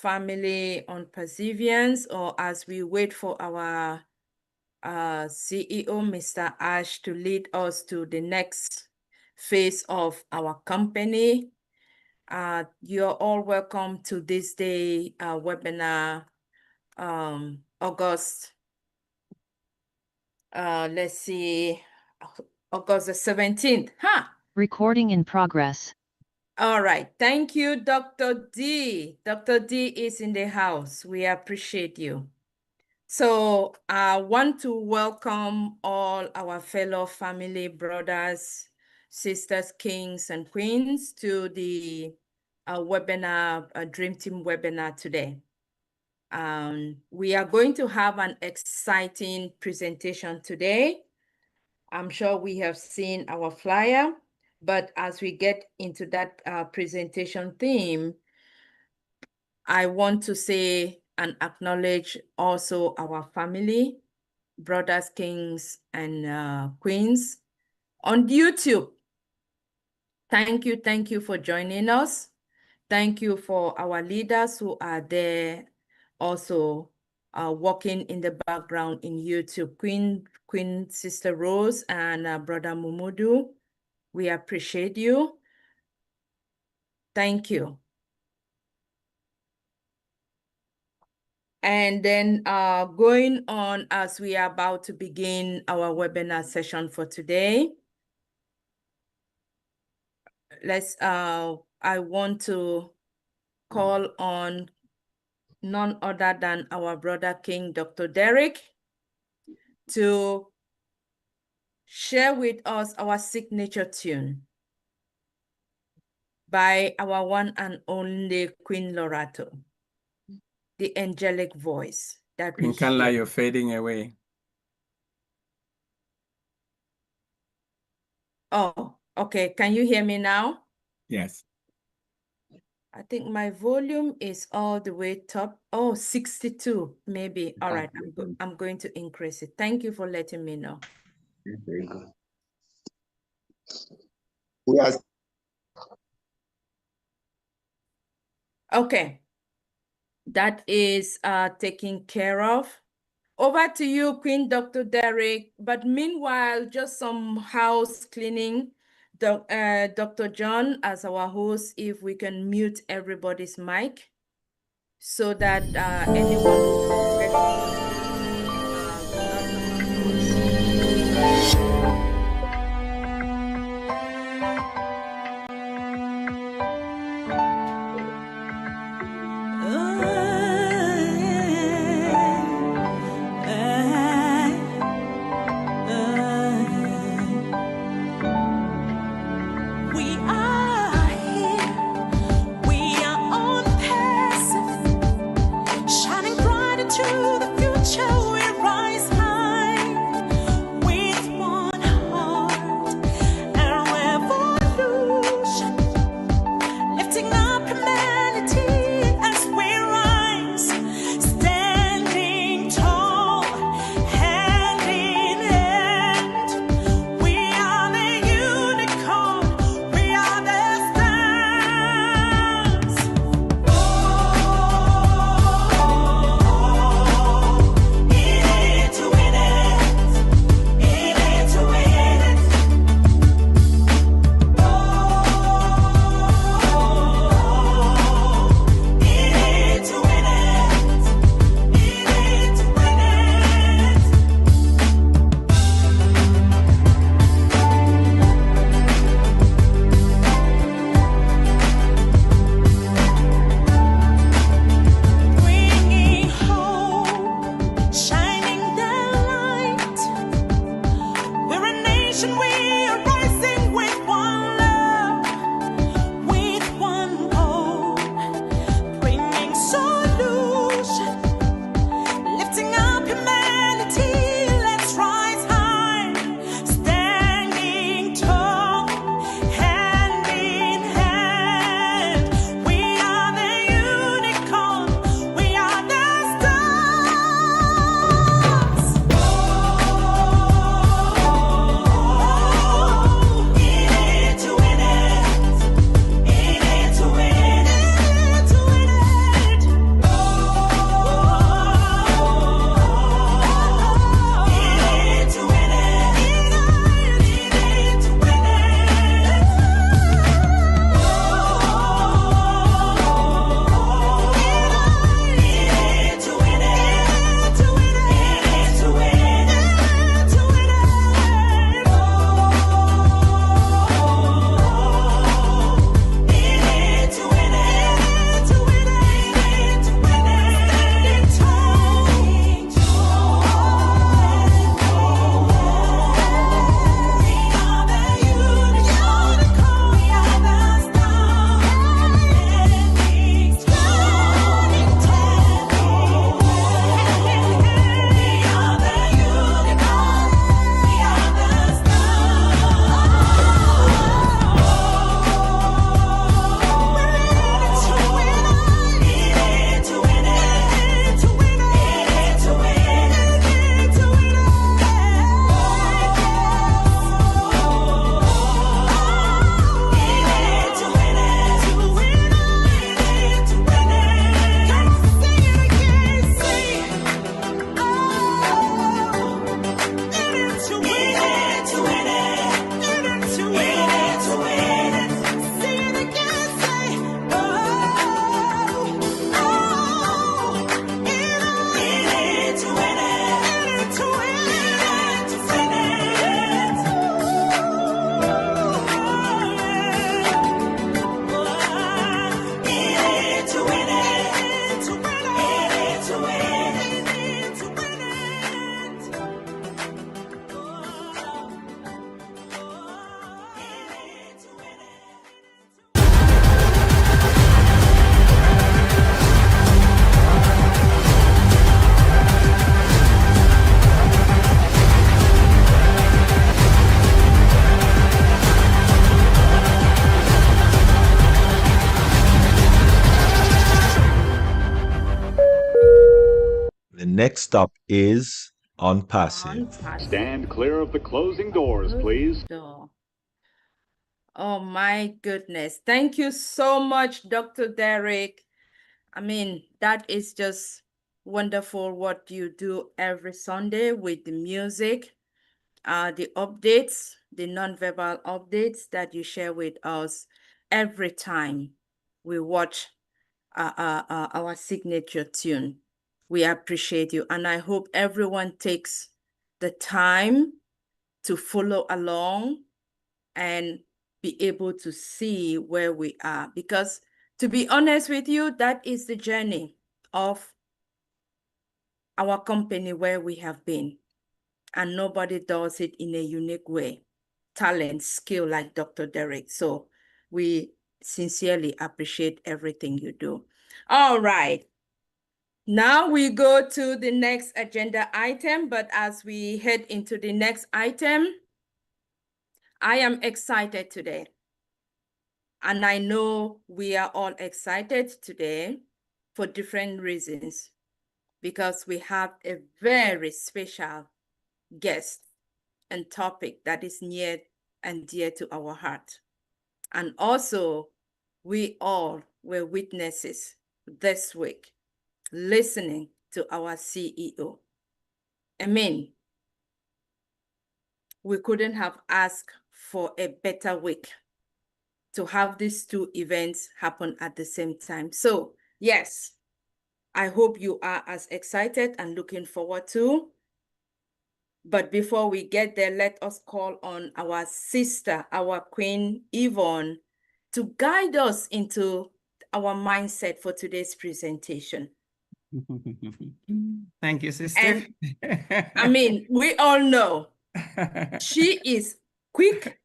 family on perseverance, or as we wait for our CEO, Mr. Ash, to lead us to the next phase of our company. You're all welcome to this day webinar, August, let's see, August the 17th. Recording in progress. All right. Thank you, Dr. D. Dr. D is in the house. We appreciate you. So I want to welcome all our fellow family, brothers, sisters, kings, and queens to the webinar, Dream Team webinar today. We are going to have an exciting presentation today. I'm sure we have seen our flyer, but as we get into that presentation theme, I want to say and acknowledge also our family, brothers, kings, and queens on YouTube. Thank you for joining us. Thank you for our leaders who are there also working in the background in YouTube. Queen Sister Rose and Brother Mumudu, we appreciate you. Thank you. And then going on as we are about to begin our webinar session for today, I want to call on none other than our brother King, Dr. Derek, to share with us our signature tune by our one and only Queen Lerato, the angelic voice that we Queen Carla, hear. you're fading away. Oh, okay. Can you hear me now? Yes. I think my volume is all the way top. Oh, 62, maybe. All right, I'm going to increase it. Thank you for letting me know. Very good. We are Okay, that is taken care of. Over to you, Queen Dr. Derek. But meanwhile, just some house cleaning. Dr. John, as our host, if we can mute everybody's mic so that anyone shining bright into the future. next stop is unpassive. Stand clear of the closing doors, please. Door. Oh my goodness. Thank you so much, Dr. Derek. I mean, that is just wonderful what you do every Sunday with the music, the updates, the nonverbal updates that you share with us every time we watch our signature tune. We appreciate you, and I hope everyone takes the time to follow along and be able to see where we are. Because to be honest with you, that is the journey of our company where we have been. And nobody does it in a unique way. Talent, skill like Dr. Derek. So we sincerely appreciate everything you do. All right. Now we go to the next agenda item, but as we head into the next item, I am excited today. And I know we are all excited today for different reasons, because we have a very special guest and topic that is near and dear to our heart. And also, we all were witnesses this week listening to our CEO. I mean, we couldn't have asked for a better week to have these two events happen at the same time. So yes, I hope you are as excited and looking forward to. But before we get there, let us call on our sister, our Queen Yvonne, to guide us into our mindset for today's presentation. Thank you, sister. And I mean, we all know she is quick,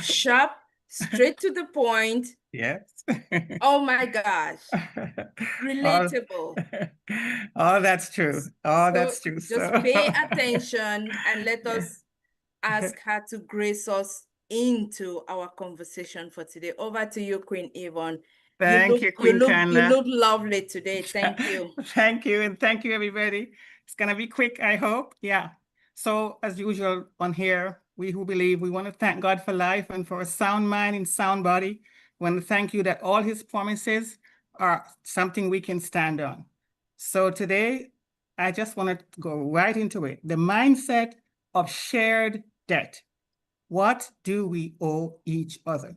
sharp, straight to the point. Yes. Oh my gosh. Relatable. Oh, that's true. Oh, So that's true. just pay attention and let us ask her to grace us into our conversation for today. Over to you, Queen Yvonne. Thank you, Queen you Kanda. look lovely today. Thank you. Thank you, and thank you, everybody. It's gonna be quick, I hope. Yeah. So as usual on here, we who believe, we want to thank God for life and for a sound mind and sound body. We want to thank you that all his promises are something we can stand on. So today, I just want to go right into it. The mindset of shared debt. What do we owe each other?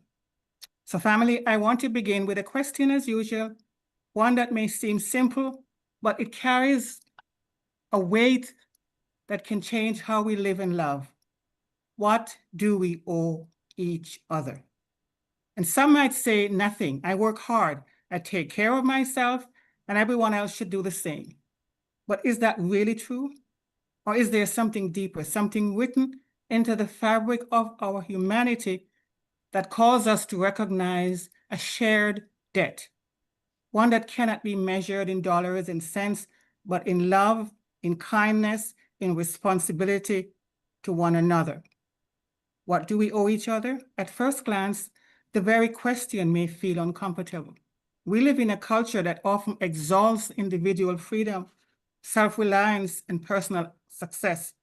So family, I want to begin with a question as usual, one that may seem simple, but it carries a weight that can change how we live and love. What do we owe each other? And some might say nothing. I work hard. I take care of myself, and everyone else should do the same. But is that really true? Or is there something deeper, something written into the fabric of our humanity that calls us to recognize a shared debt? One that cannot be measured in dollars and cents, but in love, in kindness, in responsibility to one another. What do we owe each other? At first glance, the very question may feel uncomfortable. We live in a culture that often exalts individual freedom, self-reliance, and personal success.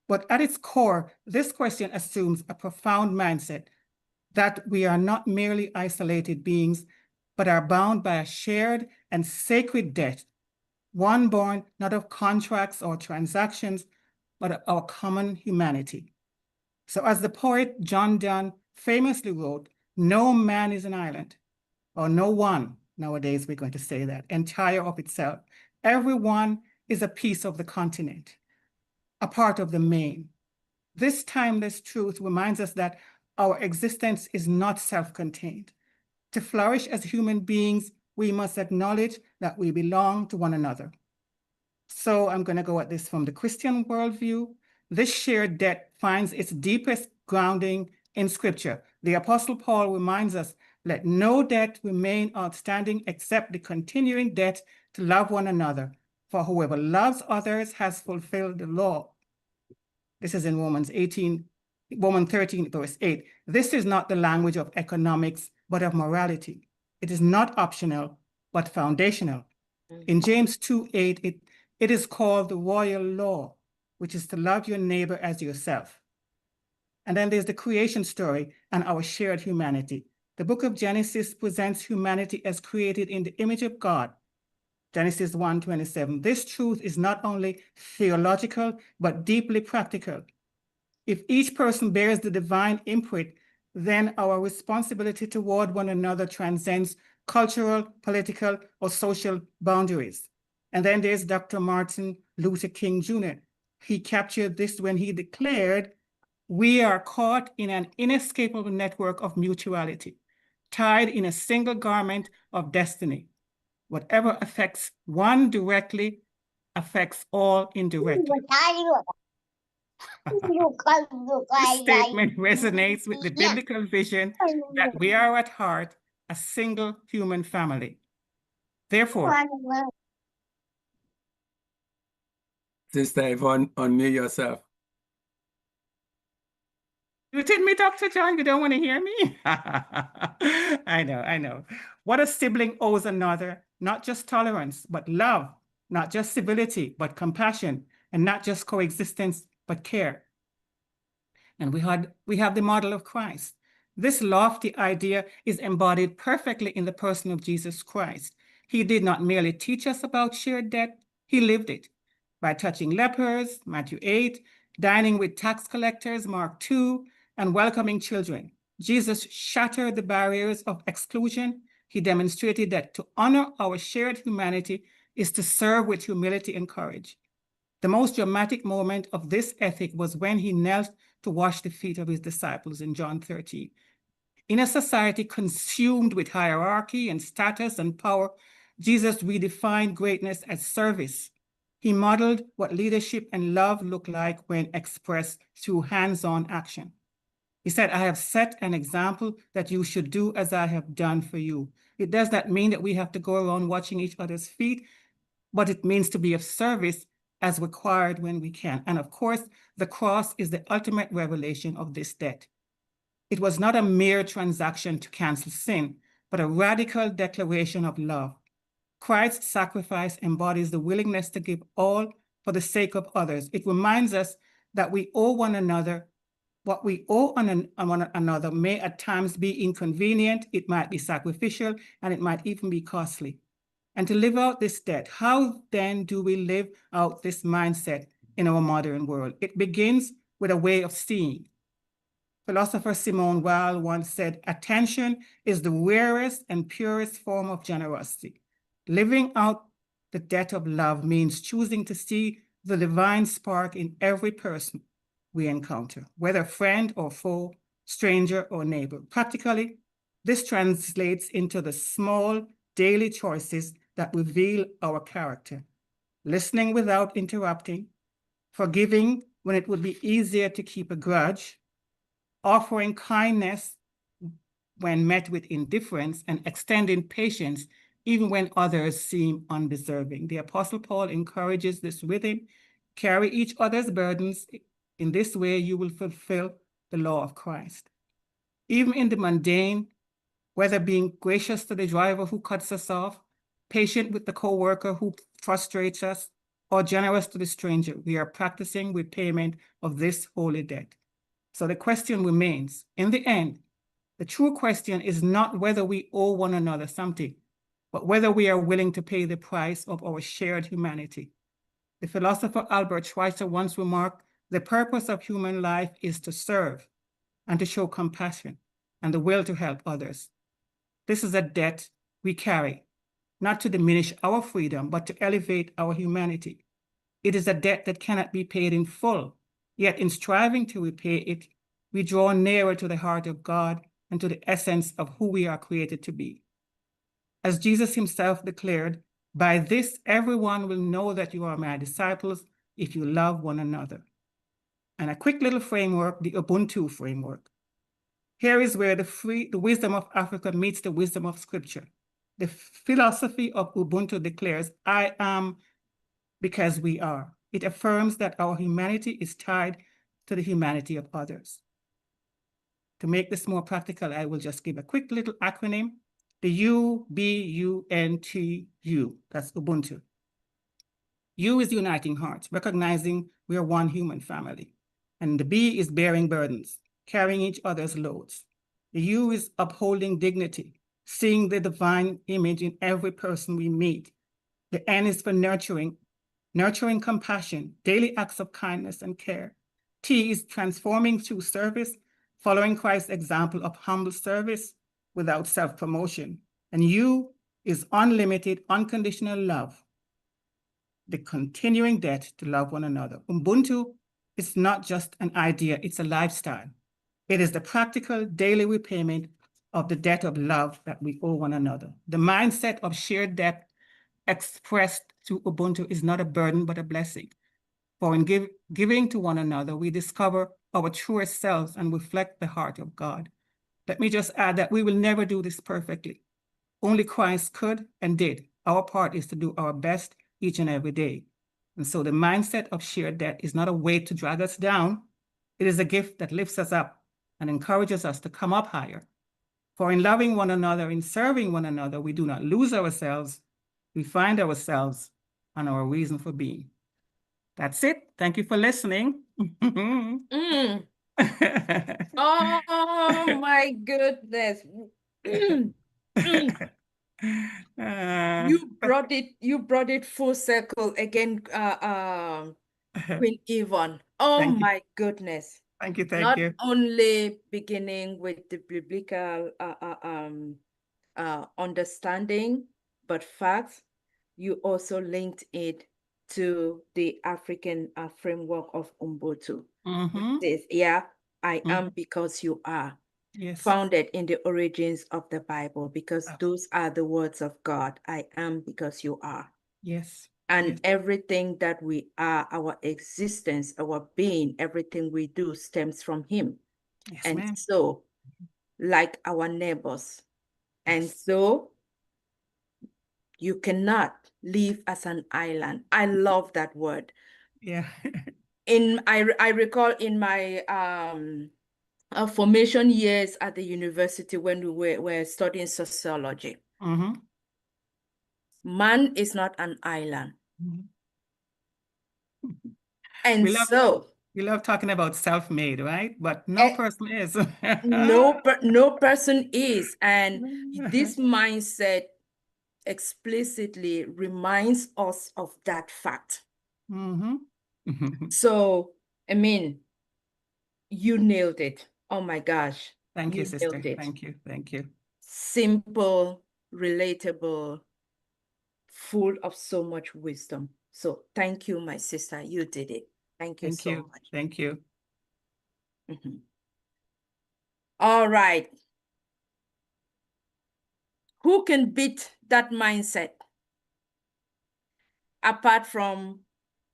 But at its core, this question assumes a profound mindset that we are not merely isolated beings, but are bound by a shared and sacred debt, one born not of contracts or transactions, but of our common humanity. So as the poet John Donne famously wrote, no man is an island, or no one, nowadays we're going to say that, entire of itself. Everyone is a piece of the continent, a part of the main. This timeless truth reminds us that our existence is not self-contained. To flourish as human beings, we must acknowledge that we belong to one another. So I'm going to go at this from the Christian worldview. This shared debt finds its deepest grounding in Scripture. The Apostle Paul reminds us, let no debt remain outstanding except the continuing debt to love one another. For whoever loves others has fulfilled the law. This is in Romans 13, verse 8. This is not the language of economics, but of morality. It is not optional, but foundational. In James 2:8, It is called the royal law, which is to love your neighbor as yourself. And then there's the creation story and our shared humanity. The book of Genesis presents humanity as created in the image of God. Genesis 1:27. This truth is not only theological, but deeply practical. If each person bears the divine imprint, then our responsibility toward one another transcends cultural, political, or social boundaries. And then there's Dr. Martin Luther King Jr. He captured this when he declared, "We are caught in an inescapable network of mutuality, tied in a single garment of destiny. Whatever affects one directly affects all indirectly." This statement resonates with the biblical vision that we are at heart a single human family. Therefore, Sister Yvonne, unmute yourself. you did me, Dr. John, you don't want to hear me? I know. What a sibling owes another, not just tolerance, but love, not just civility, but compassion, and not just coexistence, but care. And we have the model of Christ. This lofty idea is embodied perfectly in the person of Jesus Christ. He did not merely teach us about shared debt, he lived it by touching lepers, Matthew 8, dining with tax collectors, Mark 2, and welcoming children. Jesus shattered the barriers of exclusion. He demonstrated that to honor our shared humanity is to serve with humility and courage. The most dramatic moment of this ethic was when he knelt to wash the feet of his disciples in John 13. In a society consumed with hierarchy and status and power, Jesus redefined greatness as service. He modeled what leadership and love look like when expressed through hands-on action. He said, "I have set an example that you should do as I have done for you." It does not mean that we have to go around watching each other's feet, but it means to be of service as required when we can. And of course, the cross is the ultimate revelation of this debt. It was not a mere transaction to cancel sin, but a radical declaration of love. Christ's sacrifice embodies the willingness to give all for the sake of others. It reminds us that we owe one another. What we owe on one another may at times be inconvenient, it might be sacrificial, and it might even be costly. And to live out this debt, how then do we live out this mindset in our modern world? It begins with a way of seeing. Philosopher Simone Weil once said, "Attention is the rarest and purest form of generosity." Living out the debt of love means choosing to see the divine spark in every person we encounter, whether friend or foe, stranger or neighbor. Practically, this translates into the small daily choices that reveal our character. Listening without interrupting, forgiving when it would be easier to keep a grudge, offering kindness when met with indifference, and extending patience even when others seem undeserving. The Apostle Paul encourages this rhythm: carry each other's burdens. In this way, you will fulfill the law of Christ. Even in the mundane, whether being gracious to the driver who cuts us off, patient with the coworker who frustrates us, or generous to the stranger, we are practicing repayment of this holy debt. So the question remains, in the end, the true question is not whether we owe one another something, but whether we are willing to pay the price of our shared humanity. The philosopher Albert Schweitzer once remarked, "The purpose of human life is to serve and to show compassion and the will to help others." This is a debt we carry, not to diminish our freedom, but to elevate our humanity. It is a debt that cannot be paid in full, yet in striving to repay it, we draw nearer to the heart of God and to the essence of who we are created to be. As Jesus himself declared, "By this everyone will know that you are my disciples if you love one another." And a quick little framework, the Ubuntu framework. Here is where the wisdom of Africa meets the wisdom of Scripture. The philosophy of Ubuntu declares, "I am because we are." It affirms that our humanity is tied to the humanity of others. To make this more practical, I will just give a quick little acronym. The UBUNTU, that's Ubuntu. U is uniting hearts, recognizing we are one human family. And the B is bearing burdens, carrying each other's loads. The U is upholding dignity, seeing the divine image in every person we meet. The N is for nurturing compassion, daily acts of kindness and care. T is transforming through service, following Christ's example of humble service without self-promotion. And U is unlimited, unconditional love, the continuing debt to love one another. Ubuntu is not just an idea, it's a lifestyle. It is the practical daily repayment of the debt of love that we owe one another. The mindset of shared debt expressed through Ubuntu is not a burden, but a blessing. For in giving to one another, we discover our truest selves and reflect the heart of God. Let me just add that we will never do this perfectly. Only Christ could and did. Our part is to do our best each and every day. And so the mindset of shared debt is not a weight to drag us down. It is a gift that lifts us up and encourages us to come up higher. For in loving one another, in serving one another, we do not lose ourselves. We find ourselves and our reason for being. That's it. Thank you for listening. Mm. Oh my goodness. You brought it full circle again, Queen Yvonne. Oh Thank you. my goodness. Thank you. Not only beginning with the biblical understanding, but facts, you also linked it to the African framework of Ubuntu. Mhm. Which is, yeah, I am because you are. Yes. Founded in the origins of the Bible, because those are the words of God. I am because you are. Yes. And Yes. everything that we are, our existence, our being, everything we do stems from him. Yes, and ma'am. so, like our neighbors. And Yes. so, you cannot live as an island. I love that word. Yeah. I recall in my formation years at the university when we were studying sociology. Mhm. Man is not an island. Mhm. And We love so, we love talking about self-made, right? But no person is. no person is. And this mindset explicitly reminds us of that fact. Mhm. So, I mean, you nailed it. Oh my gosh. Thank you, sister. Nailed it. Thank you. Thank you. Simple, relatable, full of so much wisdom. So thank you, my sister. You did it. Thank you so much. Thank you. Mhm. All right. Who can beat that mindset? Apart from,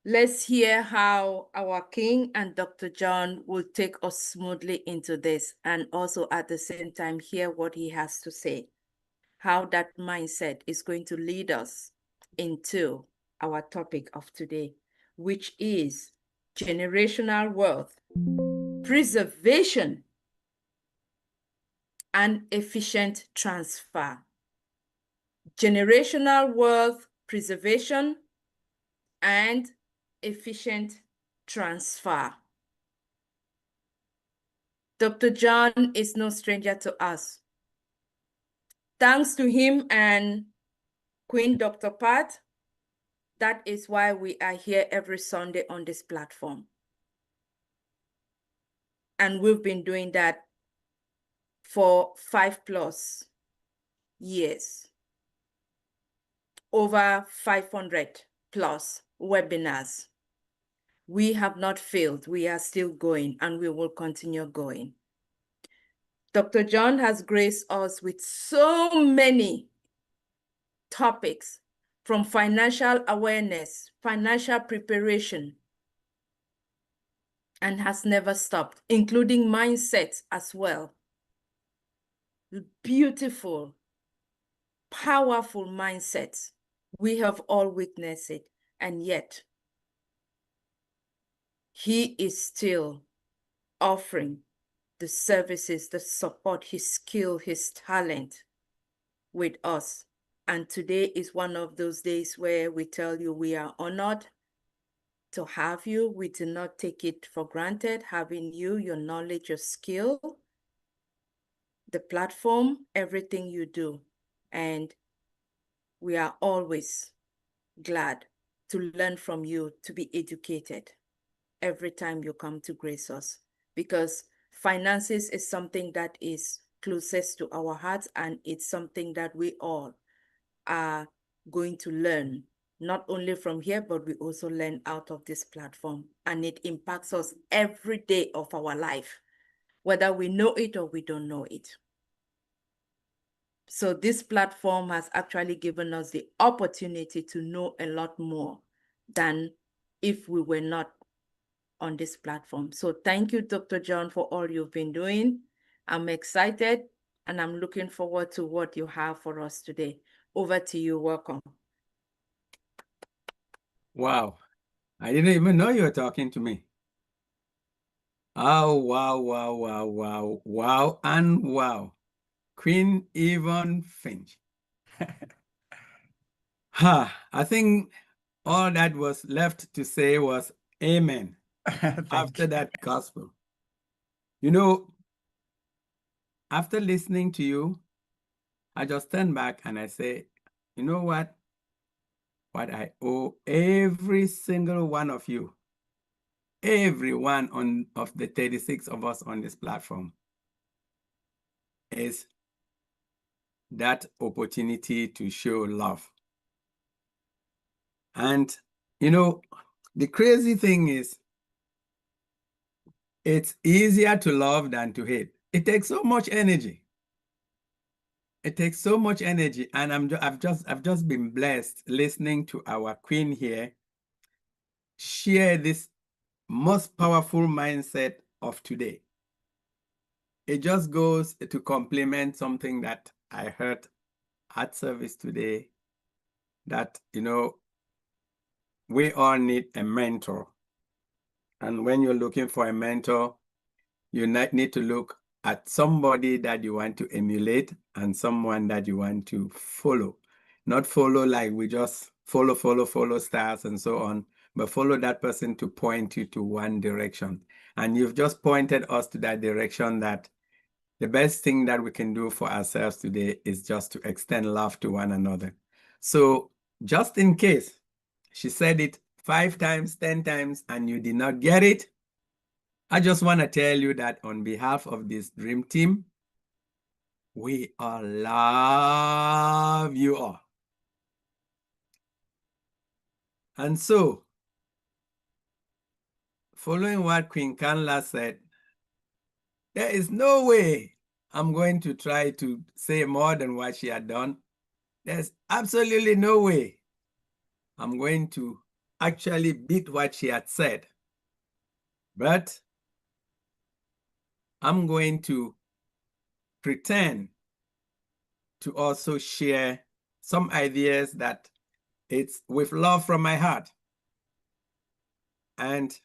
let's hear how our King and Dr. John will take us smoothly into this, and also at the same time hear what he has to say, how that mindset is going to lead us into our topic of today, which is generational wealth, preservation, and efficient transfer. Generational wealth, preservation, and efficient transfer. Dr. John is no stranger to us. Thanks to him and Queen Dr. Pat, that is why we are here every Sunday on this platform. And we've been doing that for 5+ years. Over 500+ webinars. We have not failed. We are still going, and we will continue going. Dr. John has graced us with so many topics, from financial awareness, financial preparation, and has never stopped, including mindsets as well. Beautiful, powerful mindsets. We have all witnessed it, and yet he is still offering the services, the support, his skill, his talent with us And today is one of those days where we tell you we are honored to have you. We do not take it for granted, having you, your knowledge, your skill, the platform, everything you do. And we are always glad to learn from you, to be educated every time you come to grace us, because finances is something that is closest to our hearts, and it's something that we all are going to learn, not only from here, but we also learn out of this platform, and it impacts us every day of our life, whether we know it or we don't know it. So this platform has actually given us the opportunity to know a lot more than if we were not on this platform. So thank you, Dr. John, for all you've been doing. I'm excited and I'm looking forward to what you have for us today. Over to you. Welcome. Wow. I didn't even know you were talking to me. Oh, wow, wow, wow, wow, wow, and wow. Queen Yvonne Finch. I think all that was left to say was amen after that gospel. You know, after listening to you, I just stand back and I say, you know what? What I owe every single one of you, every one of the 36 of us on this platform, is that opportunity to show love. And, you know, the crazy thing is, it's easier to love than to hate. It takes so much energy. It takes so much energy. And I've just been blessed listening to our queen here share this most powerful mindset of today. It just goes to complement something that I heard at service today, that, you know, we all need a mentor. And when you're looking for a mentor, you need to look at somebody that you want to emulate and someone that you want to follow. Not follow like we just follow stars and so on, but follow that person to point you to one direction. And you've just pointed us to that direction, that the best thing that we can do for ourselves today is just to extend love to one another. So just in case she said it 5 times, 10 times, and you did not get it, I just want to tell you that on behalf of this dream team, we all love you all. And so, following what Queen Kanla said, there is no way I'm going to try to say more than what she had done. There's absolutely no way I'm going to actually beat what she had said. But I'm going to pretend to also share some ideas that it's with love from my heart. And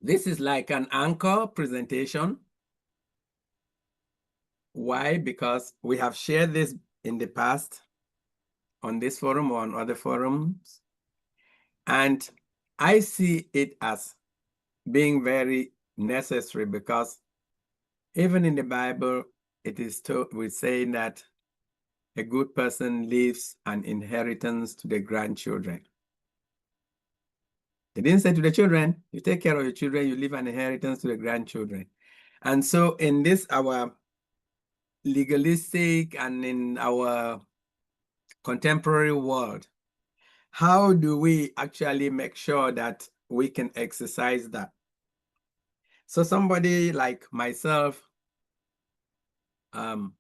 this is like an anchor presentation. Why? Because we have shared this in the past on this forum or on other forums. And I see it as being very necessary, because even in the Bible, it is we're saying that a good person leaves an inheritance to the grandchildren. They didn't say to the children, you take care of your children, you leave an inheritance to the grandchildren. And so in this, our legalistic and in our contemporary world, how do we actually make sure that we can exercise that? So somebody like myself, from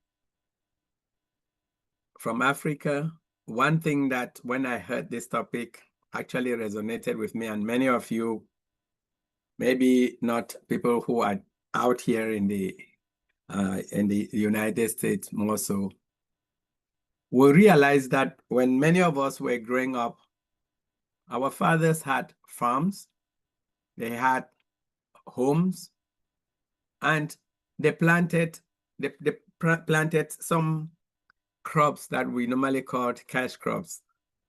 Africa, one thing that when I heard this topic actually resonated with me, and many of you, maybe not people who are out here in the United States more so, we realized that when many of us were growing up, our fathers had farms, they had homes, and they planted some crops that we normally call cash crops.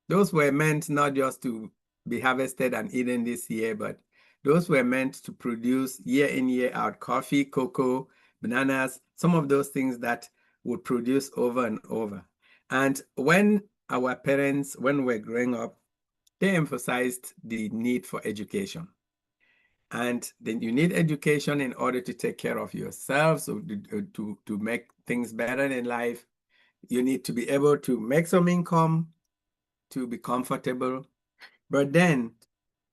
Those were meant not just to be harvested and eaten this year, but those were meant to produce year in, year out coffee, cocoa, bananas, some of those things that would produce over and over. And when our parents, when we were growing up, they emphasized the need for education. And then you need education in order to take care of yourself, so to make things better in life. You need to be able to make some income, to be comfortable. But then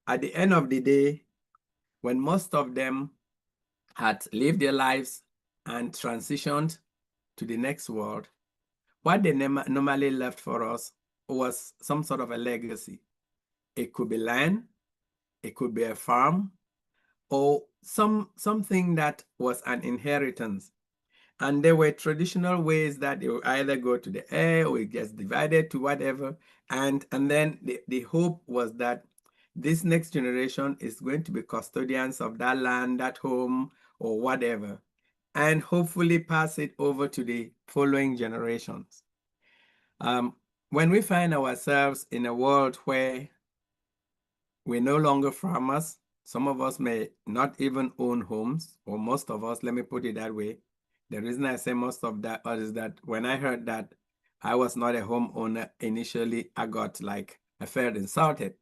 at the end of the day, when most of them had lived their lives and transitioned to the next world, what they normally left for us was some sort of a legacy. It could be land, it could be a farm, or something that was an inheritance. And there were traditional ways that it would either go to the heir or it gets divided to whatever. And then the hope was that this next generation is going to be custodians of that land, that home, or whatever, and hopefully pass it over to the following generations. When we find ourselves in a world where we're no longer farmers, some of us may not even own homes, or most of us, let me put it that way. The reason I say most of that is that when I heard that I was not a homeowner initially, I got like, I felt insulted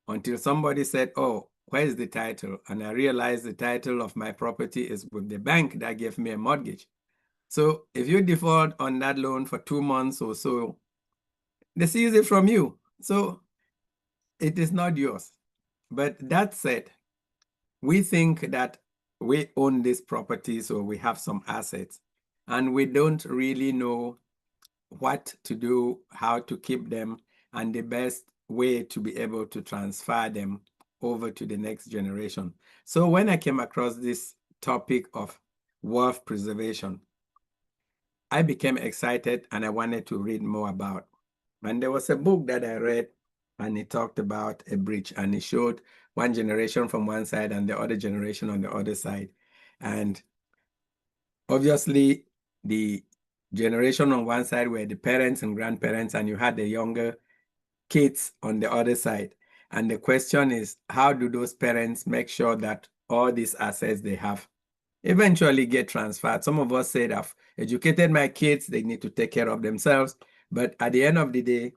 until somebody said, oh, where's the title? And I realized the title of my property is with the bank that gave me a mortgage. So if you default on that loan for 2 months or so, they seize it from you. So it is not yours. But that said, we think that we own these properties or we have some assets, and we don't really know what to do, how to keep them, and the best way to be able to transfer them over to the next generation. So when I came across this topic of wealth preservation, I became excited and I wanted to read more about. And there was a book that I read, and it talked about a bridge, and it showed one generation from one side and the other generation on the other side. And obviously, the generation on one side were the parents and grandparents, and you had the younger kids on the other side. And the question is, how do those parents make sure that all these assets they have eventually get transferred? Some of us said, I've educated my kids, they need to take care of themselves. But at the end of the day,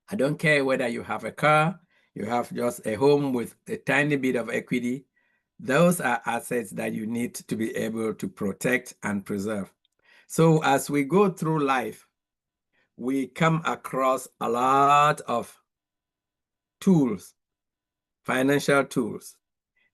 I don't care whether you have a car, you have just a home with a tiny bit of equity. Those are assets that you need to be able to protect and preserve. So as we go through life, we come across a lot of tools, financial tools.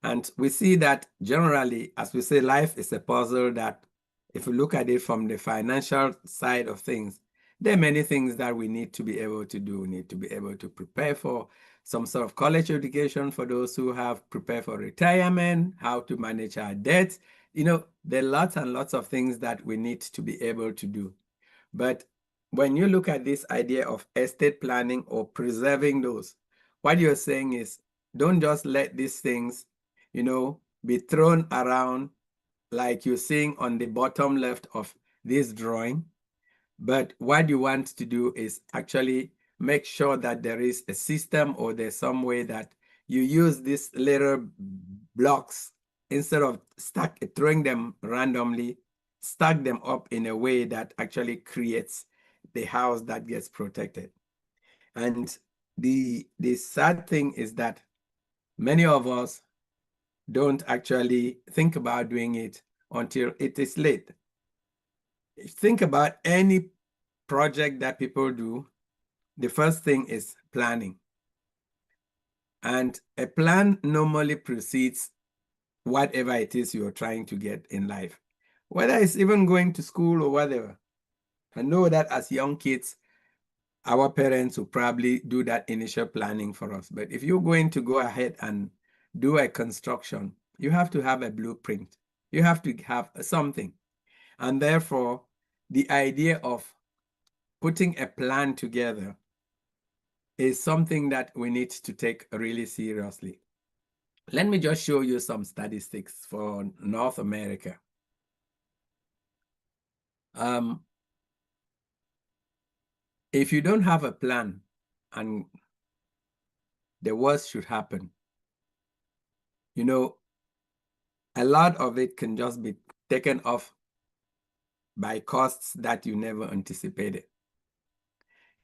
And we see that generally, as we say, life is a puzzle that if we look at it from the financial side of things, there are many things that we need to be able to do. We need to be able to prepare for some sort of college education for those who have prepared for retirement, how to manage our debts. You know, there are lots and lots of things that we need to be able to do. But when you look at this idea of estate planning or preserving those, what you're saying is don't just let these things, you know, be thrown around like you're seeing on the bottom left of this drawing. But what you want to do is actually make sure that there is a system or there's some way that you use these little blocks instead of throwing them randomly, stack them up in a way that actually creates the house that gets protected. And the sad thing is that many of us don't actually think about doing it until it is late. Think about any project that people do. The first thing is planning. And a plan normally precedes whatever it is you're trying to get in life, whether it's even going to school or whatever. I know that as young kids, our parents will probably do that initial planning for us. But if you're going to go ahead and do a construction, you have to have a blueprint. You have to have something. And therefore, the idea of putting a plan together is something that we need to take really seriously. Let me just show you some statistics for North America. if you don't have a plan and the worst should happen, you know, a lot of it can just be taken off by costs that you never anticipated.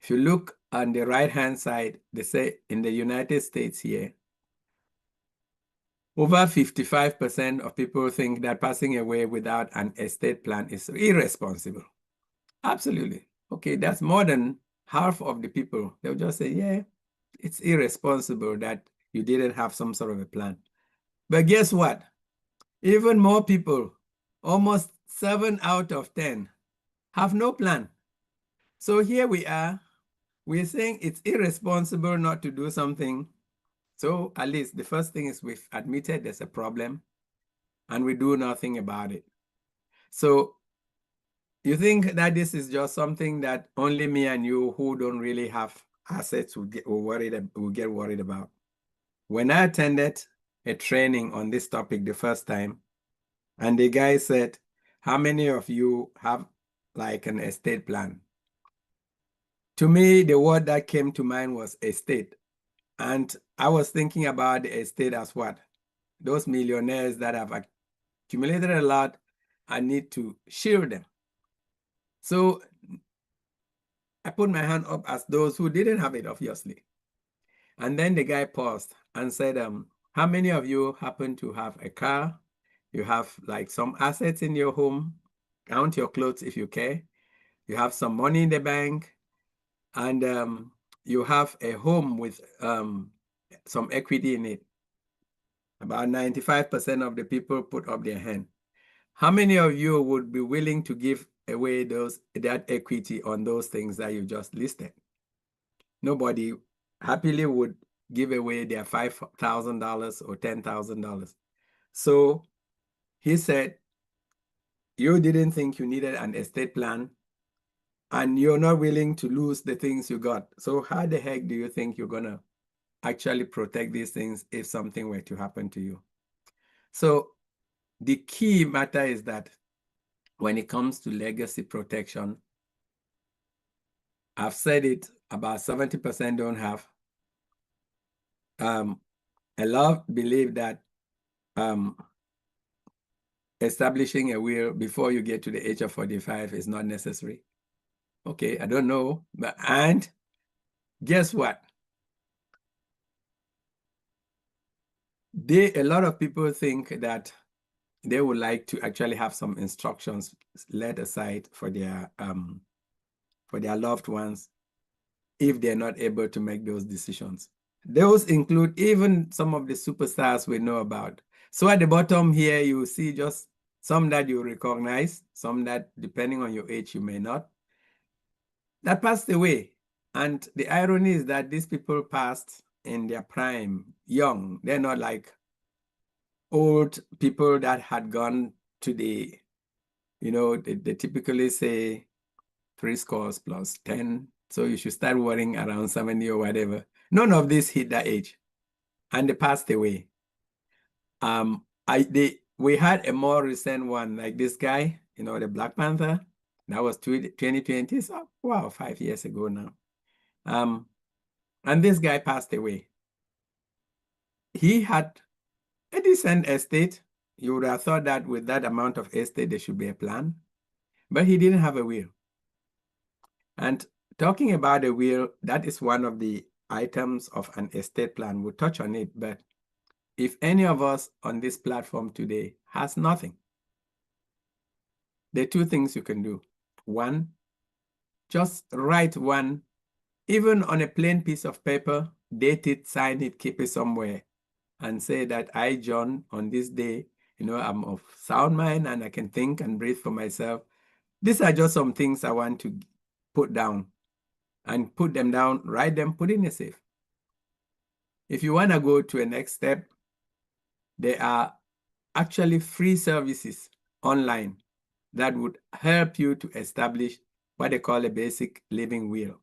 If you look on the right-hand side, they say in the United States here, over 55% of people think that passing away without an estate plan is irresponsible. Absolutely. Okay, that's more than half of the people. They'll just say, yeah, it's irresponsible that you didn't have some sort of a plan. But guess what? Even more people, almost 7 out of 10, have no plan. So here we are. We're saying it's irresponsible not to do something. So at least the first thing is we've admitted there's a problem and we do nothing about it. So you think that this is just something that only me and you who don't really have assets will get worried about. When I attended a training on this topic the first time, and the guy said, how many of you have like an estate plan? To me, the word that came to mind was estate. And I was thinking about the estate as what? Those millionaires that have accumulated a lot and need to shield them. So I put my hand up as those who didn't have it, obviously. And then the guy paused and said, how many of you happen to have a car? You have like some assets in your home, count your clothes if you care. You have some money in the bank, and you have a home with some equity in it. About 95% of the people put up their hand. How many of you would be willing to give away that equity on those things that you just listed? Nobody happily would give away their $5,000 or $10,000. So he said, you didn't think you needed an estate plan and you're not willing to lose the things you got. So how the heck do you think you're going to actually protect these things if something were to happen to you? So the key matter is that when it comes to legacy protection, I've said it, about 70% don't have. A lot believe that establishing a will before you get to the age of 45 is not necessary. Okay, I don't know, and guess what? A lot of people think that they would like to actually have some instructions laid aside for their loved ones if they're not able to make those decisions. Those include even some of the superstars we know about. So at the bottom here, you will see just some that you recognize, some that, depending on your age, you may not, that passed away. And the irony is that these people passed in their prime, young. They're not like old people that had gone to the, they typically say 3 scores plus 10. So you should start worrying around 70 or whatever. None of this hit that age, and they passed away. We had a more recent one, like this guy, the Black Panther. That was 2020. So wow, 5 years ago now. And this guy passed away. He had a decent estate. You would have thought that with that amount of estate, there should be a plan, but he didn't have a will. And talking about a will, that is one of the items of an estate plan. We'll touch on it, but if any of us on this platform today has nothing, there are 2 things you can do. One, just write one, even on a plain piece of paper, date it, sign it, keep it somewhere, and say that I, John, on this day, I'm of sound mind and I can think and breathe for myself. These are just some things I want to put down, and put them down, write them, put in a safe. If you want to go to a next step, there are actually free services online that would help you to establish what they call a basic living will.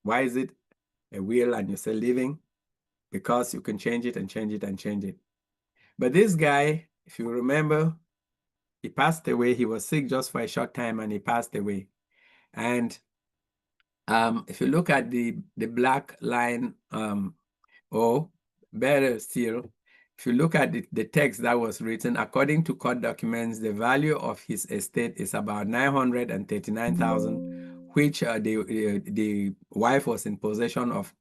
Why is it a will and you say living? Because you can change it and change it and change it. But this guy, if you remember, he passed away. He was sick just for a short time and he passed away. And If you look at the black line, or better still, if you look at the text that was written, according to court documents, the value of his estate is about $939,000, which the wife was in possession of.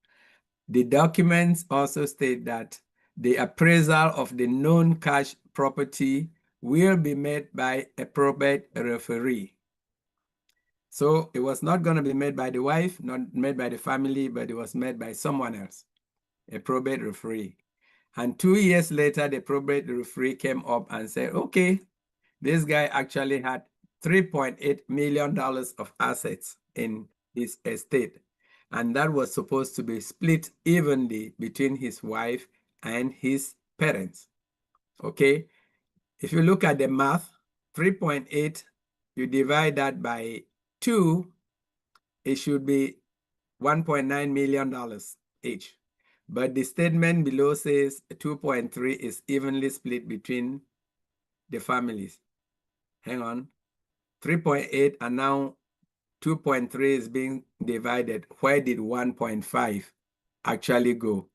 The documents also state that the appraisal of the known cash property will be made by a probate referee. So it was not going to be made by the wife, not made by the family, but it was made by someone else, a probate referee. And 2 years later, the probate referee came up and said, okay, this guy actually had $3.8 million of assets in his estate. And that was supposed to be split evenly between his wife and his parents. Okay, if you look at the math, 3.8, you divide that by 2, it should be $1.9 million each. But the statement below says 2.3 is evenly split between the families. Hang on. 3.8 and now 2.3 is being divided. Where did 1.5 actually go?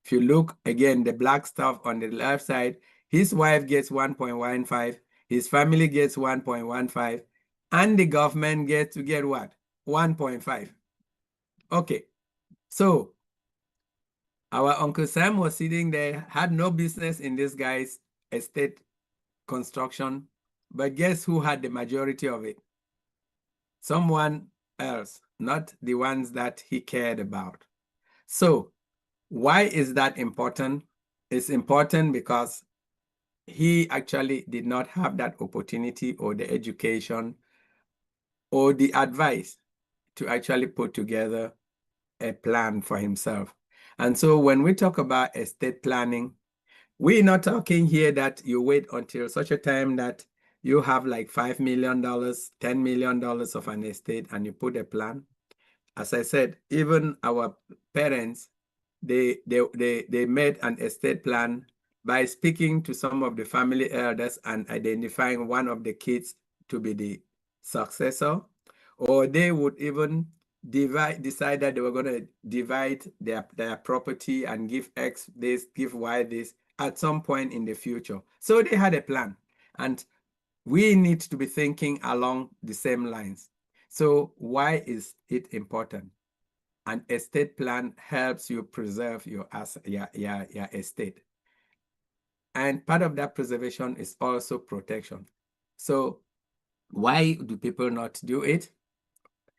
If you look again, the black stuff on the left side, his wife gets 1.15, his family gets 1.15, and the government gets to get what? 1.5. Okay, so our Uncle Sam was sitting there, had no business in this guy's estate construction, but guess who had the majority of it? Someone else, not the ones that he cared about. So why is that important? It's important because he actually did not have that opportunity or the education or the advice to actually put together a plan for himself. And so when we talk about estate planning, we're not talking here that you wait until such a time that you have like $5 million, $10 million of an estate and you put a plan. As I said, even our parents, they made an estate plan by speaking to some of the family elders and identifying one of the kids to be the successor, or they would even decide that they were going to divide their property and give X this, give Y this at some point in the future. So they had a plan, and we need to be thinking along the same lines. So why is it important? An estate plan helps you preserve your estate. And part of that preservation is also protection. So why do people not do it?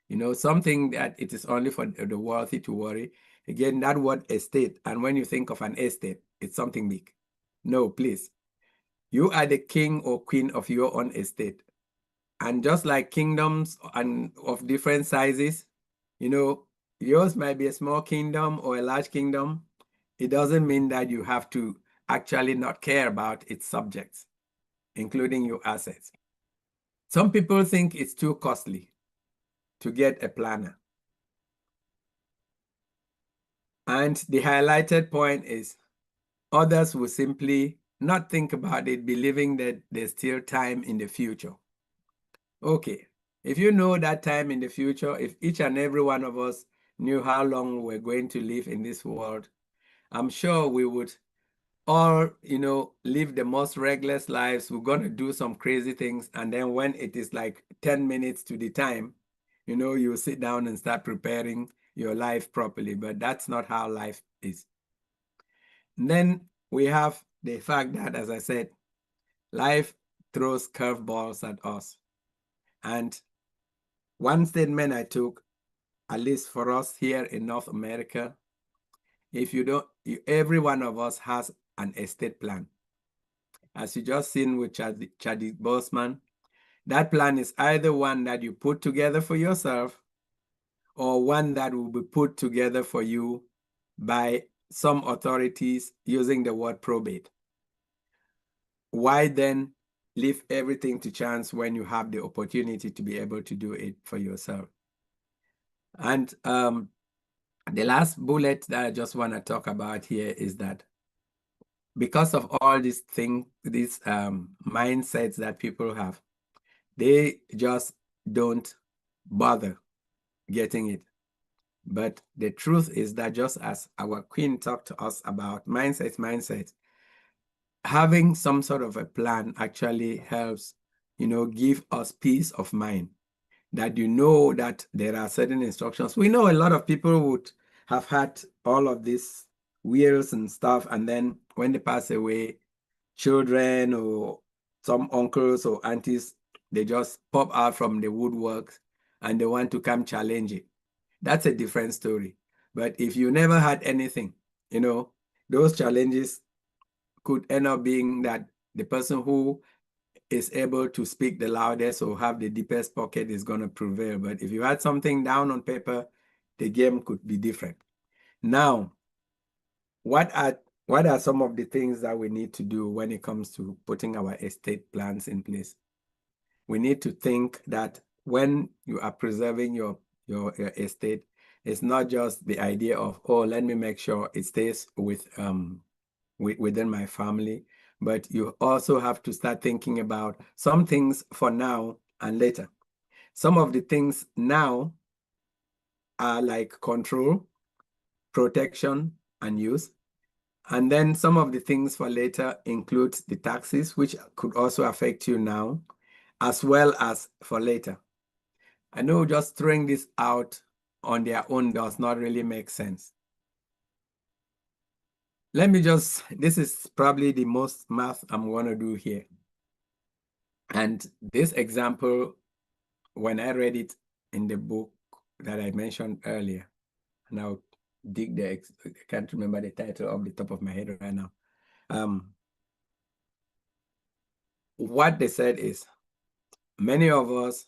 You know, something that it is only for the wealthy to worry. Again, that word estate, and when you think of an estate, it's something big. No, please. You are the king or queen of your own estate. And just like kingdoms and of different sizes, you know, yours might be a small kingdom or a large kingdom. It doesn't mean that you have to actually not care about its subjects, including your assets. Some people think it's too costly to get a planner. And the highlighted point is others will simply not think about it, believing that there's still time in the future. Okay, if you know that time in the future, if each and every one of us knew how long we're going to live in this world, I'm sure we would all, you know, live the most reckless lives. We're going to do some crazy things. And then when it is like 10 minutes to the time, you know, you sit down and start preparing your life properly. But that's not how life is. And then we have the fact that, as I said, life throws curveballs at us. And one statement I took, at least for us here in North America, if you don't, every one of us has an estate plan. As you just seen with Chadwick Boseman, that plan is either one that you put together for yourself or one that will be put together for you by some authorities using the word probate. Why then leave everything to chance when you have the opportunity to be able to do it for yourself? And the last bullet that I just want to talk about here is that because of all these things, these mindsets that people have, they just don't bother getting it. But the truth is that just as our queen talked to us about mindset, having some sort of a plan actually helps, give us peace of mind, that that there are certain instructions. We know a lot of people would have had all of these wills and stuff, and then when they pass away, children or some uncles or aunties, they just pop out from the woodwork and they want to come challenge it. That's a different story. But if you never had anything, those challenges could end up being that the person who is able to speak the loudest or have the deepest pocket is going to prevail. But if you had something down on paper, the game could be different. Now, what are some of the things that we need to do when it comes to putting our estate plans in place? We need to think that when you are preserving your estate, it's not just the idea of, oh, let me make sure it stays within my family, but you also have to start thinking about some things for now and later. Some of the things now are like control, protection, and use. And then some of the things for later include the taxes, which could also affect you now, as well as for later. I know just throwing this out on their own does not really make sense. This is probably the most math I'm going to do here. And this example, when I read it in the book that I mentioned earlier, and I'll dig I can't remember the title off the top of my head right now. What they said is, many of us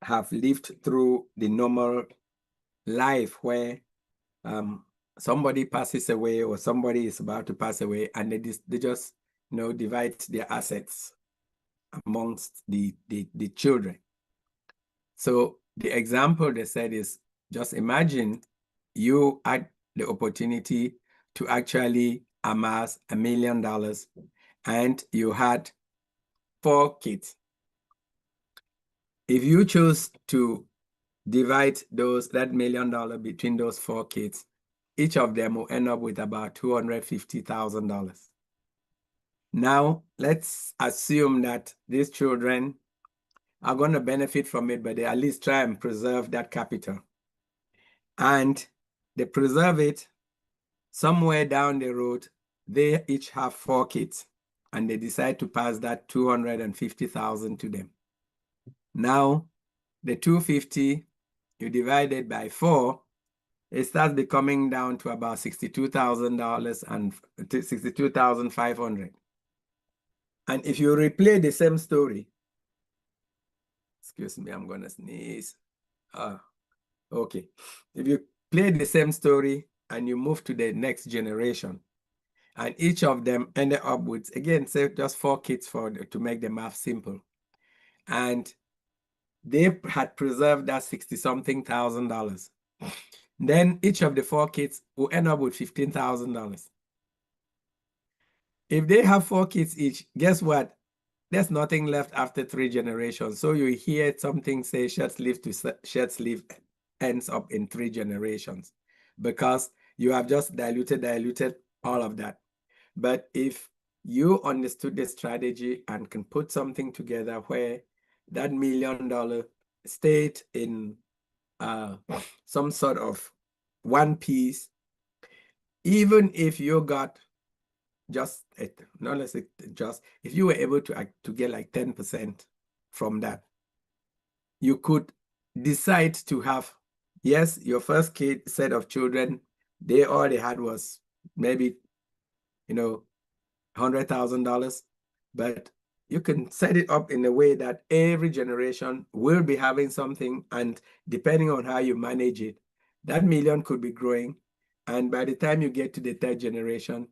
have lived through the normal life where somebody passes away or somebody is about to pass away, and they just divide their assets amongst the children. So the example they said is, just imagine you had the opportunity to actually amass $1 million and you had 4 kids. If you choose to divide that $1 million between those 4 kids, each of them will end up with about $250,000. Now, let's assume that these children are going to benefit from it, but they at least try and preserve that capital. And they preserve it. Somewhere down the road, they each have 4 kids, and they decide to pass that $250,000 to them. Now, the 250, you divide it by 4, it starts becoming down to about $62,000 and $62,500. And if you replay the same story, excuse me, I'm gonna sneeze. Okay. If you play the same story and you move to the next generation, and each of them ended up with, again, say just 4 kids to make the math simple. And they had preserved that $60-something thousand. Then each of the 4 kids will end up with $15,000. If they have 4 kids each, guess what? There's nothing left after 3 generations. So you hear something say shirt sleeve to shirt sleeve ends up in 3 generations, because you have just diluted all of that. But if you understood the strategy and can put something together where that $1 million stayed in some sort of one piece, even if you got just if you were able to get like 10% from that, you could decide to have, yes, your first set of children, all they had was maybe $100,000, but you can set it up in a way that every generation will be having something, and depending on how you manage it, that $1 million could be growing, and by the time you get to the 3rd generation,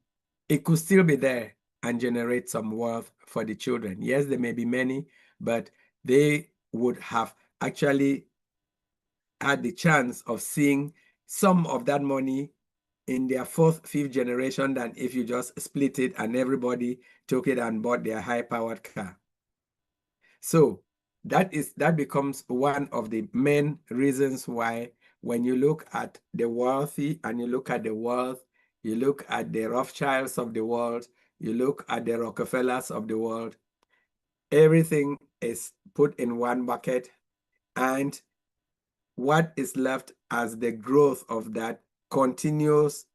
it could still be there and generate some wealth for the children. Yes, there may be many, but they would have actually had the chance of seeing some of that money in their 4th, 5th generation than if you just split it and everybody took it and bought their high-powered car. So that becomes one of the main reasons why when you look at the wealthy and you look at the wealth, you look at the Rothschilds of the world, you look at the Rockefellers of the world, everything is put in one bucket, and what is left as the growth of that continues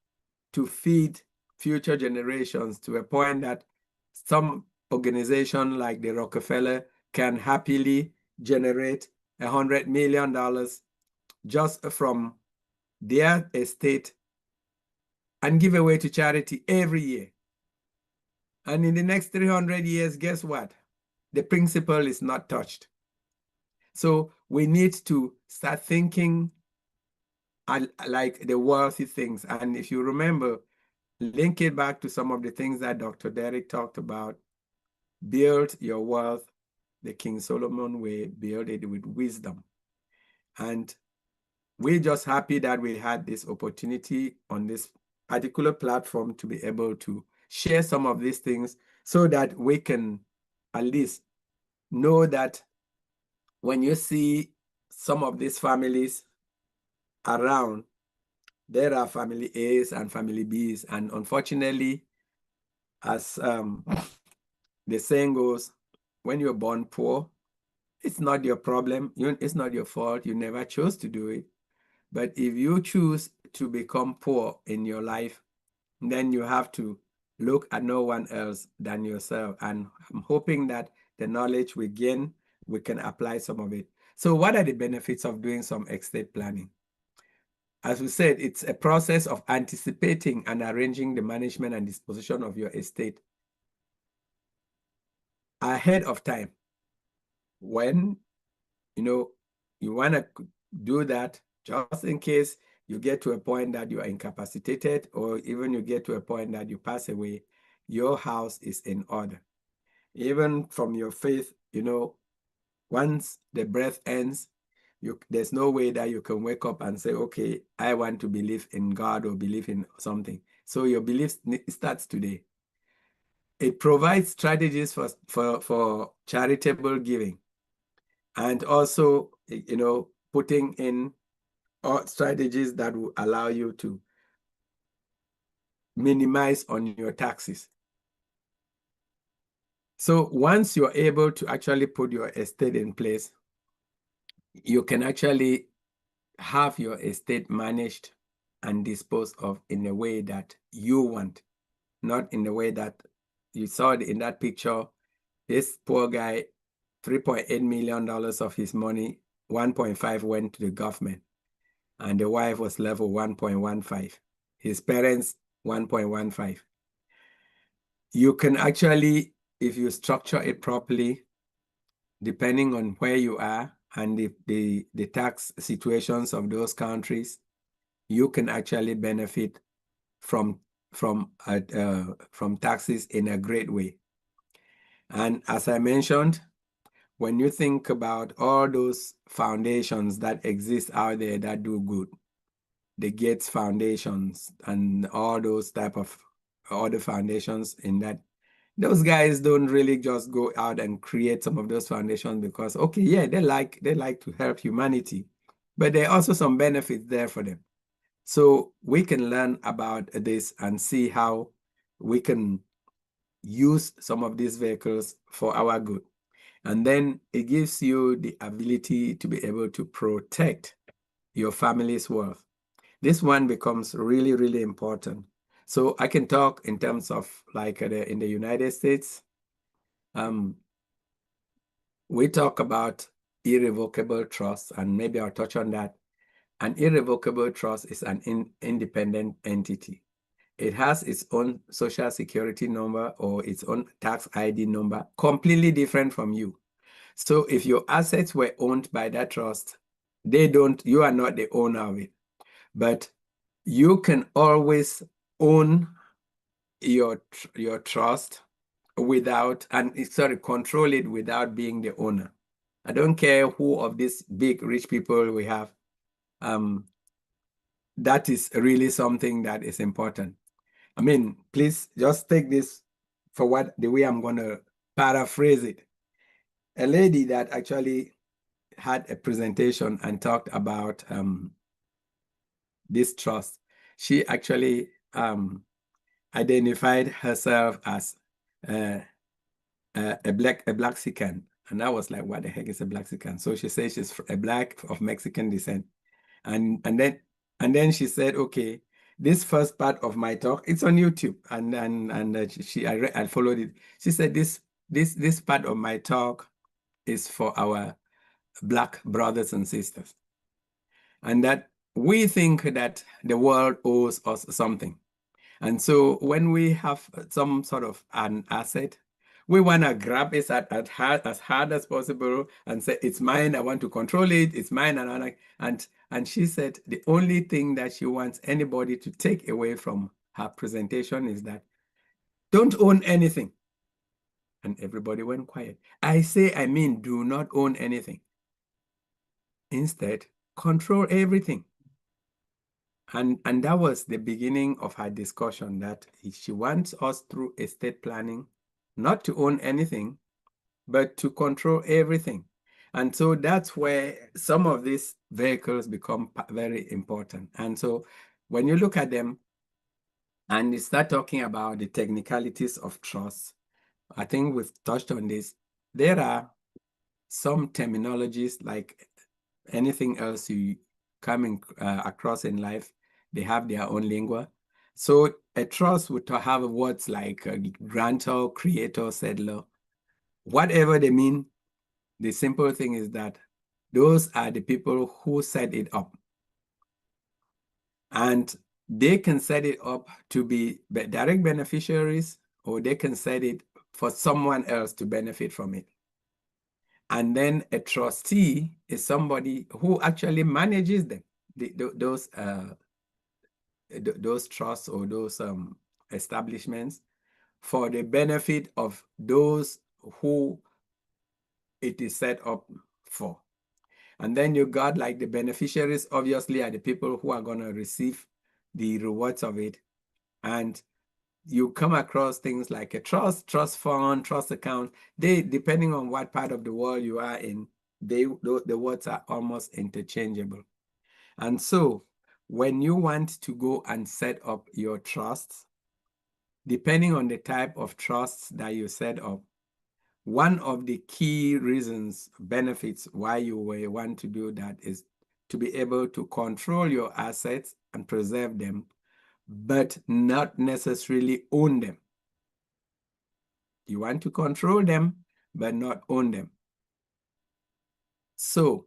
to feed future generations to a point that some organization like the Rockefeller can happily generate $100 million just from their estate and give away to charity every year. And in the next 300 years, guess what? The principle is not touched. So we need to start thinking like the wealthy things. And if you remember, link it back to some of the things that Dr. Derek talked about. Build your wealth the King Solomon way, build it with wisdom. And we're just happy that we had this opportunity on this particular platform to be able to share some of these things so that we can at least know that when you see some of these families around, there are family A's and family B's. And unfortunately, as the saying goes, when you're born poor, it's not your problem. It's not your fault. You never chose to do it. But if you choose to become poor in your life, then you have to look at no one else than yourself. And I'm hoping that the knowledge we gain, we can apply some of it. So what are the benefits of doing some estate planning? As we said, it's a process of anticipating and arranging the management and disposition of your estate ahead of time. When you want to do that, just in case you get to a point that you are incapacitated, or even you get to a point that you pass away, your house is in order. Even from your faith, once the breath ends, there's no way that you can wake up and say, okay, I want to believe in God or believe in something. So your belief starts today. It provides strategies for charitable giving, and also, putting in strategies that will allow you to minimize on your taxes. So once you're able to actually put your estate in place, you can actually have your estate managed and disposed of in a way that you want, not in the way that you saw in that picture. This poor guy, $3.8 million of his money, 1.5 went to the government, and the wife was left with 1.15. His parents, 1.15. You can actually, if you structure it properly, depending on where you are and the tax situations of those countries, you can actually benefit from taxes in a great way. And as I mentioned, when you think about all those foundations that exist out there that do good, the Gates Foundations and all those type of other foundations in that, those guys don't really just go out and create some of those foundations because, okay, yeah, they like to help humanity, but there are also some benefits there for them. So we can learn about this and see how we can use some of these vehicles for our good. And then it gives you the ability to be able to protect your family's wealth. This one becomes really, really important. So I can talk in terms of like in the United States, we talk about irrevocable trust, and maybe I'll touch on that. An irrevocable trust is an independent entity. It has its own social security number or its own tax ID number, completely different from you. So if your assets were owned by that trust, you are not the owner of it. But you can always own your trust control it without being the owner. I don't care who of these big rich people we have. That is really something that is important. I mean, please just take this for the way I'm going to paraphrase it. A lady that actually had a presentation and talked about this trust, she actually identified herself as a Blaxican. And I was like, what the heck is a Blaxican? So she says she's a Black of Mexican descent. And then she said, okay, this first part of my talk, it's on YouTube. I followed it. She said, this part of my talk is for our Black brothers and sisters. And that we think that the world owes us something. And so when we have some sort of an asset, we want to grab it as hard as possible and say, it's mine, I want to control it, it's mine. And she said the only thing that she wants anybody to take away from her presentation is that don't own anything. And everybody went quiet. I mean, do not own anything. Instead, control everything. And that was the beginning of her discussion, that she wants us through estate planning not to own anything, but to control everything. And so that's where some of these vehicles become very important. And so when you look at them and you start talking about the technicalities of trust, I think we've touched on this. There are some terminologies like anything else you come across in life. They have their own lingua. So a trust would have words like grantor, creator, settler. Whatever they mean, the simple thing is that those are the people who set it up. And they can set it up to be direct beneficiaries, or they can set it for someone else to benefit from it. And then a trustee is somebody who actually manages them, those trusts or those establishments for the benefit of those who it is set up for. And then you got like the beneficiaries, obviously, are the people who are going to receive the rewards of it. And you come across things like a trust fund, trust account. They, depending on what part of the world you are in, the words are almost interchangeable. And so when you want to go and set up your trusts, depending on the type of trusts that you set up, one of the key reasons, benefits why you will want to do that is to be able to control your assets and preserve them, but not necessarily own them. You want to control them, but not own them. So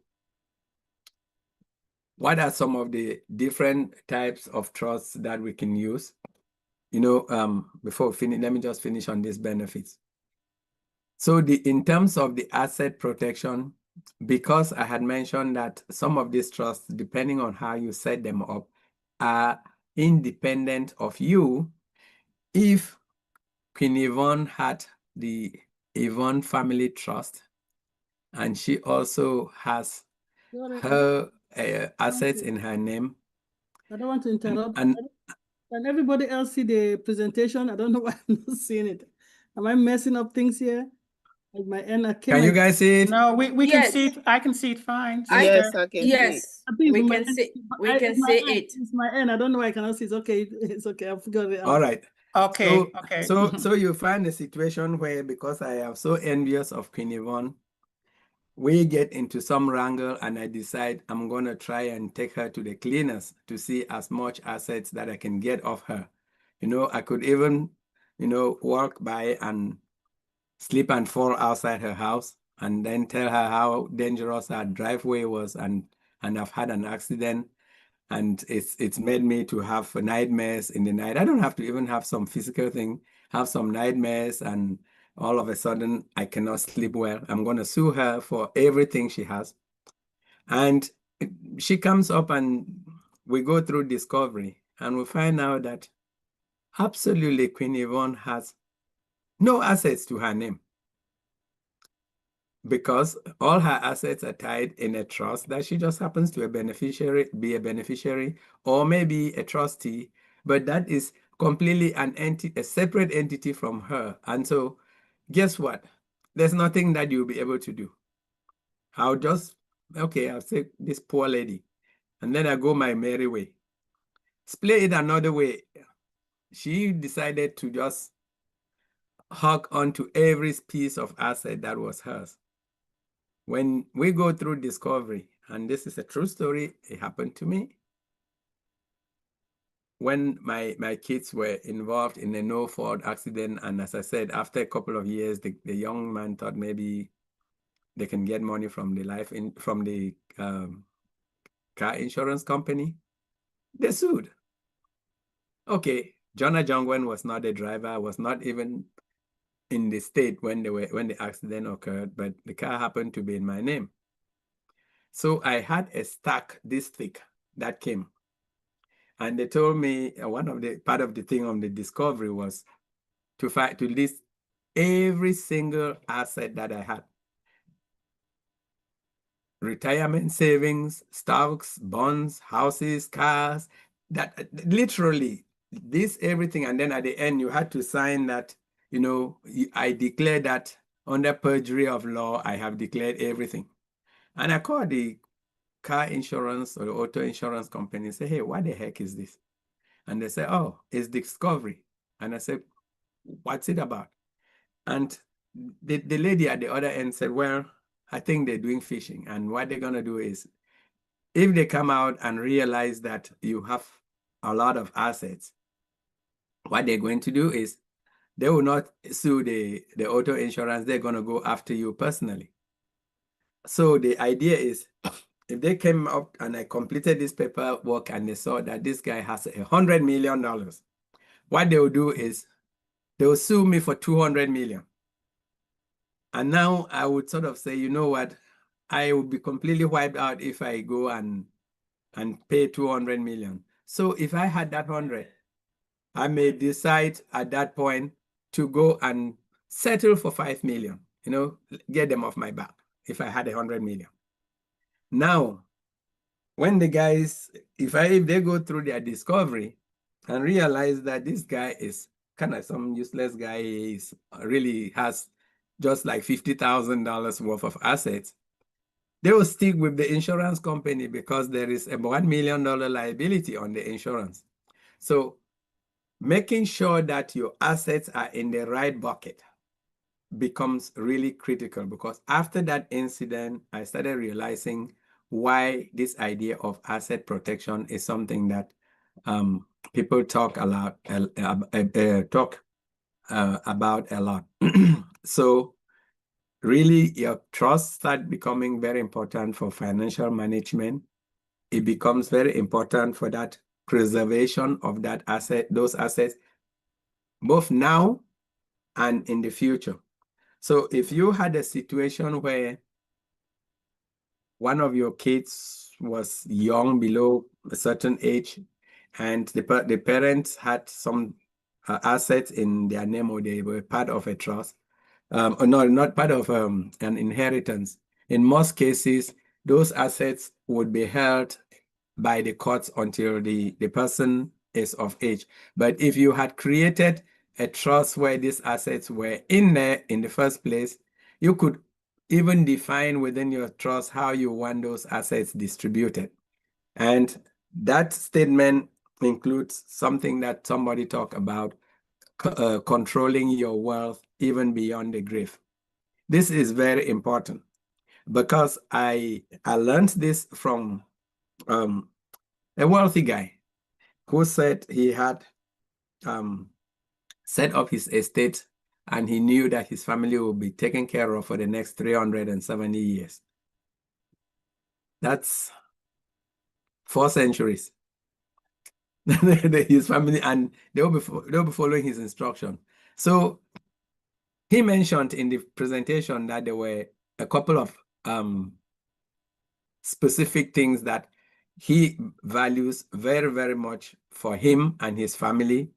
what are some of the different types of trusts that we can use? You know, before we finish, let me just finish on these benefits. So in terms of the asset protection, because I had mentioned that some of these trusts, depending on how you set them up, are independent of you. If Queen Yvonne had the Yvonne Family Trust, and she also has her assets in her name. I don't want to interrupt. And everybody else see the presentation? I don't know why I'm not seeing it. Am I messing up things here? Like my end, can you guys see it? No, we can see it. I can see it fine. Yes, I can see it. We can see it. It's my end. I don't know why I cannot see it. Okay, it's okay. I forgot it. All right. Okay. So you find a situation where, because I am so envious of Queen Yvonne, we get into some wrangle and I decide I'm going to try and take her to the cleaners to see as much assets that I can get off her. You know, I could even, you know, walk by and slip and fall outside her house and then tell her how dangerous her driveway was, and I've had an accident and it's made me to have nightmares in the night. I don't have to even have some physical thing, have some nightmares, and all of a sudden I cannot sleep well. I'm going to sue her for everything she has. And she comes up and we go through discovery and we find out that absolutely Queen Yvonne has no assets to her name, because all her assets are tied in a trust that she just happens to be a beneficiary, or maybe a trustee, but that is completely a separate entity from her. And so guess what? There's nothing that you'll be able to do. I'll say this poor lady, and then I go my merry way. play it another way. She decided to just hug onto every piece of asset that was hers. When we go through discovery, and this is a true story, it happened to me. When my kids were involved in a no-fault accident, and as I said, after a couple of years, the young man thought maybe they can get money from the car insurance company. They sued. Okay, John Ajongwen was not a driver, was not even in the state when the accident occurred, but the car happened to be in my name. So I had a stack this thick that came. And they told me part of the thing on the discovery was to list every single asset that I had. Retirement savings, stocks, bonds, houses, cars, that literally this everything. And then at the end, you had to sign that, you know, I declare that under perjury of law, I have declared everything. And I called the car insurance or the auto insurance company and say, hey, what the heck is this? And they say, oh, it's discovery. And I said, what's it about? And the lady at the other end said, well, I think they're doing phishing. And what they're going to do is, if they come out and realize that you have a lot of assets, what they're going to do is they will not sue the auto insurance. They're going to go after you personally. So the idea is, if they came up and I completed this paperwork and they saw that this guy has $100 million, what they will do is they will sue me for 200 million. And now I would sort of say, you know what, I will be completely wiped out if I go and pay 200 million. So if I had that 100, I may decide at that point to go and settle for 5 million, you know, get them off my back if I had 100 million. Now, when the guys, if they go through their discovery and realize that this guy is kind of some useless guy, is really has just like $50,000 worth of assets, they will stick with the insurance company because there is a $1 million liability on the insurance. So making sure that your assets are in the right bucket becomes really critical, because after that incident, I started realizing why this idea of asset protection is something that people talk a lot, about a lot. So really, your trust start becoming very important for financial management. It becomes very important for that preservation of that asset, those assets, both now and in the future. So if you had a situation where one of your kids was young, below a certain age, and the parents had some assets in their name, or they were part of a trust, or no, not part of an inheritance. In most cases, those assets would be held by the courts until the person is of age. But if you had created a trust where these assets were in there in the first place, you could even define within your trust how you want those assets distributed. And that statement includes something that somebody talked about, controlling your wealth even beyond the grave. This is very important because I learned this from a wealthy guy who said he had set up his estate and he knew that his family would be taken care of for the next 370 years. That's 4 centuries. His family, and they'll be following his instruction. So he mentioned in the presentation that there were a couple of specific things that he values very, very much for him and his family.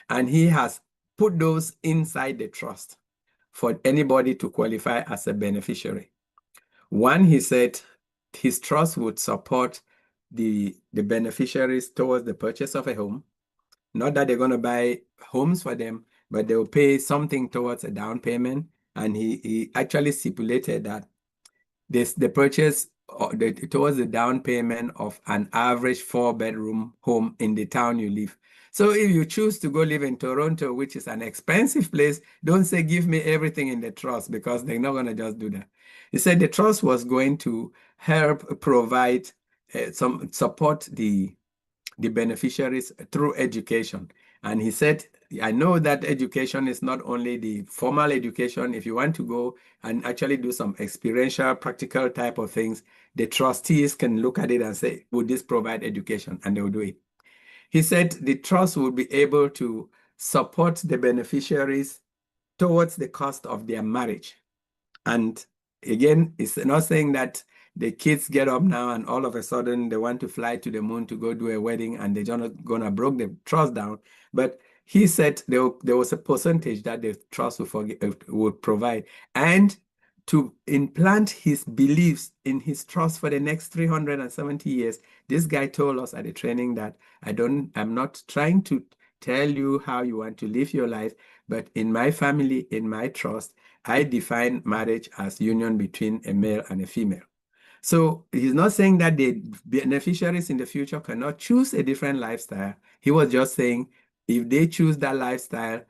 And he has put those inside the trust for anybody to qualify as a beneficiary. One, he said his trust would support the beneficiaries towards the purchase of a home. Not that they're going to buy homes for them, but they'll pay something towards a down payment. And he actually stipulated that the purchase towards the down payment of an average 4-bedroom home in the town you live. So if you choose to go live in Toronto, which is an expensive place, don't say, give me everything in the trust, because they're not going to just do that. He said the trust was going to help provide some support the beneficiaries through education. And he said, I know that education is not only the formal education. If you want to go and actually do some experiential, practical type of things, the trustees can look at it and say, would this provide education? And they will do it. He said the trust will be able to support the beneficiaries towards the cost of their marriage. And again, it's not saying that the kids get up now and all of a sudden they want to fly to the moon to go do a wedding and they're not gonna break the trust down. But he said there was a percentage that the trust would provide, and to implant his beliefs in his trust for the next 370 years. This guy told us at the training that I'm not trying to tell you how you want to live your life, but in my family, in my trust, I define marriage as union between a male and a female. So he's not saying that the beneficiaries in the future cannot choose a different lifestyle. He was just saying if they choose that lifestyle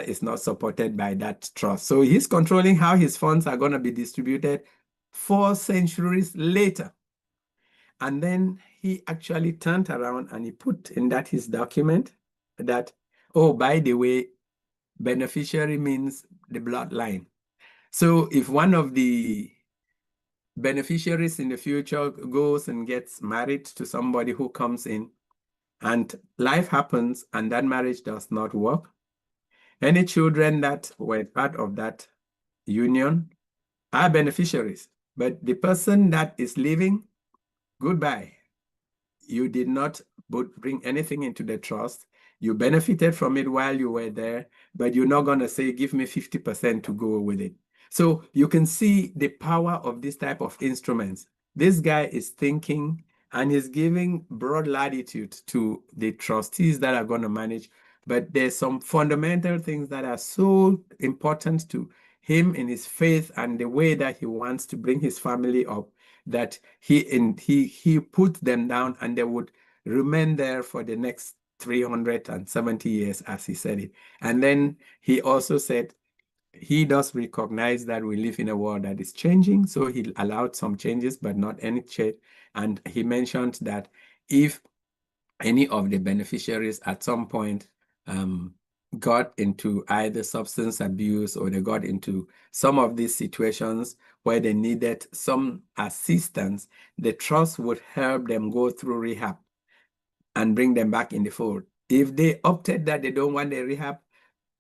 is not supported by that trust. So he's controlling how his funds are going to be distributed 4 centuries later. And then he actually turned around and he put in that his document that, oh, by the way, beneficiary means the bloodline. So if one of the beneficiaries in the future goes and gets married to somebody who comes in and life happens and that marriage does not work, any children that were part of that union are beneficiaries. But the person that is leaving, goodbye. You did not bring anything into the trust. You benefited from it while you were there, but you're not going to say, give me 50% to go with it. So you can see the power of this type of instruments. This guy is thinking and he's giving broad latitude to the trustees that are going to manage. But there's some fundamental things that are so important to him in his faith and the way that he wants to bring his family up, that he put them down and they would remain there for the next 370 years, as he said it. And then he also said he does recognize that we live in a world that is changing, so he allowed some changes, but not any change. And he mentioned that if any of the beneficiaries at some point got into either substance abuse or they got into some of these situations where they needed some assistance, the trust would help them go through rehab and bring them back in the fold. If they opted that they don't want the rehab,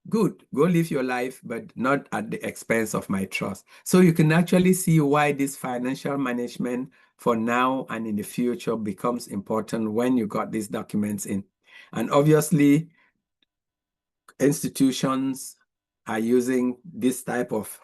good, go live your life, but not at the expense of my trust. So you can actually see why this financial management for now and in the future becomes important when you got these documents in. And obviously, institutions are using this type of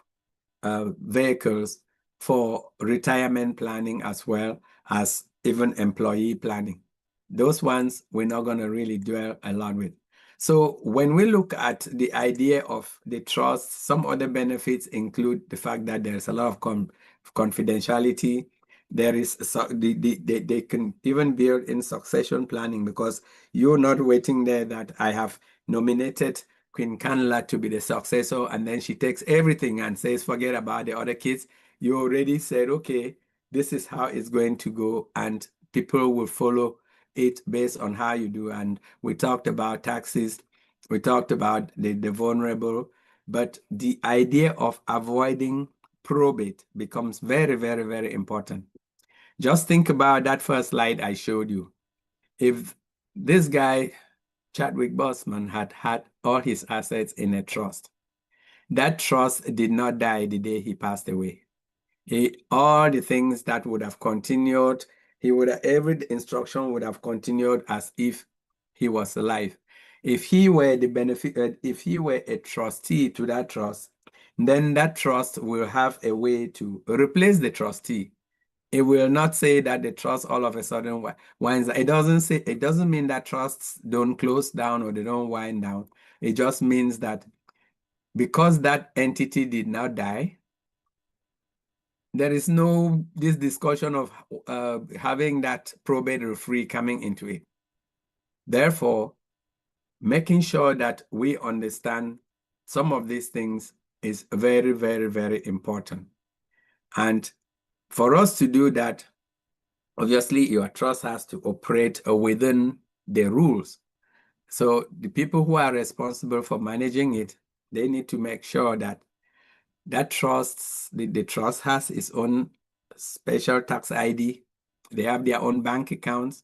vehicles for retirement planning as well as even employee planning. Those ones we're not going to really dwell a lot with. So when we look at the idea of the trust, some other benefits include the fact that there's a lot of confidentiality. There is they can even build in succession planning, because you're not waiting there that I have nominated Queen Canla to be the successor and then she takes everything and says forget about the other kids. You already said, okay, this is how it's going to go, and people will follow it based on how you do. And we talked about taxes, we talked about the vulnerable, but the idea of avoiding probate becomes very, very, very important. Just think about that first slide I showed you. If this guy, Chadwick Boseman, had all his assets in a trust, that trust did not die the day he passed away. All the things that would have continued, every instruction would have continued as if he was alive. If he were if he were a trustee to that trust, then that trust will have a way to replace the trustee. It will not say that the trust all of a sudden winds. It doesn't mean that trusts don't close down or they don't wind down. It just means that because that entity did not die, there is no this discussion of having that probate referee coming into it. Therefore, making sure that we understand some of these things is very, very, very important. And for us to do that, obviously, your trust has to operate within the rules. So the people who are responsible for managing it, they need to make sure that that the trust has its own special tax ID. They have their own bank accounts,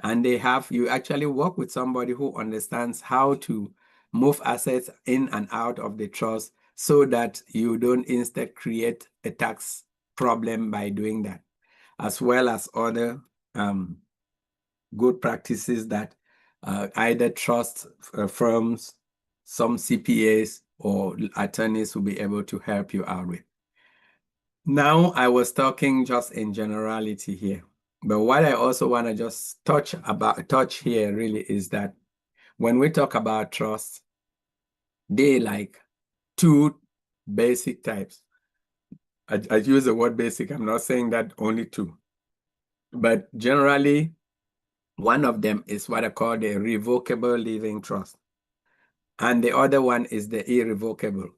and you actually work with somebody who understands how to move assets in and out of the trust so that you don't instead create a tax problem by doing that, as well as other good practices that either trust firms, some CPAs, or attorneys will be able to help you out with. Now, I was talking just in generality here, but what I also want to just touch here really is that when we talk about trust, they like two basic types. I use the word basic. I'm not saying that only two, but generally, one of them is what I call the revocable living trust, and the other one is the irrevocable.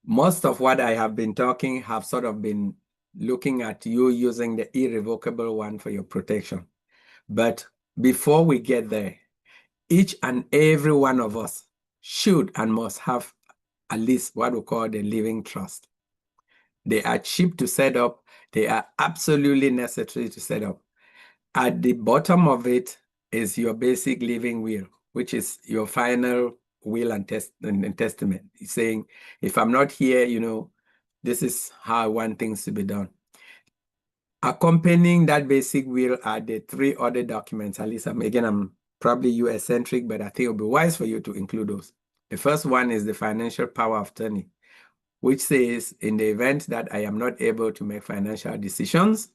Most of what I have been talking have sort of been looking at you using the irrevocable one for your protection. But before we get there, each and every one of us should and must have at least what we call the living trust. They are cheap to set up. They are absolutely necessary to set up. At the bottom of it is your basic living will, which is your final will and testament. It's saying, if I'm not here, this is how I want things to be done. Accompanying that basic will are the three other documents. At least I'm probably US-centric, but I think it'll be wise for you to include those. The first one is the financial power of attorney, which says, in the event that I am not able to make financial decisions,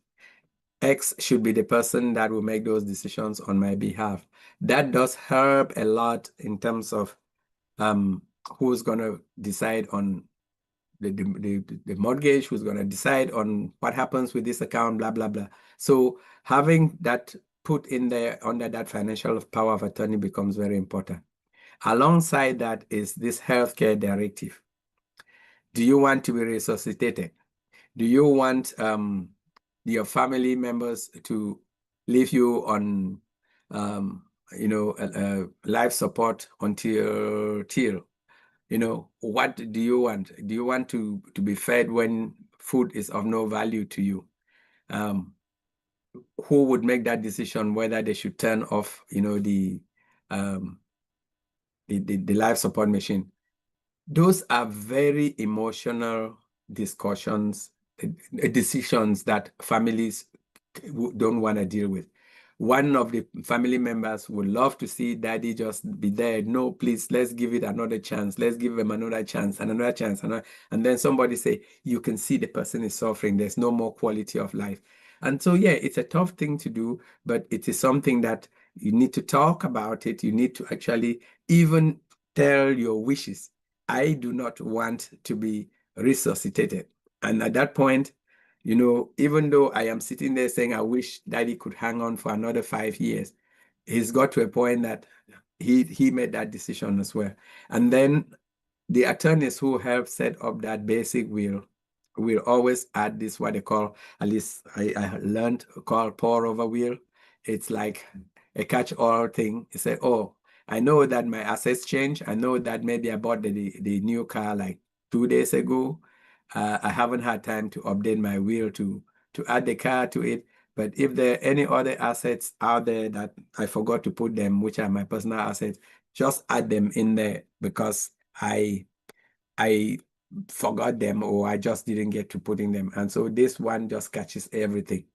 X should be the person that will make those decisions on my behalf. That does help a lot in terms of who's going to decide on the mortgage, who's going to decide on what happens with this account, blah, blah, blah. So having that put in there under that financial power of attorney becomes very important. Alongside that is this healthcare directive. Do you want to be resuscitated? Do you want your family members to leave you on, life support until, what do you want? Do you want to be fed when food is of no value to you? Who would make that decision whether they should turn off, the life support machine? Those are very emotional discussions, decisions that families don't want to deal with. One of the family members would love to see daddy just be there. No, please, let's give it another chance. Let's give them another chance and another chance. And then somebody say, you can see the person is suffering. There's no more quality of life. And so, yeah, it's a tough thing to do, but it is something that you need to talk about it. You need to actually even tell your wishes. I do not want to be resuscitated. And at that point, even though I am sitting there saying, I wish daddy could hang on for another 5 years, he's got to a point that he made that decision as well. And then the attorneys who help set up that basic will always add this, what they call, at least I learned, called pour over will. It's like a catch-all thing. You say, oh, I know that my assets change. I know that maybe I bought the new car like 2 days ago. I haven't had time to update my will to add the car to it. But if there are any other assets out there that I forgot to put them, which are my personal assets, just add them in there because I forgot them or I just didn't get to putting them. And so this one just catches everything.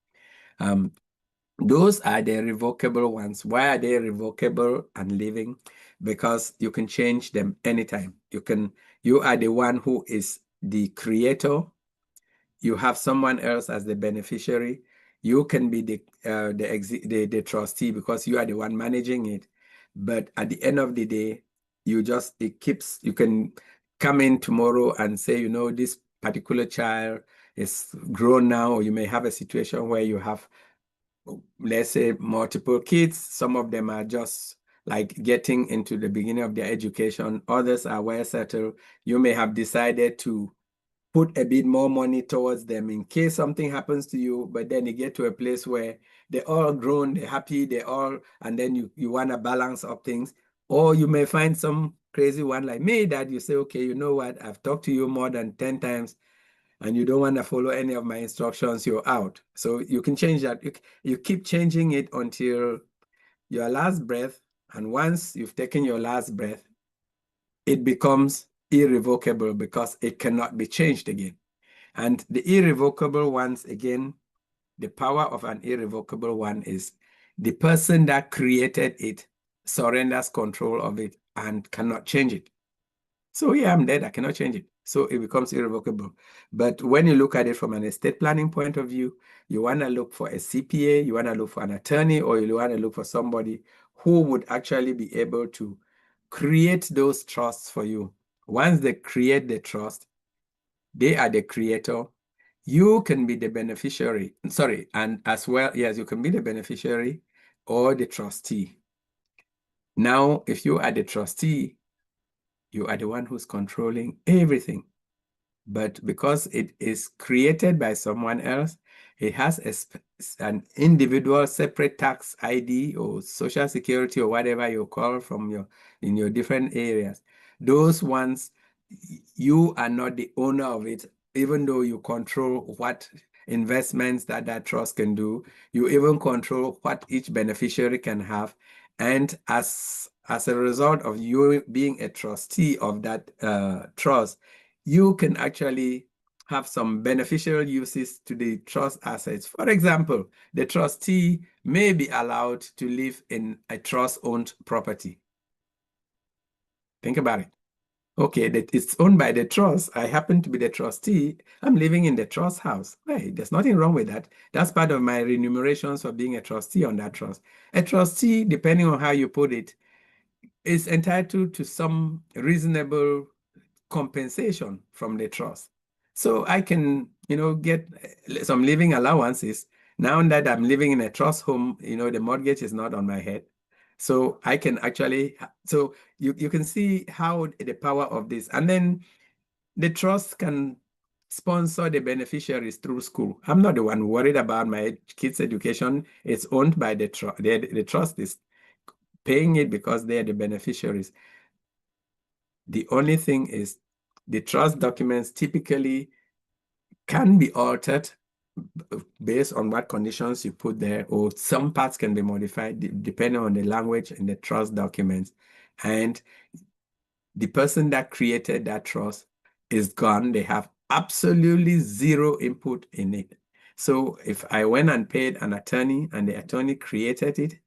Those are the revocable ones. Why are they revocable and living? Because you can change them anytime. You are the one who is the creator. You have someone else as the beneficiary. You can be the trustee because you are the one managing it. But at the end of the day, you can come in tomorrow and say, this particular child is grown now, or you may have a situation where you have, let's say, multiple kids. Some of them are just like getting into the beginning of their education. Others are well settled. You may have decided to put a bit more money towards them in case something happens to you, but then you get to a place where they're all grown, they're happy, and then you want to balance up things. Or you may find some crazy one like me that you say, okay, you know what, I've talked to you more than 10 times and you don't want to follow any of my instructions, you're out. So you can change that. You keep changing it until your last breath. And once you've taken your last breath, it becomes irrevocable because it cannot be changed again. And the irrevocable ones, again, the power of an irrevocable one is the person that created it surrenders control of it and cannot change it. So yeah, I'm dead, I cannot change it. So it becomes irrevocable. But when you look at it from an estate planning point of view, you want to look for a CPA, you want to look for an attorney, or you want to look for somebody who would actually be able to create those trusts for you. Once they create the trust, they are the creator. You can be the beneficiary. Sorry, and as well, yes, you can be the beneficiary or the trustee. Now, if you are the trustee, you are the one who's controlling everything. But because it is created by someone else, it has an individual separate tax ID or social security or whatever you call in your different areas. Those ones, you are not the owner of it, even though you control what investments that trust can do. You even control what each beneficiary can have. And as a result of you being a trustee of that trust, you can actually have some beneficial uses to the trust assets. For example, the trustee may be allowed to live in a trust-owned property. Think about it. Okay, that it's owned by the trust. I happen to be the trustee. I'm living in the trust house. Hey, there's nothing wrong with that. That's part of my remunerations for being a trustee on that trust. A trustee, depending on how you put it, is entitled to some reasonable compensation from the trust. So I can, get some living allowances. Now that I'm living in a trust home, the mortgage is not on my head. So I can actually, so you can see how the power of this. And then the trust can sponsor the beneficiaries through school. I'm not the one worried about my kids' education. It's owned by the trust. The trust is paying it because they're the beneficiaries. The only thing is the trust documents typically can be altered based on what conditions you put there, or some parts can be modified depending on the language in the trust documents. And the person that created that trust is gone. They have absolutely zero input in it. So if I went and paid an attorney and the attorney created it,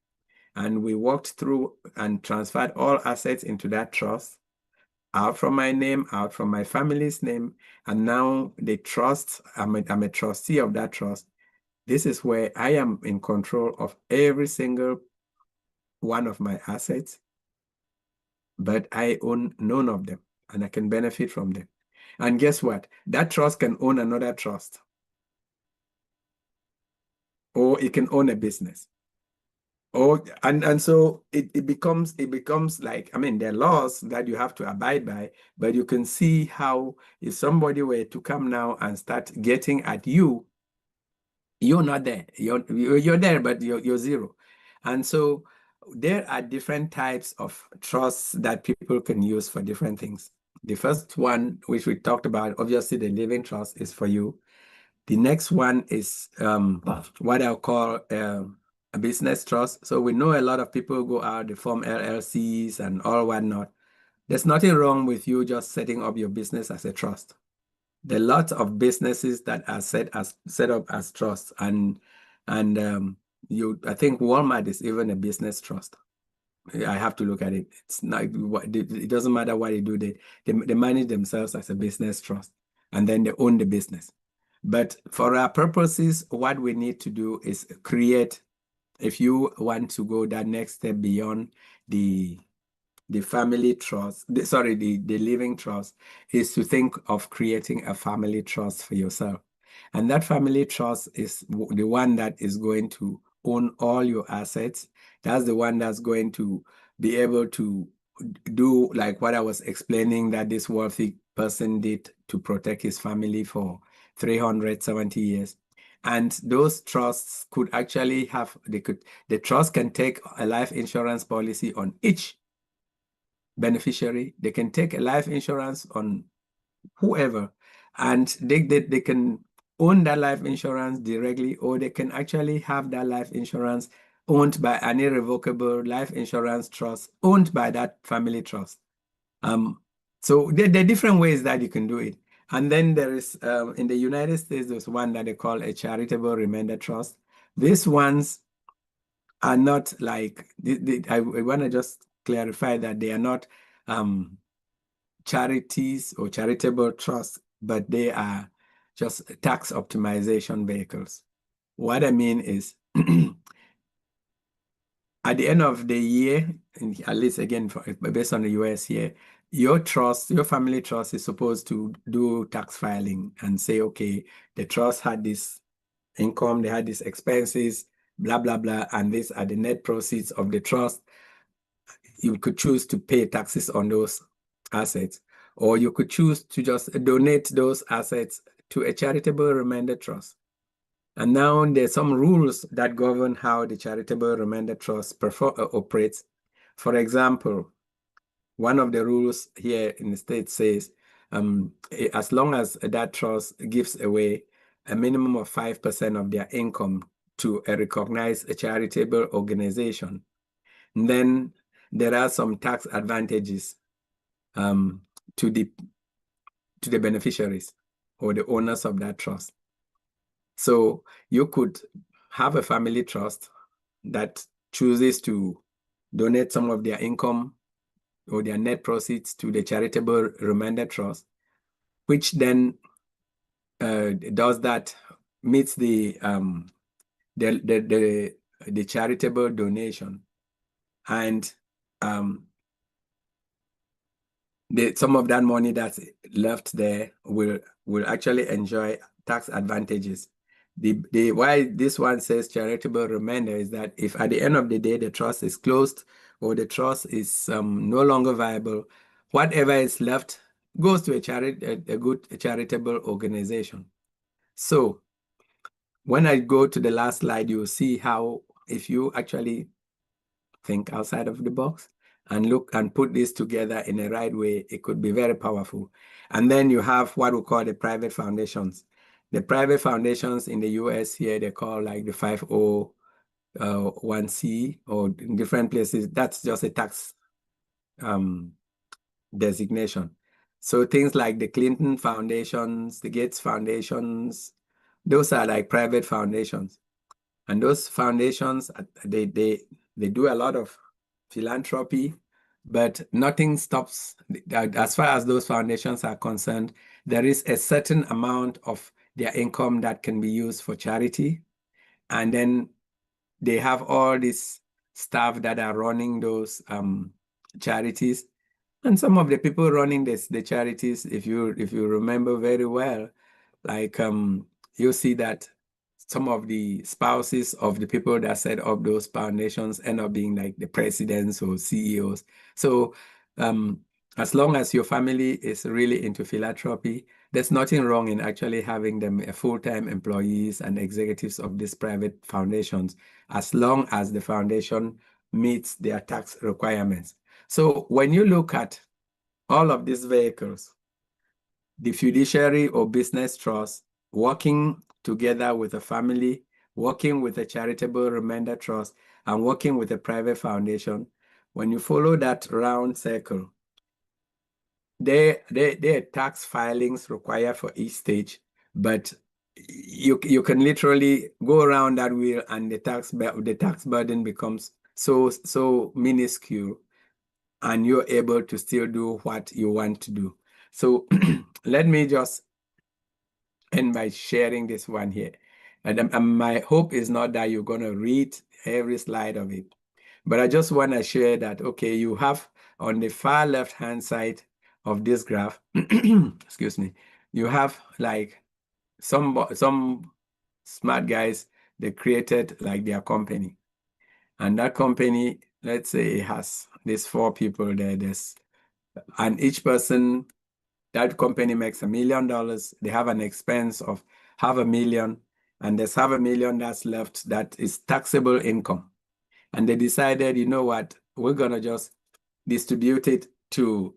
and we walked through and transferred all assets into that trust, out from my name, out from my family's name, and now the trust, I'm a trustee of that trust. This is where I am in control of every single one of my assets, but I own none of them, and I can benefit from them. And guess what? That trust can own another trust, or it can own a business. And so it becomes like, there are laws that you have to abide by, but you can see how if somebody were to come now and start getting at you, you're not there. You're there, but you're zero. And so there are different types of trusts that people can use for different things. The first one, which we talked about, obviously the living trust is for you. The next one is what I'll call a business trust. So we know a lot of people go out, they form LLCs and all whatnot. There's nothing wrong with you just setting up your business as a trust. There are lots of businesses that are set up as trusts, and I think Walmart is even a business trust. I have to look at it. It's not. It doesn't matter what they do. They manage themselves as a business trust, and then they own the business. But for our purposes, what we need to do is create. If you want to go that next step beyond the family trust, the living trust, is to think of creating a family trust for yourself. And that family trust is the one that is going to own all your assets. That's the one that's going to be able to do like what I was explaining that this wealthy person did to protect his family for 370 years. And those trusts could actually have, the trust can take a life insurance policy on each beneficiary. They can take a life insurance on whoever, and they can own that life insurance directly, or they can actually have that life insurance owned by an irrevocable life insurance trust owned by that family trust. So there are different ways that you can do it. And then there is, in the United States, there's one that they call a charitable remainder trust. These ones are not like, I want to just clarify that they are not charities or charitable trusts, but they are just tax optimization vehicles. What I mean is, at the end of the year, at least again, based on the US here, your trust, your family trust is supposed to do tax filing and say, okay, the trust had this income, they had these expenses, blah, blah, blah, and these are the net proceeds of the trust. You could choose to pay taxes on those assets, or you could choose to just donate those assets to a charitable remainder trust. And now there's some rules that govern how the charitable remainder trust operates. For example, one of the rules here in the States says, as long as that trust gives away a minimum of 5% of their income to a recognized charitable organization, then there are some tax advantages to the beneficiaries or the owners of that trust. So you could have a family trust that chooses to donate some of their income or their net proceeds to the charitable remainder trust, which then does that, meets the charitable donation, and some of that money that's left there will actually enjoy tax advantages. Why this one says charitable remainder is that if at the end of the day the trust is closed or the trust is no longer viable, whatever is left goes to a good charitable organization. So when I go to the last slide, you'll see how if you actually think outside of the box and look and put this together in a right way, it could be very powerful. And then you have what we call the private foundations. The private foundations in the US here, they call like the 501c, or in different places, that's just a tax designation. So things like the Clinton foundations, the Gates foundations, those are like private foundations. And those foundations, they do a lot of philanthropy, but nothing stops. As far as those foundations are concerned, there is a certain amount of their income that can be used for charity. And then they have all this staff that are running those charities. And some of the people running the charities, if you remember very well, like you'll see that some of the spouses of the people that set up those foundations end up being like the presidents or CEOs. So as long as your family is really into philanthropy, there's nothing wrong in actually having them full-time employees and executives of these private foundations, as long as the foundation meets their tax requirements. So when you look at all of these vehicles, the fiduciary or business trust, working together with a family, working with a charitable remainder trust, and working with a private foundation, when you follow that round circle, there are tax filings required for each stage, but you can literally go around that wheel and the tax burden becomes so minuscule, and you're able to still do what you want to do. So let me just end by sharing this one here. And my hope is not that you're going to read every slide of it, but I just want to share that, okay, you have on the far left-hand side of this graph, excuse me, you have like some smart guys, they created like their company. And that company, let's say it has these 4 people there, and each person, that company makes $1 million. They have an expense of $500,000, and there's $500,000 that's left that is taxable income. And they decided, you know what, we're gonna just distribute it to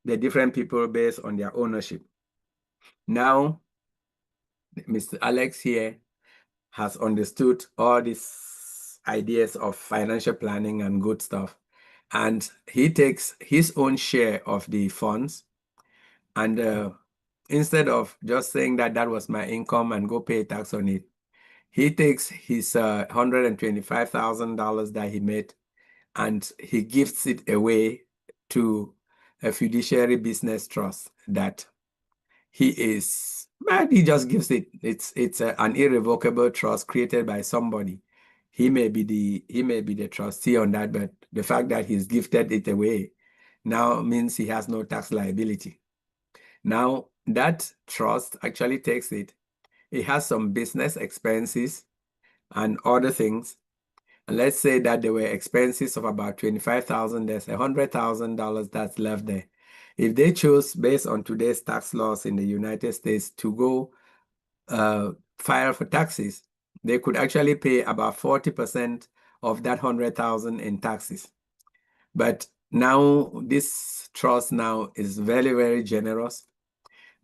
the different people based on their ownership. Now, Mr. Alex here has understood all these ideas of financial planning and good stuff. And he takes his own share of the funds. And instead of just saying that that was my income and go pay tax on it, he takes his $125,000 that he made and he gives it away to a fiduciary business trust that he just gives it. It's an irrevocable trust created by somebody. He may be the trustee on that, but the fact that he's gifted it away now means he has no tax liability. Now that trust actually takes it. It has some business expenses and other things. And let's say that there were expenses of about $25,000. There's $100,000 that's left there. If they choose, based on today's tax laws in the United States, to go file for taxes, they could actually pay about 40% of that $100,000 in taxes. But now this trust now is very, very generous,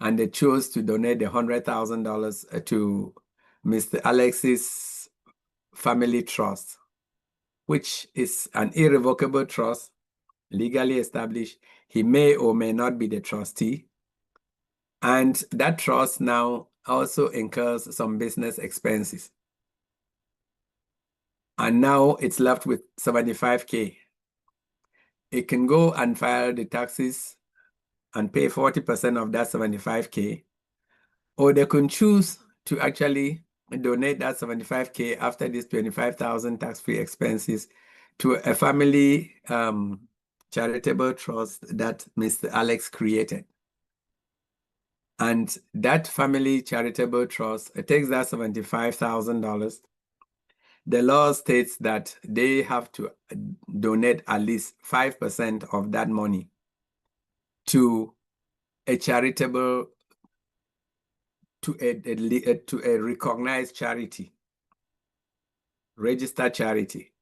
and they chose to donate the $100,000 to Mr. Alex's family trust, which is an irrevocable trust, legally established. He may or may not be the trustee. And that trust now also incurs some business expenses. And now it's left with $75K. It can go and file the taxes and pay 40% of that $75K, or they can choose to actually donate that $75K after these $25,000 tax-free expenses to a family charitable trust that Mr. Alex created. And that family charitable trust, it takes that $75,000. The law states that they have to donate at least 5% of that money to a charitable, to a recognized charity, registered charity.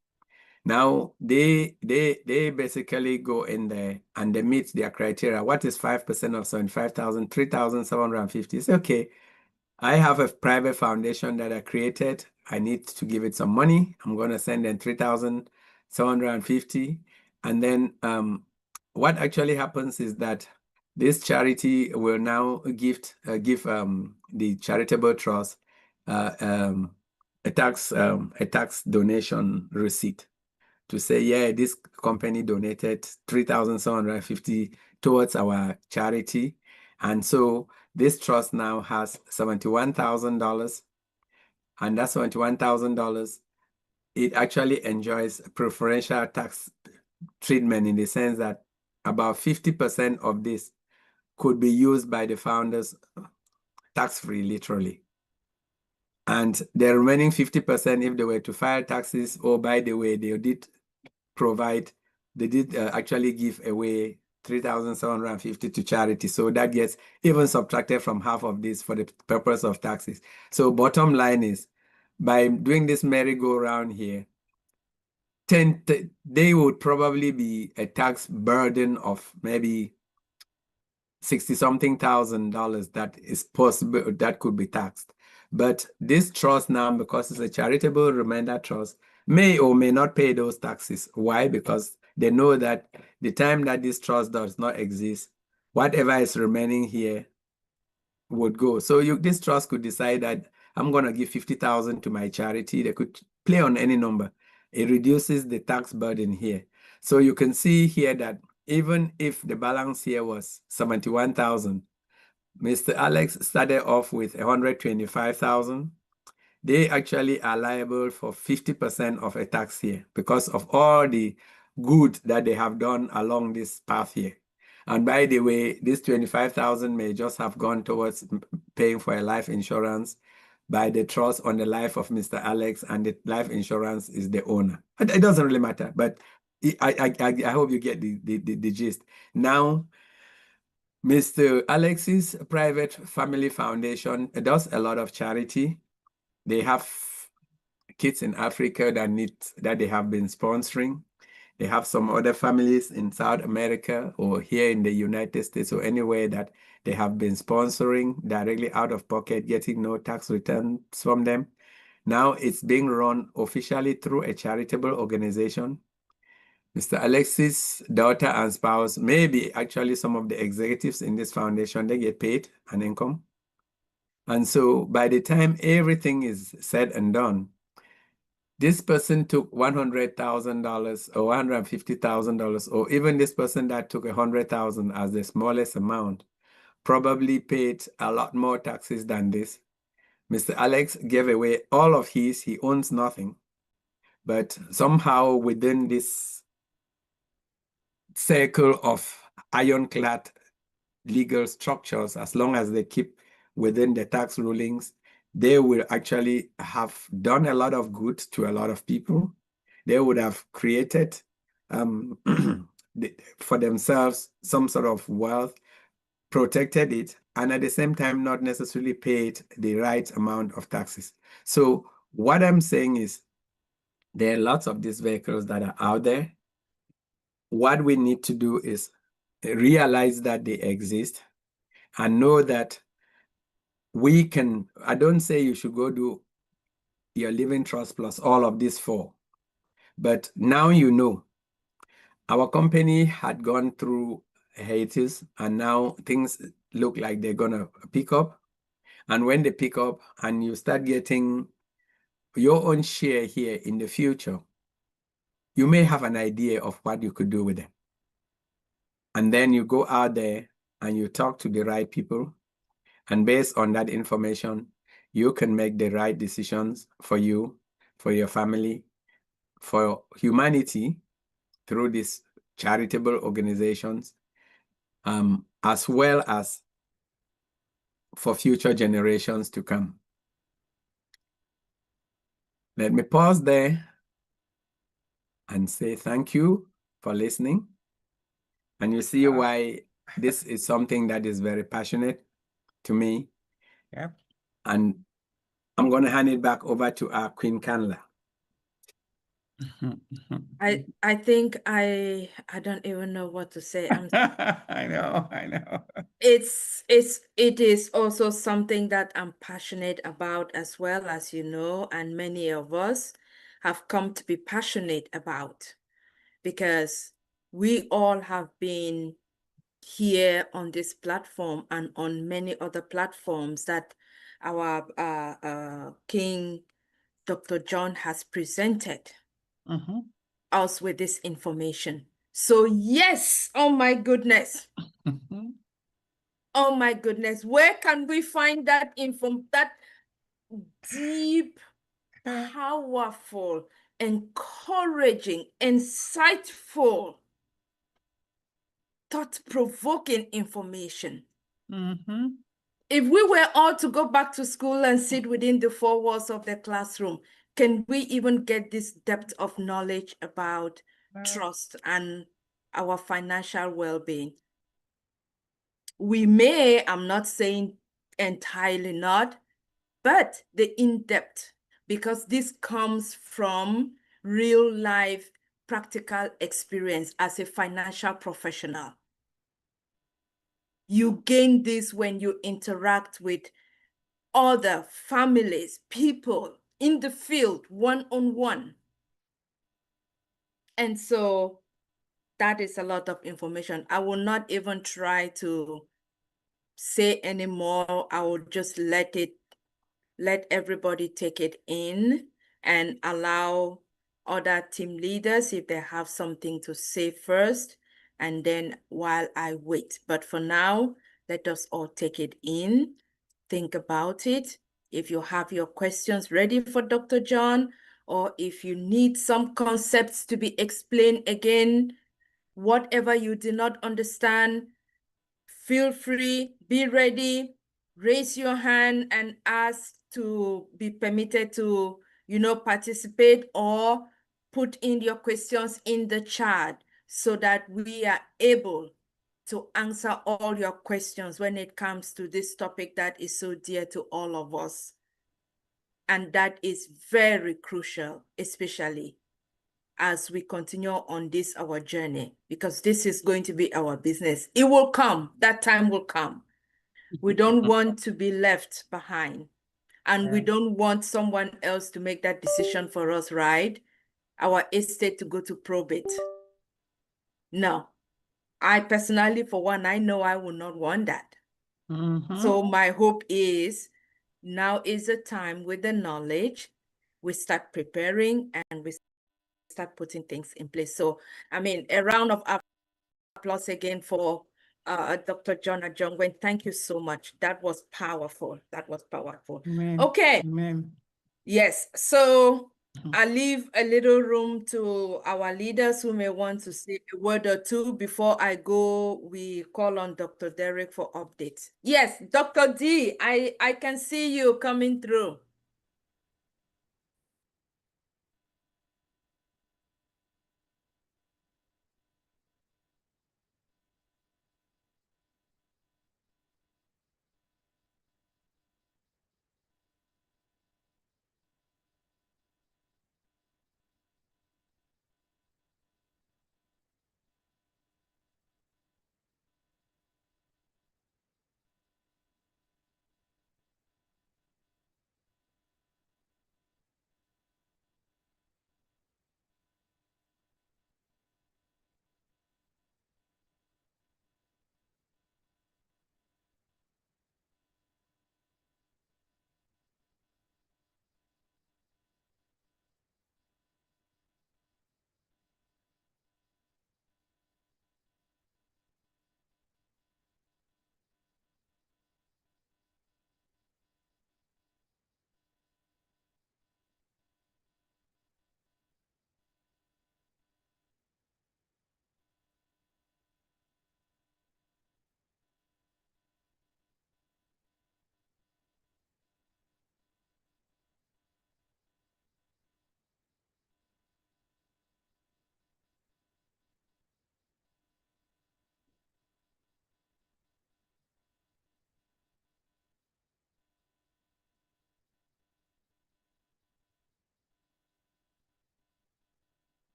Now they basically go in there and they meet their criteria. What is 5% of 75,000? 3,750. It's okay. I have a private foundation that I created. I need to give it some money. I'm going to send them 3,750. And then what actually happens is that this charity will now give the charitable trust a tax donation receipt to say, yeah, this company donated 3,750 towards our charity. And so this trust now has $71,000. And that $71,000, it actually enjoys preferential tax treatment in the sense that about 50% of this could be used by the founders tax-free, literally. And the remaining 50%, if they were to file taxes, or by the way, they did actually give away 3,750 to charity. So that gets even subtracted from half of this for the purpose of taxes. So bottom line is, by doing this merry-go-round here, they would probably be a tax burden of maybe $60-something thousand that is possible, that could be taxed. But this trust now, because it's a charitable remainder trust, may or may not pay those taxes. Why? Because they know that the time that this trust does not exist, whatever is remaining here would go. So this trust could decide that I'm going to give 50,000 to my charity. They could play on any number. It reduces the tax burden here. So you can see here that even if the balance here was 71,000, Mr. Alex started off with 125,000. They actually are liable for 50% of a tax here because of all the good that they have done along this path here. And by the way, this 25,000 may just have gone towards paying for a life insurance by the trust on the life of Mr. Alex, and the life insurance is the owner. It doesn't really matter, but I hope you get the gist. Now, Mr. Alex's private family foundation does a lot of charity. They have kids in Africa that they have been sponsoring. They have some other families in South America or here in the United States or anywhere that they have been sponsoring directly out of pocket, getting no tax returns from them. Now it's being run officially through a charitable organization. Mr. Alex's daughter and spouse, maybe actually some of the executives in this foundation, they get paid an income. And so by the time everything is said and done, this person took $100,000 or $150,000, or even this person that took $100,000 as the smallest amount, probably paid a lot more taxes than this. Mr. Alex gave away all of his, he owns nothing. But somehow within this circle of ironclad legal structures, as long as they keep within the tax rulings, they will actually have done a lot of good to a lot of people. They would have created for themselves some sort of wealth, protected it, and at the same time not necessarily paid the right amount of taxes. So what I'm saying is there are lots of these vehicles that are out there. What we need to do is realize that they exist and know that we can, I don't say you should go do your living trust plus all of these four, but now you know. Our company had gone through hiatus and now things look like they're gonna pick up. And when they pick up and you start getting your own share here in the future, you may have an idea of what you could do with them. And then you go out there and you talk to the right people. And based on that information, you can make the right decisions for you, for your family, for humanity through these charitable organizations, as well as for future generations to come. Let me pause there and say thank you for listening. And you see why this is something that is very passionate to me. Yep. And I'm going to hand it back over to our Queen Canla. I think I don't even know what to say. I know. It is also something that I'm passionate about as well, as you know, and many of us have come to be passionate about, because we all have been here on this platform and on many other platforms that our King Dr. John has presented us with this information. So yes, oh my goodness. Oh my goodness, where can we find that that deep, powerful, encouraging, insightful, thought-provoking information? If we were all to go back to school and sit within the four walls of the classroom, can we even get this depth of knowledge about trust and our financial well-being? We may, I'm not saying entirely not, but the in-depth, because this comes from real life practical experience as a financial professional. You gain this when you interact with other families, people in the field, one-on-one. And so that is a lot of information. I will not even try to say anymore. I will just let everybody take it in and allow other team leaders, if they have something to say first, and then while I wait. But for now, let us all take it in, think about it. If you have your questions ready for Dr. John, or if you need some concepts to be explained again, whatever you did not understand, feel free, be ready, raise your hand and ask to be permitted to, participate, or put in your questions in the chat so that we are able to answer all your questions when it comes to this topic that is so dear to all of us. And that is very crucial, especially as we continue on this, our journey, because this is going to be our business. It will come, that time will come. We don't want to be left behind, and we don't want someone else to make that decision for us, right? Our estate to go to probate. No, I personally, for one, I know I will not want that. So my hope is now is the time with the knowledge, we start preparing and we start putting things in place. So, I mean, a round of applause again for Dr. John Ajongwen. Thank you so much. That was powerful. That was powerful. Amen. Okay. Amen. Yes. So I leave a little room to our leaders who may want to say a word or two before I go. We call on Dr. Derek for updates. Yes, Dr. D, I can see you coming through.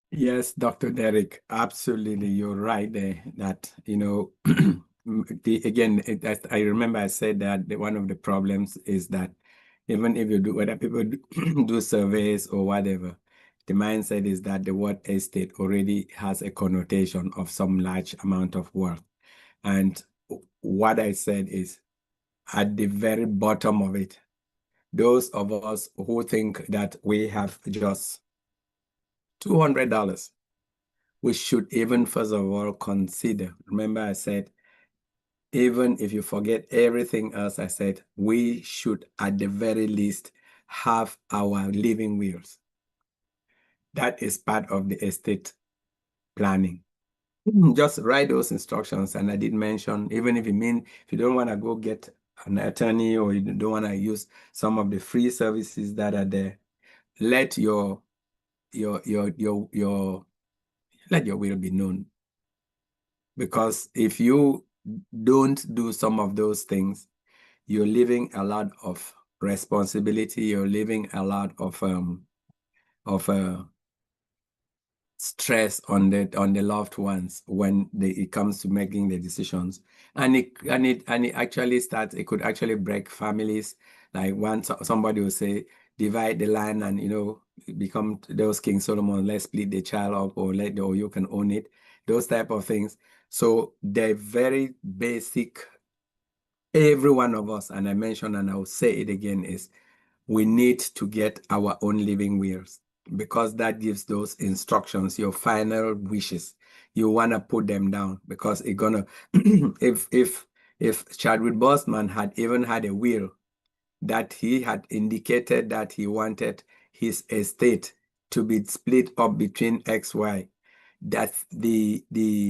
Yes, Dr. Derek, absolutely. You're right there that, again, I remember I said that one of the problems is that even if you do, whether people do surveys or whatever, the mindset is that the word estate already has a connotation of some large amount of work. And what I said is at the very bottom of it, those of us who think that we have just $200, we should even first of all consider. Remember, I said, even if you forget everything else I said, we should at the very least have our living wills. That is part of the estate planning. Just write those instructions. And I did mention, even if you don't want to go get an attorney or you don't want to use some of the free services that are there, let your will be known. Because if you don't do some of those things, you're leaving a lot of responsibility, you're leaving a lot of stress on the loved ones when it comes to making the decisions, and it actually starts. It could actually break families. Like once somebody will say, divide the land and become those King Solomon. Let's split the child up, or you can own it. Those type of things. So they're very basic. Every one of us, and I mentioned, and I'll say it again, is we need to get our own living wills, because that gives those instructions, your final wishes. You want to put them down, because it's gonna if Chadwick Boseman had even had a will that he had indicated that he wanted his estate to be split up between XY, that the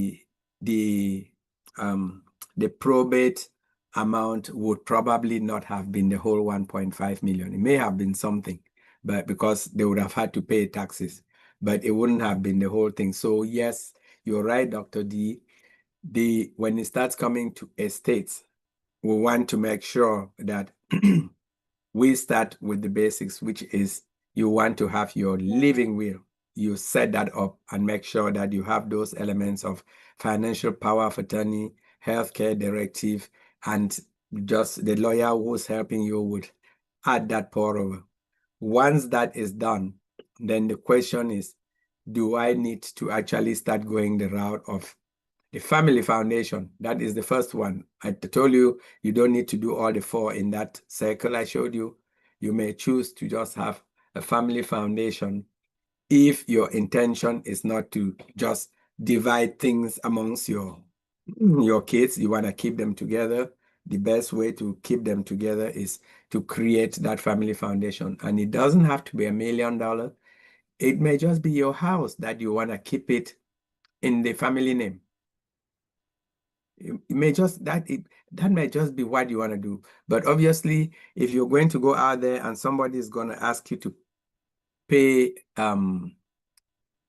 probate amount would probably not have been the whole 1.5 million. It may have been something, but because they would have had to pay taxes, but it wouldn't have been the whole thing. So yes, you're right, Dr. D. When it starts coming to estates, we want to make sure that we start with the basics, which is you want to have your living will. You set that up and make sure that you have those elements of financial power of attorney, healthcare directive, and just the lawyer who's helping you would add that pour over. Once that is done, then the question is, do I need to actually start going the route of the family foundation? That is the first one. I told you, you don't need to do all the 4 in that circle I showed you. You may choose to just have a family foundation if your intention is not to just divide things amongst your kids. You want to keep them together. The best way to keep them together is to create that family foundation. And it doesn't have to be $1 million. It may just be your house that you want to keep it in the family name. It may just that may just be what you want to do. But obviously, if you're going to go out there and somebody is going to ask you to pay $2,000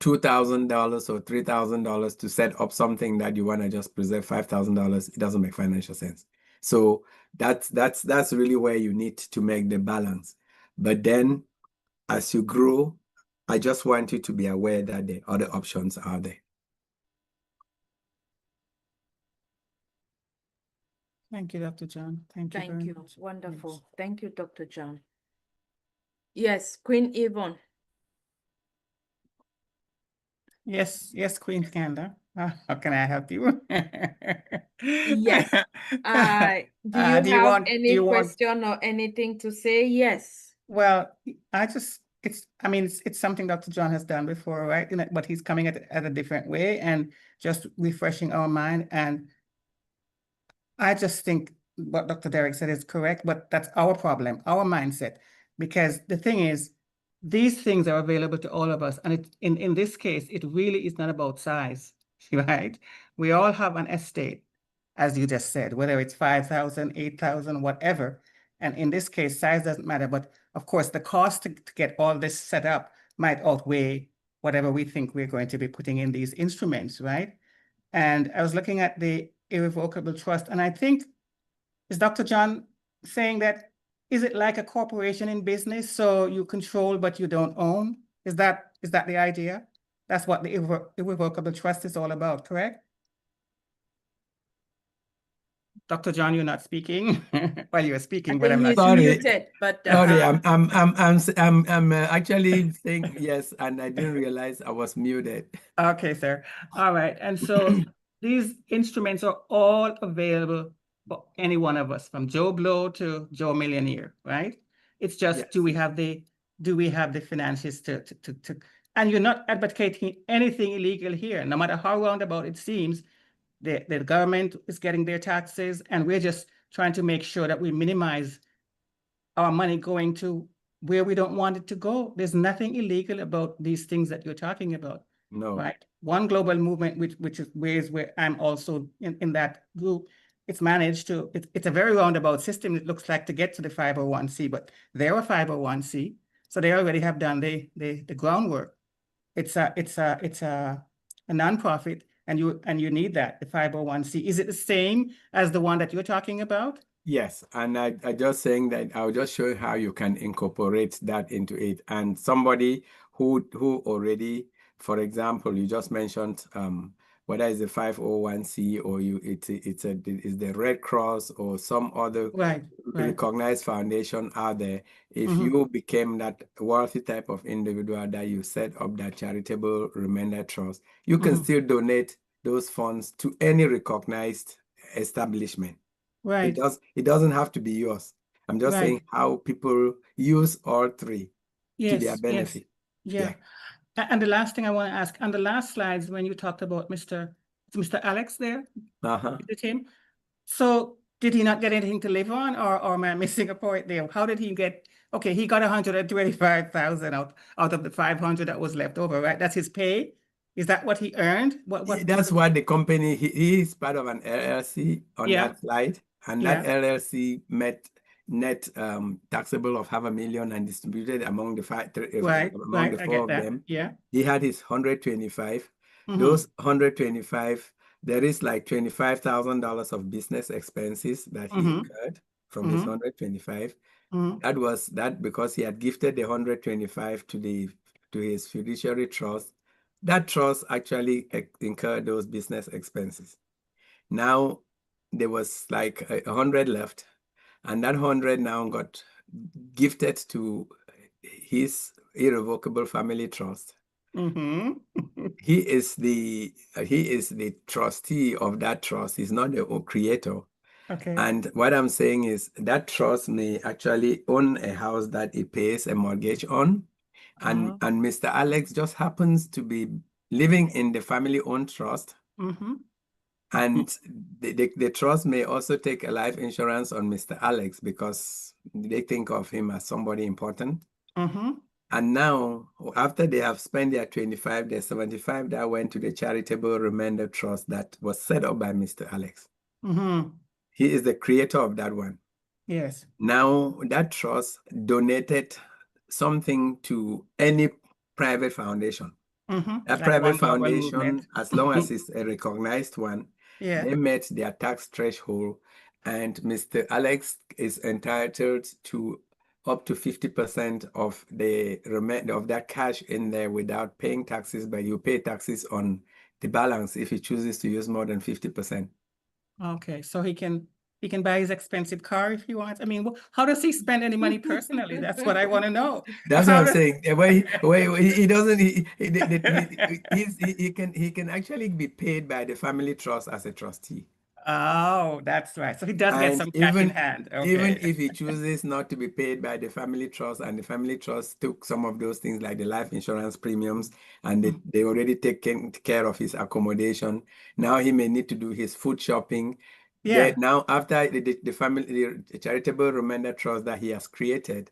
or $3,000 to set up something that you want to just preserve $5,000, it doesn't make financial sense. So that's really where you need to make the balance. But then as you grow, I just want you to be aware that the other options are there. Thank you, Dr. John. Thank you very much. Wonderful. Yes. Thank you, Dr. John. Yes, Queen Yvonne. Yes, Queen Candace. How can I help you? Yes. Do you have any question or anything to say? Yes. Well, it's something Dr. John has done before, right? But he's coming at a different way and just refreshing our mind. And I just think what Dr. Derek said is correct, but that's our problem, our mindset. Because the thing is, these things are available to all of us. And in this case, it really is not about size, right? We all have an estate, as you just said, whether it's 5,000, 8,000, whatever. And in this case, size doesn't matter. But of course, the cost to get all this set up might outweigh whatever we think we're going to be putting in these instruments, right? And I was looking at the irrevocable trust, and I think, is Dr. John saying that, is it like a corporation in business? So you control, but you don't own? Is that the idea? That's what the irrevocable trust is all about, correct? Dr. John, you're not speaking. Well, you're speaking, but I'm not. Sorry. Muted, but sorry, I'm actually saying yes, and I didn't realize I was muted. Okay, sir. All right, and so these instruments are all available for any one of us, from Joe Blow to Joe Millionaire, right? It's just, yes. Do we have the finances to and you're not advocating anything illegal here, no matter how roundabout it seems. The government is getting their taxes, and we're just trying to make sure that we minimize our money going to where we don't want it to go. There's nothing illegal about these things that you're talking about. No. Right. One global movement, which is ways where I'm also in that group, it's managed to, it's a very roundabout system, it looks like, to get to the 501c, but they're a 501c, so they already have done the groundwork. It's a nonprofit, and you need that, the 501c. Is it the same as the one that you're talking about? Yes, and I just saying that I'll just show you how you can incorporate that into it. And somebody who already, for example, you just mentioned whether it's a 501c or it's the Red Cross or some other Right. recognized foundation out there. If you became that wealthy type of individual that you set up that charitable remainder trust, you can still donate those funds to any recognized establishment. Right. It doesn't have to be yours. I'm just saying how people use all three to their benefit. Yeah. And the last thing I want to ask, on the last slides, when you talked about Mr. Alex there, is it him? So did he not get anything to live on, or am I missing a point there? How did he get, okay, he got 125,000 out of the 500 that was left over, right? That's his pay? Is that what he earned? That's what the company, he is part of an LLC on that slide, and that LLC met net taxable of $500,000 and distributed among the four of them. Yeah. He had his 125. Those 125, there is like $25,000 of business expenses that he incurred from his 125. That was that because he had gifted the 125 to his fiduciary trust. That trust actually incurred those business expenses. Now there was like 100 left, and that 100 now got gifted to his irrevocable family trust. He is the trustee of that trust. He's not the creator. Okay. And what I'm saying is that trust may actually own a house that it pays a mortgage on. And Mr. Alex just happens to be living in the family-owned trust. And the trust may also take a life insurance on Mr. Alex because they think of him as somebody important. And now, after they have spent their 25, their 75 that went to the charitable remainder trust that was set up by Mr. Alex. He is the creator of that one. Yes. Now, that trust donated something to any private foundation. That Like private One Global foundation, Movement. as long as it's a recognized one, they met their tax threshold, and Mr. Alex is entitled to up to 50% of the remainder of that cash in there without paying taxes, but you pay taxes on the balance if he chooses to use more than 50%. Okay, so he can buy his expensive car if he wants. I mean, how does he spend any money personally? That's what I want to know. That's what I'm saying. He doesn't. He can actually be paid by the family trust as a trustee. Oh, that's right. So he does get some cash in hand. Okay. Even if he chooses not to be paid by the family trust, and the family trust took some of those things like the life insurance premiums, and they already taken care of his accommodation. Now he may need to do his food shopping. Yeah. Now after the charitable remainder trust that he has created,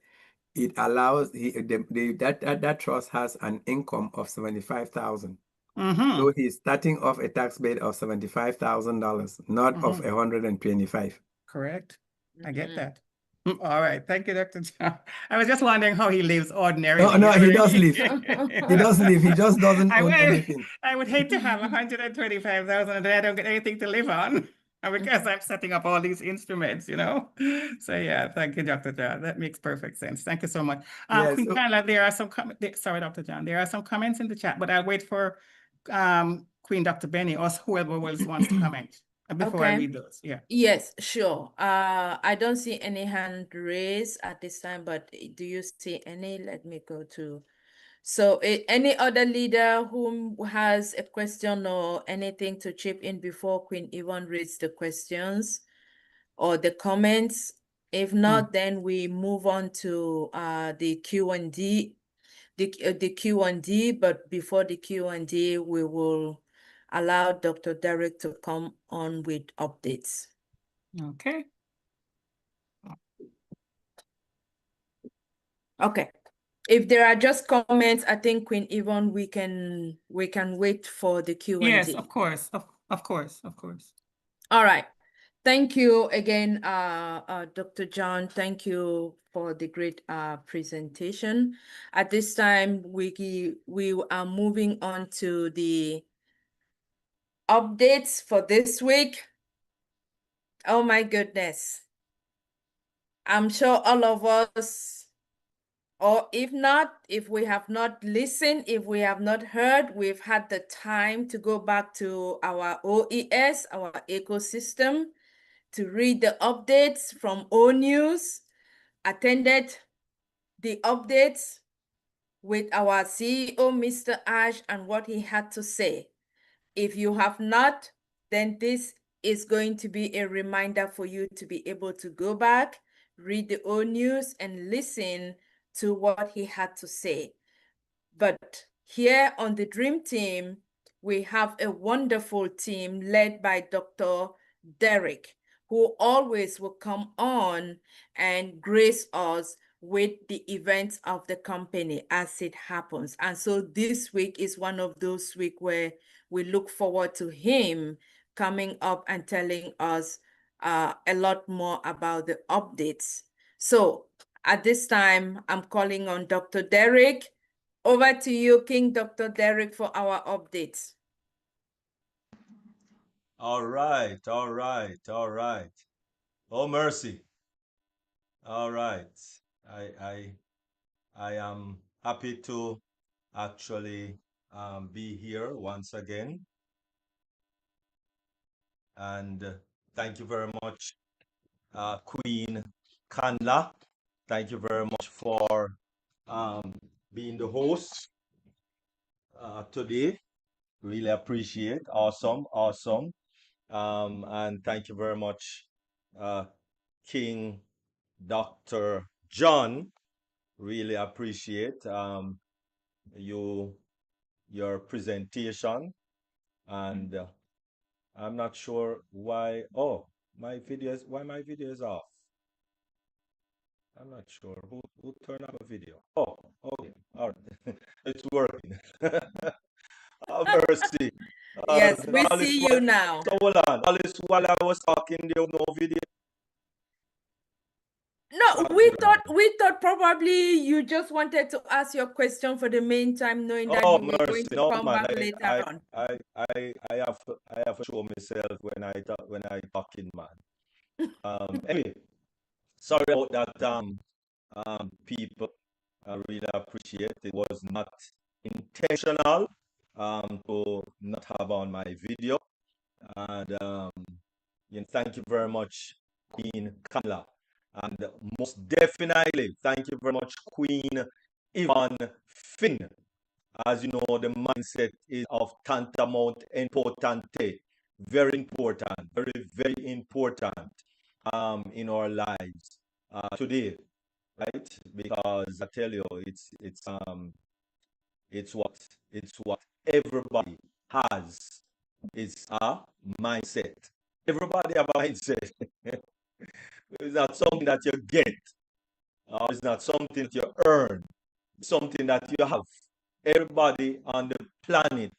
it allows that trust has an income of $75,000. So he's starting off a tax base of $75,000, not of $125,000. Correct. I get that. All right. Thank you, Dr. John. I was just wondering how he lives ordinarily. No, he does live. He does live. He just doesn't own anything. I would hate to have 125,000 and then I don't get anything to live on. Because I'm setting up all these instruments, you know? So yeah, thank you, Dr. John. That makes perfect sense. Thank you so much. Queen Carla, there are some comments. Sorry, Dr. John. There are some comments in the chat, but I'll wait for Queen Dr. Benny or whoever else wants to comment before I read those. Yeah. Yes, sure. I don't see any hand raised at this time, but do you see any? Let me go to. So any other leader who has a question or anything to chip in before Queen Yvonne reads the questions or the comments? If not, then we move on to the Q&D, the Q&D, but before the Q&D, we will allow Dr. Derek to come on with updates. Okay. Okay. If there are just comments, I think Queen Yvonne, we can wait for the Q&D. Yes, of course. Of course. All right. Thank you again, Dr. John. Thank you for the great presentation. At this time, we are moving on to the updates for this week. Oh my goodness. I'm sure all of us, or if not, if we have not listened, if we have not heard, we've had the time to go back to our OES, our ecosystem, to read the updates from O News, attended the updates with our CEO, Mr. Ash, and what he had to say. If you have not, then this is going to be a reminder for you to be able to go back, read the O News, and listen to what he had to say. But here on the Dream Team, we have a wonderful team led by Dr. Derek, who always will come on and grace us with the events of the company as it happens. And so this week is one of those weeks where we look forward to him coming up and telling us a lot more about the updates. So at this time, I'm calling on Dr. Derek. Over to you, King Dr. Derek, for our updates. All right, all right, all right. Oh, mercy. All right. I am happy to actually be here once again. And thank you very much, Queen Kanla. Thank you very much for being the host today. Really appreciate. Awesome, awesome. And thank you very much, King Dr. John. Really appreciate your presentation. And I'm not sure why. Oh, my video is off. I'm not sure who turned on the video. Oh, okay, all right, it's working. Oh, mercy. Yes, we All see this you while, now. so hold on. All this while I was talking, there was no video. No, we thought probably you just wanted to ask your question for the meantime, knowing that Oh, you were going mercy. to No, come man. back later on. I have to show myself when I talking, man. Anyway, sorry about that. People, I really appreciate it. Was not intentional to not have on my video. And thank you very much, Queen Kamala. And most definitely, thank you very much, Queen Yvonne Finn. As you know, the mindset is of tantamount importante, very important, very, very important in our lives today, right? Because I tell you, it's what everybody has is a mindset. Everybody have a mindset. It's not something that you get. It's not something that you earn. It's something that you have. Everybody on the planet,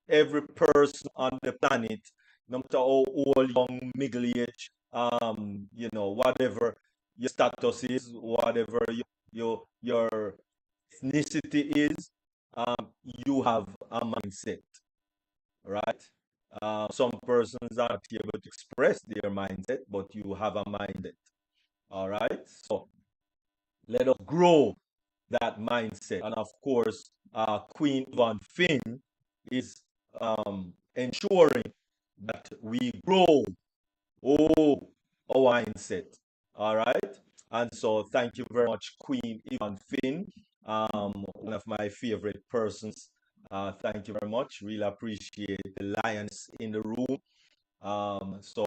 every person on the planet, no matter how old, young, middle age, whatever your status is, whatever your ethnicity is, you have a mindset, right? Some persons are not able to express their mindset, but you have a mindset. All right. So let us grow that mindset. And of course, Queen Van Finn is ensuring that we grow our mindset. All right. And so thank you very much, Queen Van Finn, one of my favorite persons. Thank you very much. Really appreciate the lions in the room. So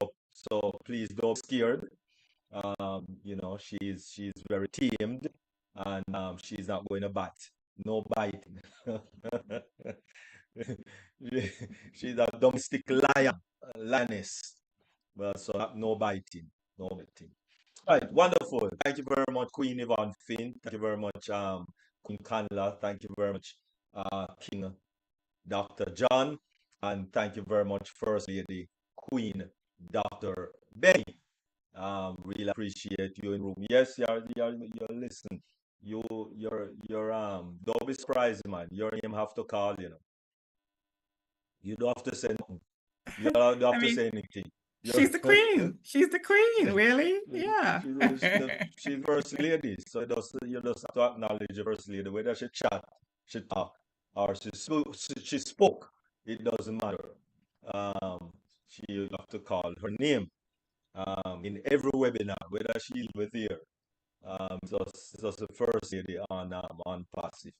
please don't be scared. She's very tamed, and she's not going to bite. No biting. She's a domestic lioness. Well, so no biting, no biting. Right, wonderful. Thank you very much, Queen Yvonne Finn. Thank you very much, Queen Kanla. Thank you very much, King Dr. John. And thank you very much, First Lady, Queen Dr. Benny. Really appreciate you in room. Yes, you're listening. Don't be surprised, man. Your name have to call, you know. You don't have to say nothing. You don't have to say anything. She's the queen. She's the queen, really? Yeah. She's first lady. So you just have to acknowledge the first lady. Whether she chat, she talk, or she spoke, it doesn't matter. You have to call her name in every webinar, whether she's with here. It's just the first lady on passive.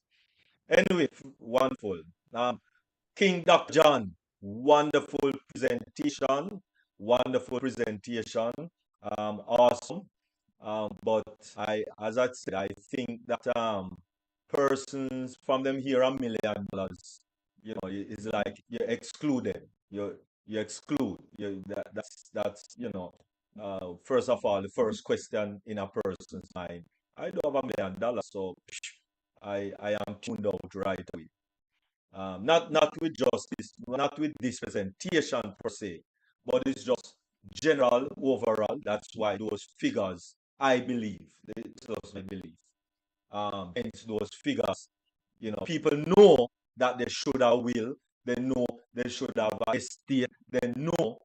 Anyway, wonderful. King Dr. John, wonderful presentation. Wonderful presentation. Awesome. But as I said, I think that persons from them here $1 million, it's like you're excluded. You exclude. That's first of all, the first question in a person's mind. I don't have $1 million, so I am tuned out right away. Not with justice, not with this presentation per se, but it's just general overall. That's why those figures, I believe, it's just my belief. Hence those figures, people know that they should have will, they know they should have estate, they know,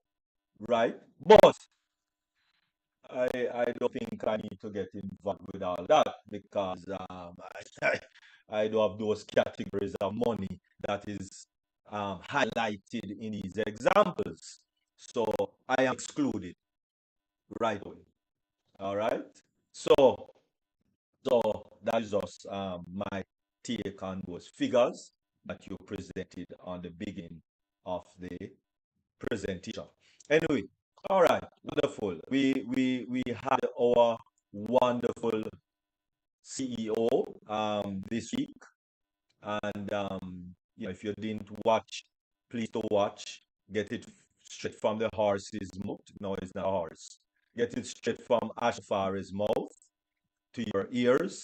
right? But I don't think I need to get involved with all that because I don't have those categories of money that is highlighted in these examples. So I am excluded right away. All right. So that is just my take on those figures that you presented on the beginning of the presentation. Anyway, all right, wonderful. We had our wonderful CEO this week, and if you didn't watch, please to watch. Get it straight from the horse's mouth. No, it's not a horse. Get it straight from Ashfari's mouth to your ears,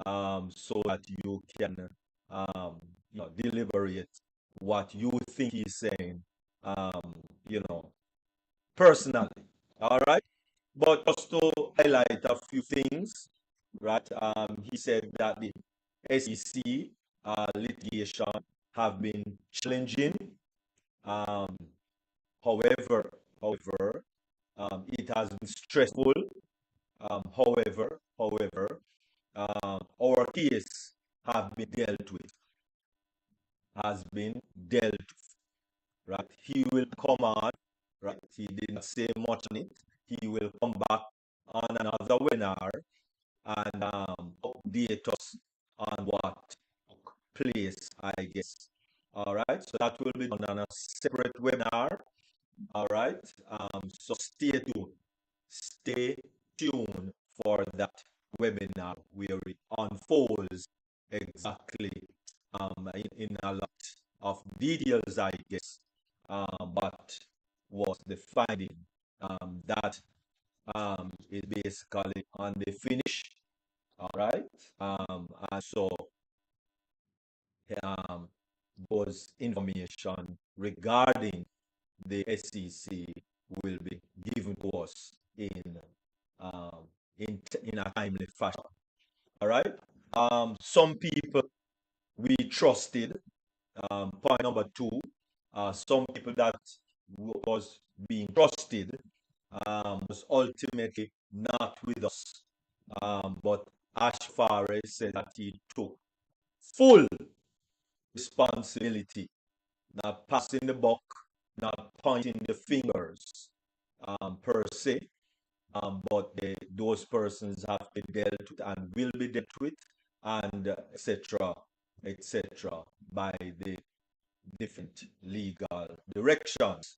so that you can deliberate what you think he's saying, personally. All right. But just to highlight a few things, right? He said that the SEC litigation have been challenging. However, it has been stressful. However, our case have been dealt with, has been dealt with, right? He will come on, right? He didn't say much on it. He will come back on another webinar and update us on what took place, I guess. All right, so that will be done on a separate webinar. All right, so stay tuned for that webinar where it unfolds exactly in a lot of details, I guess, but was the finding that is basically on the finish. All right, and so those information regarding the SEC will be given to us in a timely fashion. All right. Some people we trusted. Point number two. Some people that was being trusted was ultimately not with us. But Ashfari said that he took full responsibility, not passing the buck, not pointing the fingers per se, but those persons have been dealt with and will be dealt with, and etc., by the different legal directions.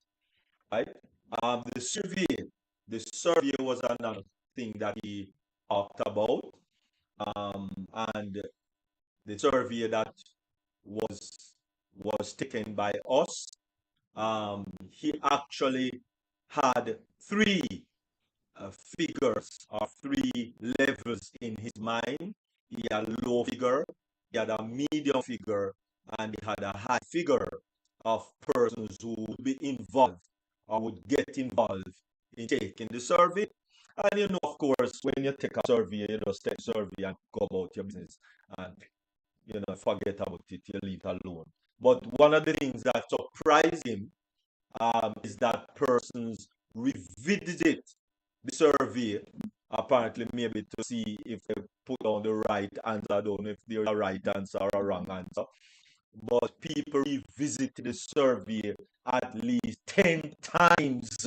Right? The survey was another thing that he talked about, and the survey that was taken by us. He actually had three figures or three levels in his mind. He had a low figure, he had a medium figure, and he had a high figure of persons who would be involved or would get involved in taking the survey. And of course, when you take a survey, you just take a survey and go about your business and forget about it, you leave it alone. But one of the things that surprised him is that persons revisit the survey, apparently maybe to see if they put on the right answer. I don't know if there's a right answer or a wrong answer. But people revisit the survey at least 10 times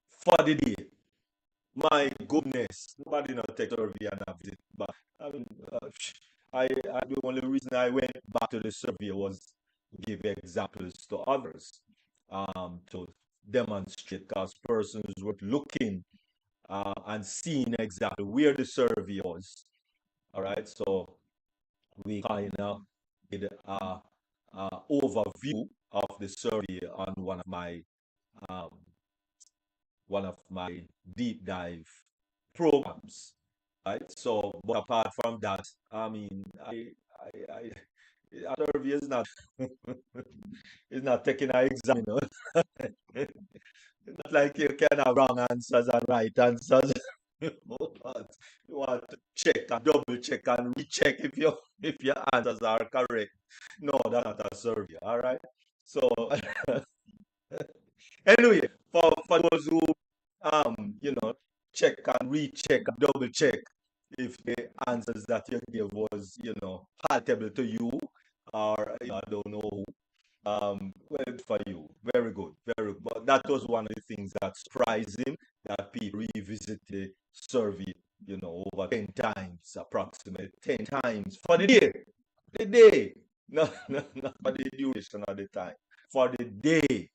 for the day. My goodness, nobody not take survey and have it. But I mean, the only reason I went back to the survey was to give examples to others, to demonstrate, because persons were looking and seeing exactly where the survey was. All right, so we kind of did a overview of the survey on one of my deep dive programs, right? So, but apart from that, I mean, I survey is not is not taking an exam, you know. It's not like you can have wrong answers and right answers. You want to check and double check and recheck if your answers are correct. No, that's not a survey, all right? So anyway, for those who check and recheck and double check if the answers that you gave was, palatable to you, or I don't know who. Well, for you, very good, very good. But that was one of the things that's surprising, that people revisit the survey, over 10 times, approximately 10 times for the day. The day, not for the duration of the time, for the day.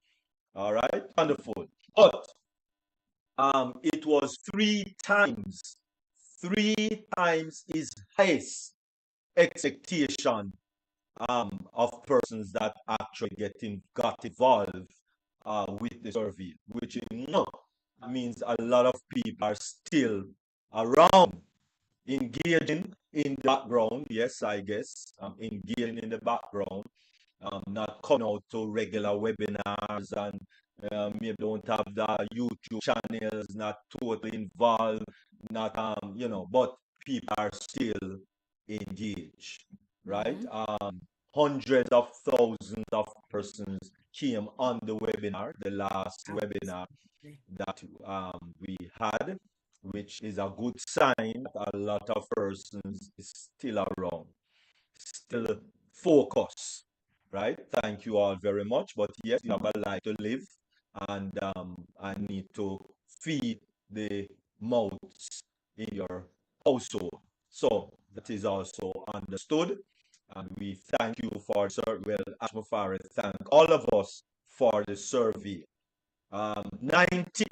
All right, wonderful. But it was 3 times his highest expectation of persons that actually got involved with the survey, which means a lot of people are still around, engaging in the background. Yes, I guess engaging in the background, not coming out to regular webinars, and maybe don't have the YouTube channels, not totally involved, not but people are still engaged, right? Hundreds of thousands of persons came on the webinar, the last webinar that we had, which is a good sign that a lot of persons is still around, still focused, right? Thank you all very much. But yes, you have a life to live, and I need to feed the mouths in your household. So that is also understood. And we thank you for, Ashmafari, thank all of us for the survey. 90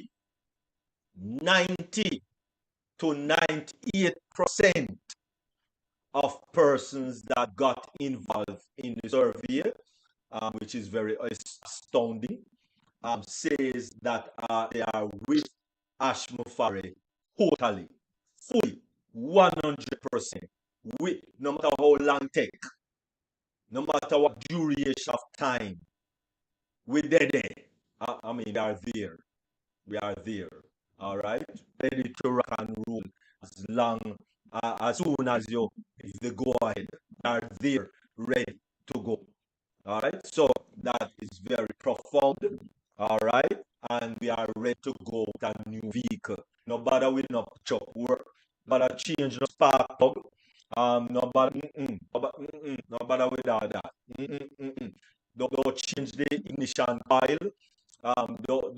to 98% of persons that got involved in the survey, which is very astounding, says that they are with Ashmafari totally, fully, 100%. No matter how long it take, no matter what duration of time, we're there. I mean, we are there. We are there. All right, ready to rock and roll as soon as you give the go ahead. We are there, ready to go. All right, so that is very profound. All right, and we are ready to go with a new vehicle. No bother with no chop work, but change no spark plug. No bother with all that. Don't change the ignition coil. No,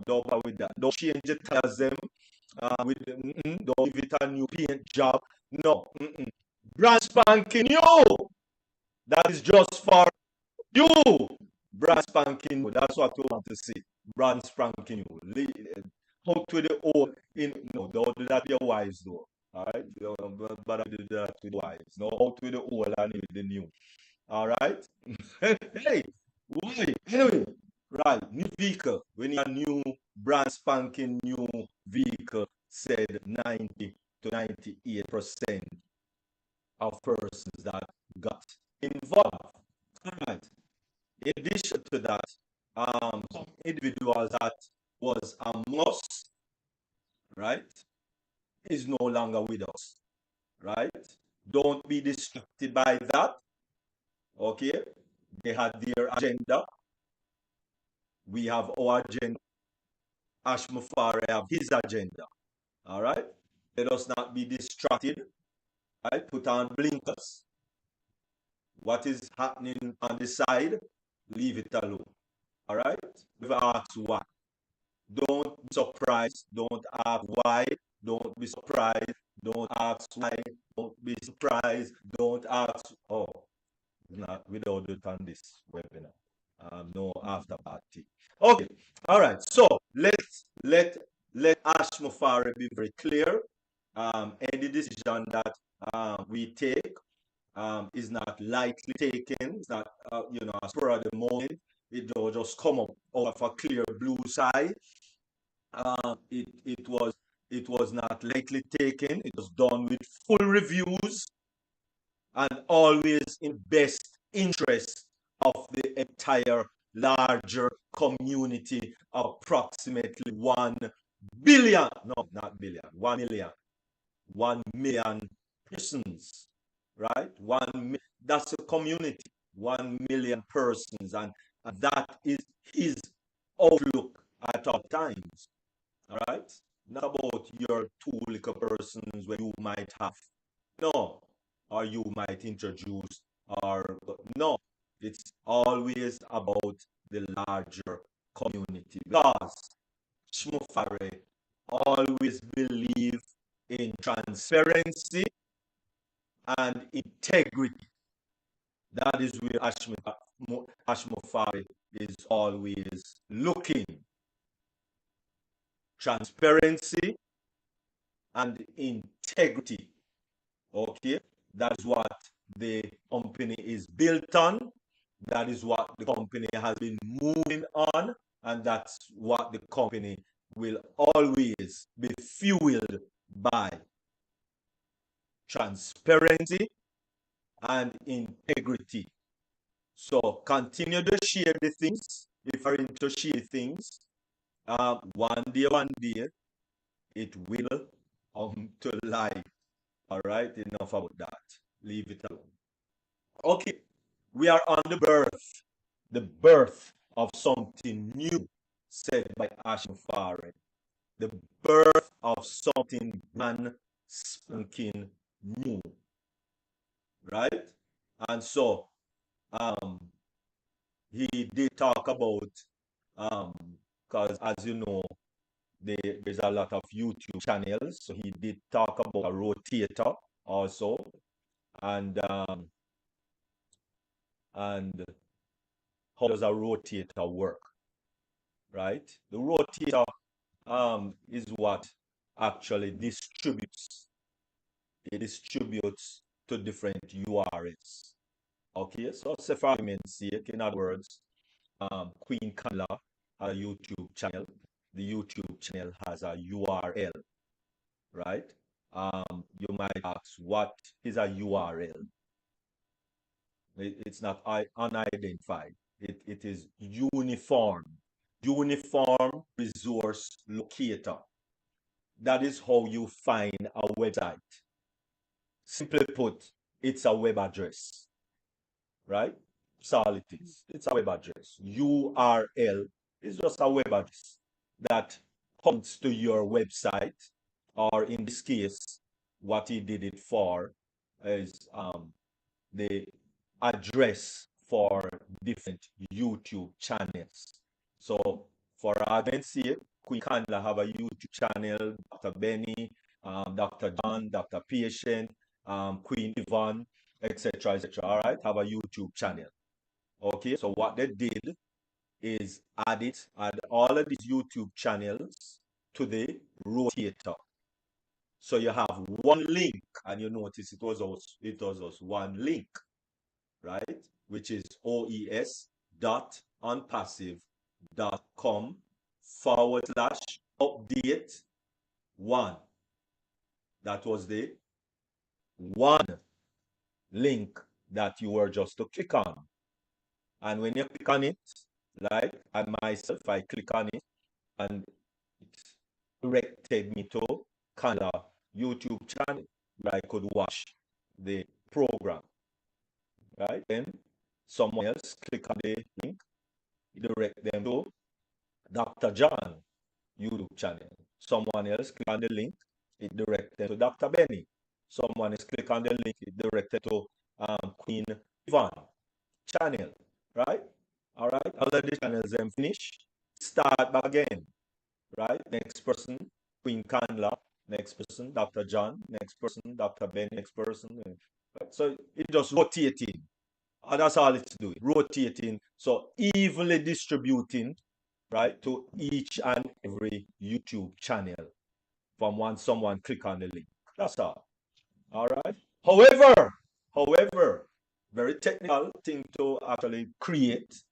don't bother with that. Don't change the tires them. Don't give it a new paint job. No, brand spanking new. That is just for you. Brand spanking new. That's what we want to see. Brand spanking new. Out with the old. Don't do that to your wives though. All right, but I do that with wives. No, out with the old and with the new. All right. Hey, why? Anyway, right. New vehicle. We need a new brand spanking new vehicle. Said 90 to 98% of persons that got involved. All right. In addition to that, some individuals that was a must, right, is no longer with us, right? Don't be distracted by that, okay? They had their agenda. We have our agenda. Ashmufare have his agenda. All right? Let us not be distracted. Right? Put on blinkers. What is happening on the side, leave it alone. All right? Never ask why. Don't be surprised. Don't ask why. Don't be surprised. Don't ask why. Don't be surprised. Don't ask. Oh, not without it on this webinar. No after party. Okay. All right. So let Ash Mufare be very clear. Any decision that we take is not lightly taken. It's not a spur of the moment. It will just come up out of a clear blue sky. It was not lightly taken. It was done with full reviews and always in best interest of the entire larger community of approximately 1 billion, no, not billion, 1 million, 1 million persons, right? That's a community, 1 million persons, and that is his outlook at all times, all right? Not about your 2 little persons where you might have, no, or you might introduce, or no, it's always about the larger community, because Shmufare always believe in transparency and integrity. That is where Ashmufare is always looking. Transparency and integrity. Okay, that is what the company is built on. That is what the company has been moving on, and that's what the company will always be fueled by. Transparency and integrity. So continue to share the things. If you're into share things, one day, it will come to life. All right, enough about that. Leave it alone. Okay, we are on the birth of something new, said by Ashmufare. The birth of something brand spanking new, right? And so, he did talk about, because as you know, there's a lot of YouTube channels. So he did talk about a rotator also, and how does a rotator work, right? The rotator is what actually distributes. It distributes to different URLs. Okay, so say for argument's sake, in other words, Queen Kamala has a YouTube channel. The YouTube channel has a URL, right? You might ask, what is a URL? It's not unidentified. It is uniform resource locator. That is how you find a website. Simply put, it's a web address, right? That's all it is. It's a web address. URL is just a web address that points to your website, or in this case, what he did it for is the address for different YouTube channels. So for argument's sake, Queen Kandla have a YouTube channel, Dr. Benny, Dr. John, Dr. Patient, Queen Yvonne, etc., etc. All right, have a YouTube channel. Okay, so what they did is add all of these YouTube channels to the rotator. So you have one link, and you notice it was also one link, right? Which is oes.onpassive.com/update1. That was the one link that you were just to click on. And when you click on it, like I myself, I click on it, and it directed me to Canada YouTube channel where I could watch the program, right? Then someone else click on the link, direct them to Dr. John YouTube channel. Someone else click on the link, it directed to Dr. Benny. Someone else click on the link, it directed to Queen Yvonne channel, right? All right, all of the channels then finish, start back again, right? Next person, Queen Kanla, next person, Dr. John, next person, Dr. Ben, next person. Right? So it just rotating. That's all it's doing, rotating. So evenly distributing, right, to each and every YouTube channel from when someone click on the link. That's all. All right. However, very technical thing to actually create,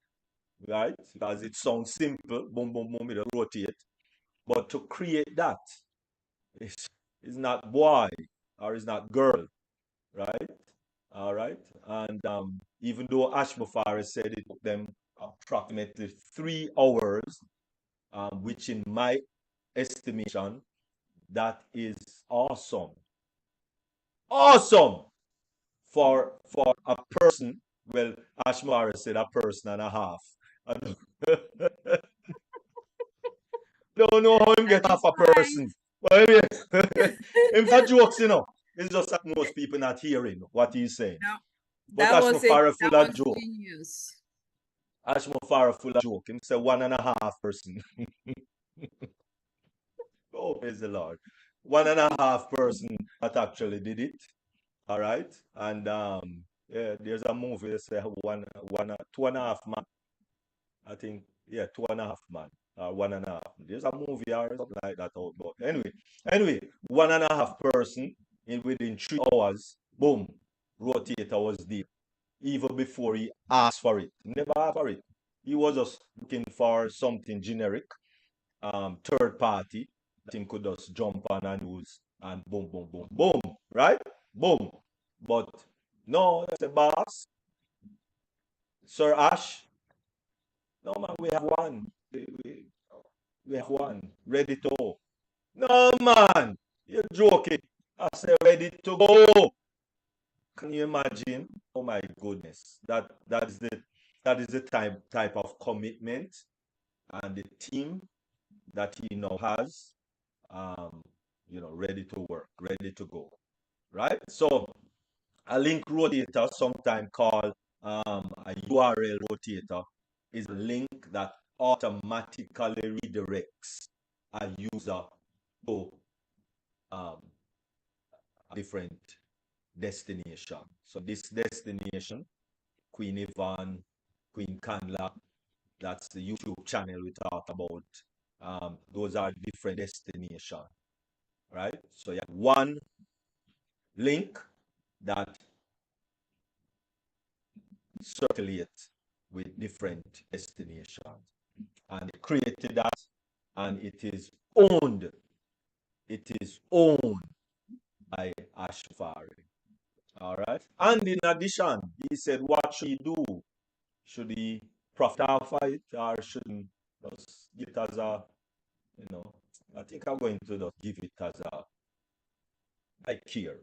right? Because it sounds simple, boom, boom, boom, it'll rotate. But to create that is not boy or is not girl, right? All right. And even though Ashmafari said it took them approximately 3 hours, which in my estimation, that is awesome. Awesome for a person. Well, Ashmara said a person and a half. I don't know how him get half a person. Well, him got jokes, you know. It's just that most people not hearing what he's saying. No, But that was Ashmafara full of joke. genius. Ashmafara full of joke. Him say 1.5 person. Oh, praise the Lord. 1.5 person that actually did it. All right. And yeah, there's a movie that say 2.5 man. I think, yeah, 2.5 man. Or 1.5. There's a movie or something like that out. But anyway, 1.5 person within 3 hours, boom, rotator was there. Even before he asked for it. Never asked for it. He was just looking for something generic, third party that him could just jump on and use and boom, boom, boom, boom, right? Boom. But no, that's a boss. Sir Ash, no man, we have one. We have one ready to go. No man, you're joking. I said ready to go. Can you imagine? Oh my goodness. That is the type of commitment and the team that he now has, ready to work, ready to go. Right? So a link rotator, sometimes called a URL rotator, is a link that automatically redirects a user to a different destination. So this destination, Queen Yvonne, Queen Kanla, that's the YouTube channel we talk about. Those are different destinations, right? So you have one link that circulates with different destinations. And they created that, and it is owned. It is owned by Ashfari. All right. And in addition, he said, what should he do? Should he profit off it, or should he just give it as a, I think I'm going to just give it as a, I care.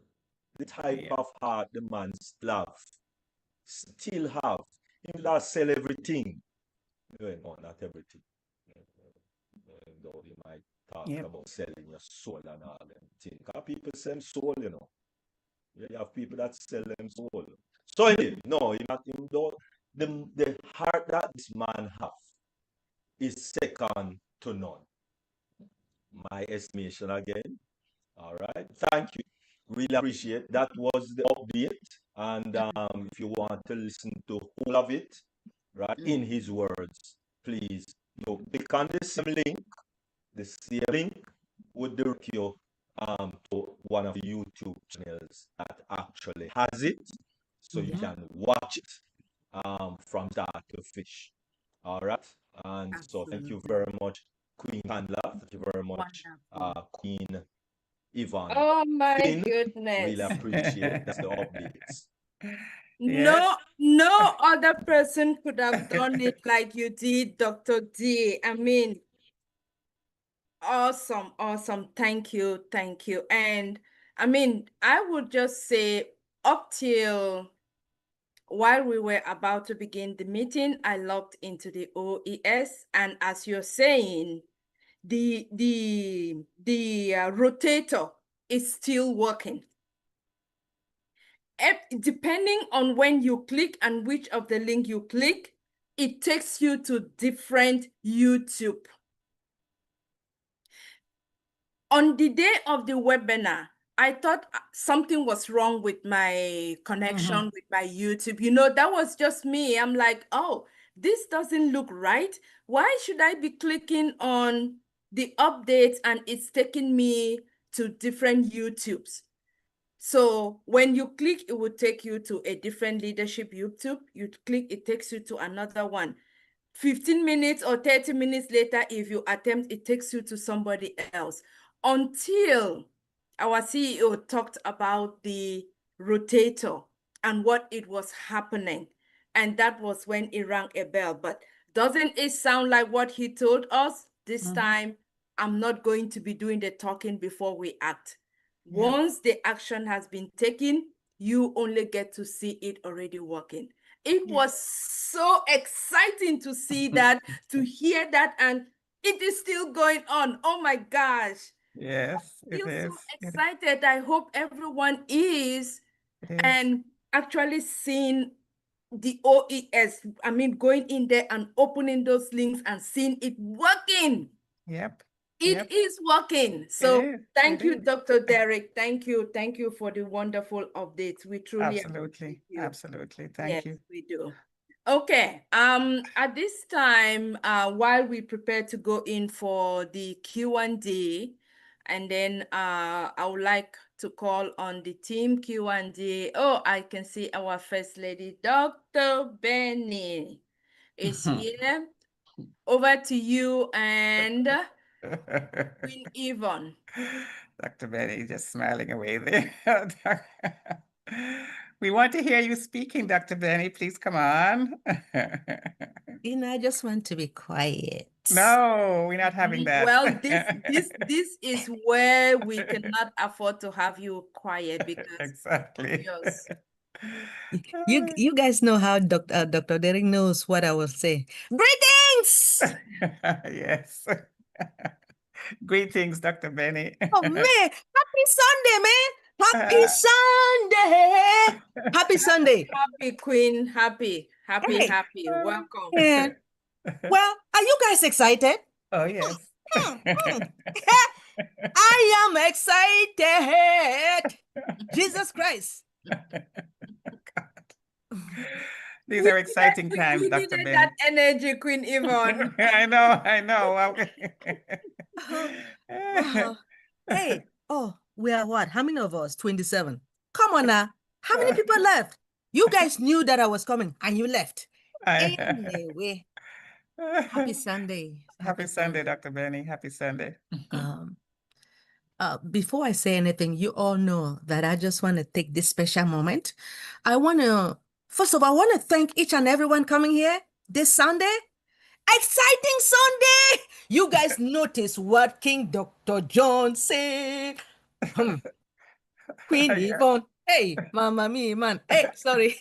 The type of heart the man still have. He will not sell everything. No, not everything. Though he might talk about selling your soul and all them things. Because people sell soul, you know. You have people that sell them soul. So anyway, no, the heart that this man have is second to none. My estimation again. All right. Thank you. Really appreciate that. Was the update. And if you want to listen to all of it, right, in his words, please click on the same link. The same link would direct you to one of the YouTube channels that actually has it, so you can watch it from start to finish. All right. And so thank you very much, Queen Kandla. Thank you very much, Queen Yvonne. Oh my Really goodness. appreciate the updates. No other person could have done it like you did, Dr. D. I mean, awesome. Thank you. And I mean, I would just say up till while we were about to begin the meeting, I logged into the OES, and as you're saying, the rotator is still working. Depending on when you click and which of the link you click, it takes you to different YouTube. On the day of the webinar, I thought something was wrong with my connection with my YouTube. You know, that was just me. I'm like, oh, this doesn't look right. Why should I be clicking on the updates and it's taking me to different YouTubes? So when you click, it will take you to a different leadership YouTube. You click, it takes you to another one. 15 minutes or 30 minutes later, if you attempt, it takes you to somebody else. Until our CEO talked about the rotator and what it was happening. And that was when it rang a bell. But doesn't it sound like what he told us? This time, I'm not going to be doing the talking before we act. Once the action has been taken, you only get to see it already working. It was so exciting to see that, to hear that, and it is still going on. Oh my gosh. Yes, I feel it is. so excited. I hope everyone is. And actually seeing the OES, I mean, going in there and opening those links and seeing it working. Yep. It is working. So thank you, is. Dr. Derek. Thank you. Thank you for the wonderful updates. We truly Absolutely. appreciate you. Absolutely. Thank Yes, you. we do. Okay. At this time, while we prepare to go in for the Q&A, and then I would like to call on the team Q&A. Oh, I can see our First Lady, Dr. Benny, is here. Over to you and Queen Yvonne. Dr. Benny just smiling away there. We want to hear you speaking, Dr. Benny. Please come on. You know, I just want to be quiet. No, we're not having that. Well, this is where we cannot afford to have you quiet because exactly. You guys know how Dr. Derek knows what I will say. Greetings! Yes. Greetings, Dr. Benny. Oh man, happy Sunday, man. Happy Sunday. Happy Sunday. Happy Queen, happy. Welcome. Yeah. Well, are you guys excited? Oh, yes. I am excited. Jesus Christ. These are exciting times, Dr. Needed Benny. that energy, Queen Yvonne. I know. Wow. Hey, we are what? How many of us? 27. Come on now. How many people left? You guys knew that I was coming and you left. Anyway, happy Sunday. Happy Sunday, Dr. Benny. Happy Sunday. Before I say anything, you all know that I just want to take this special moment. First of all, I want to thank each and everyone coming here this Sunday. Exciting Sunday! You guys notice what King Dr. John said. Queen Yvonne. Hey, Mama me, man. Hey, sorry.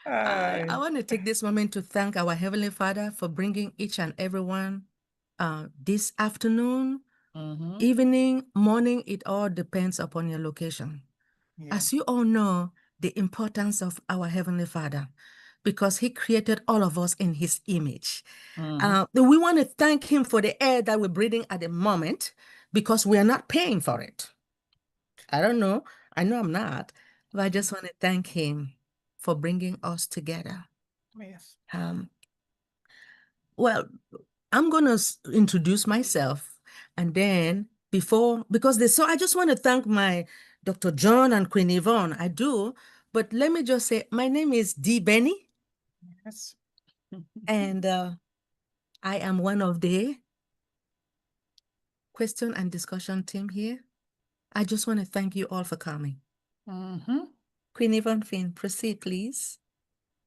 I want to take this moment to thank our Heavenly Father for bringing each and everyone this afternoon, evening, morning. It all depends upon your location. Yeah. As you all know, the importance of our Heavenly Father, because He created all of us in His image. We want to thank Him for the air that we're breathing at the moment, because we are not paying for it. I don't know. I know I'm not, but I just want to thank Him for bringing us together. Yes. Well, I'm going to introduce myself, and then I just want to thank my Dr. John and Queen Yvonne. I do, but let me just say, my name is D. Benny. Yes. And I am one of the question and discussion team here. I just want to thank you all for coming. Queen Yvonne Finn, proceed, please.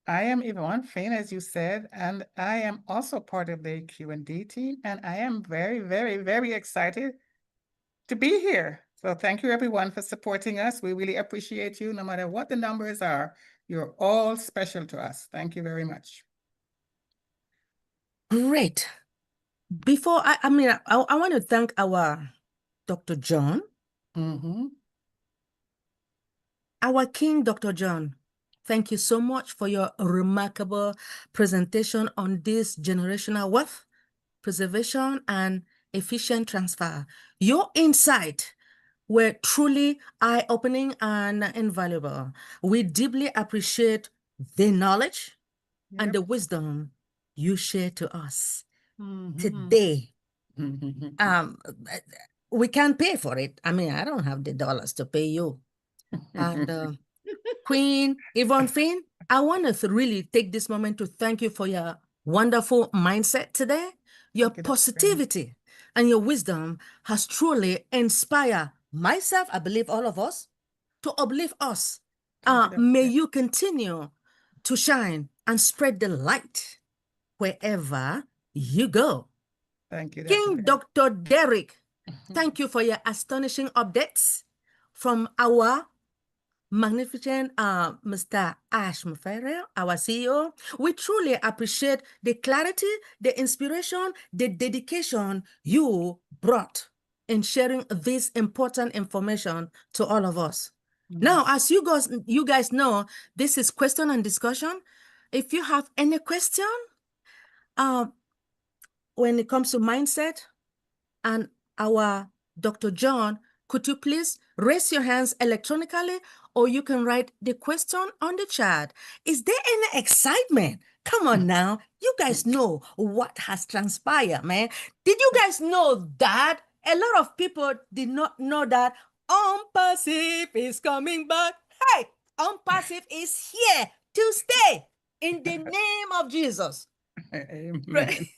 I am Yvonne Finn, as you said, and I am also part of the Q&D team, and I am very, very, very excited to be here So thank you everyone for supporting us. We really appreciate you. No matter what the numbers are, you're all special to us. Thank you very much. Great. Before I want to thank our Dr. John, our King, Dr. John. Thank you so much for your remarkable presentation on this generational wealth, preservation, and efficient transfer. Your insight were truly eye-opening and invaluable. We deeply appreciate the knowledge and the wisdom you share to us today. We can't pay for it. I mean, I don't have the dollars to pay you. And Queen Yvonne Finn, I want to really take this moment to thank you for your wonderful mindset today. Your positivity and your wisdom has truly inspired myself, I believe all of us, to uplift us. May you continue to shine and spread the light wherever you go. Thank you, King Dr. Derek, thank you for your astonishing updates from our magnificent Mr. Ash Mufere, our CEO. We truly appreciate the clarity, the inspiration, the dedication you brought in sharing this important information to all of us. Now, as you guys know, this is question and discussion. If you have any question when it comes to mindset and our Dr. John, could you please raise your hands electronically, or you can write the question on the chat. Is there any excitement? Come on now. You guys know what has transpired, man. Did you guys know that? A lot of people did not know that Unpassive is coming back. Hey, Unpassive is here to stay in the name of Jesus. Amen.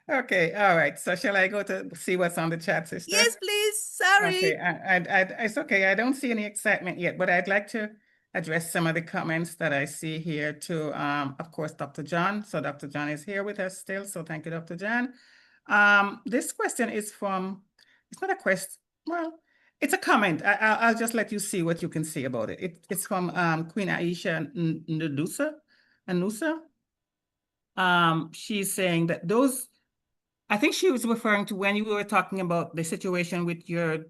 Okay, all right. So shall I go to see what's on the chat, sister? Yes, please. Sorry. Okay, it's okay. I don't see any excitement yet, but I'd like to address some of the comments that I see here to, of course, Dr. John. So Dr. John is here with us still. So thank you, Dr. John. This question is from, it's not a question. Well, it's a comment. I'll just let you see what you can see about it. It's from Queen Aisha Anusa. She's saying that those, I think she was referring to when you were talking about the situation with your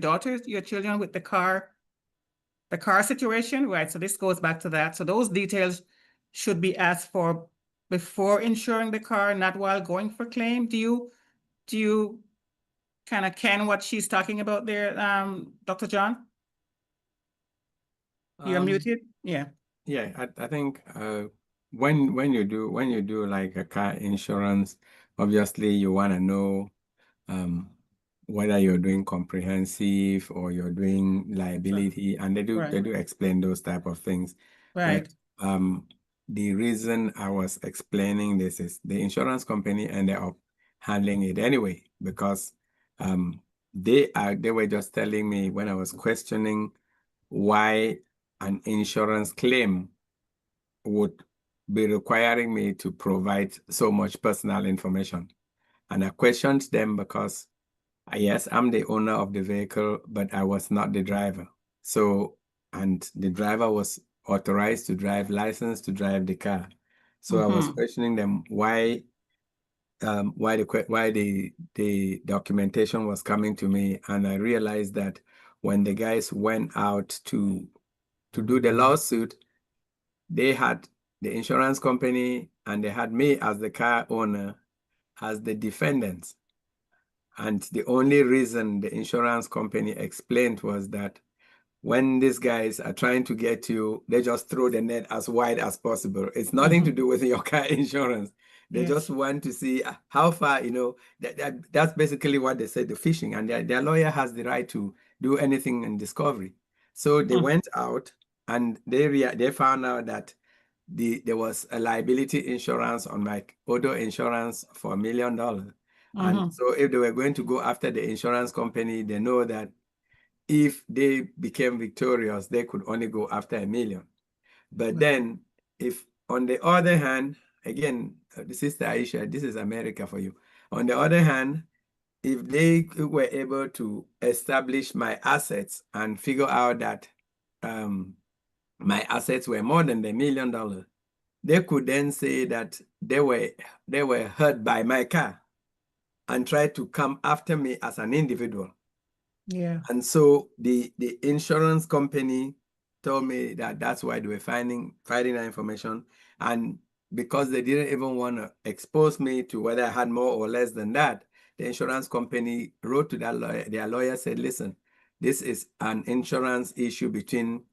daughters, your children with the car situation, right? So this goes back to that. So those details should be asked for before insuring the car, not while going for claim. Do you kind of ken what she's talking about there, Dr. John? You're muted. Yeah. Yeah, I think when you do like a car insurance, obviously you want to know whether you're doing comprehensive or you're doing liability, and they do explain those type of things. Right. But the reason I was explaining this is the insurance company ended up handling it anyway, because they were just telling me when I was questioning why an insurance claim would be requiring me to provide so much personal information. And I questioned them because, yes, I'm the owner of the vehicle, but I was not the driver. So, and the driver was authorized to drive, licensed to drive the car. So I was questioning them why the documentation was coming to me. And I realized that when the guys went out to do the lawsuit, they had the insurance company and they had me as the car owner as the defendants. And the only reason the insurance company explained was that when these guys are trying to get you, they just throw the net as wide as possible. It's nothing to do with your car insurance. They just want to see how far, that's basically what they said, the fishing, and their lawyer has the right to do anything in discovery. So they went out and they found out that there was a liability insurance on my auto insurance for $1 million. And so if they were going to go after the insurance company, they know that if they became victorious, they could only go after $1 million. But then if on the other hand, again, Sister Aisha, this is America for you. On the other hand, if they were able to establish my assets and figure out that my assets were more than $1 million, they could then say that they were hurt by my car and try to come after me as an individual. Yeah. And so the insurance company told me that that's why they were finding that information. And because they didn't even want to expose me to whether I had more or less than that, the insurance company wrote to that lawyer. Their lawyer said, listen, this is an insurance issue between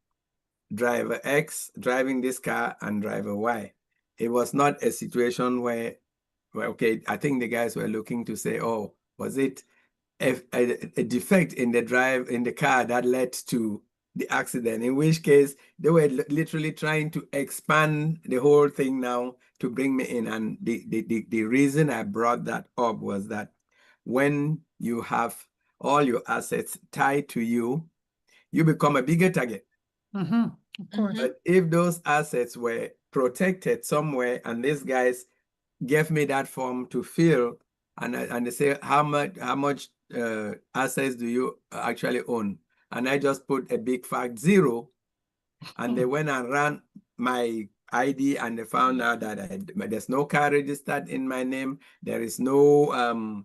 driver X driving this car and driver Y. It was not a situation where, well, okay, I think the guys were looking to say, oh, was it a defect in the car that led to the accident, in which case they were literally trying to expand the whole thing now to bring me in. And the reason I brought that up was that when you have all your assets tied to you, you become a bigger target. Of course. But if those assets were protected somewhere and these guys gave me that form to fill, and they say, how much assets do you actually own? And I just put a big fat 0, and they went and ran my ID, and they found out that there's no car registered in my name. There is no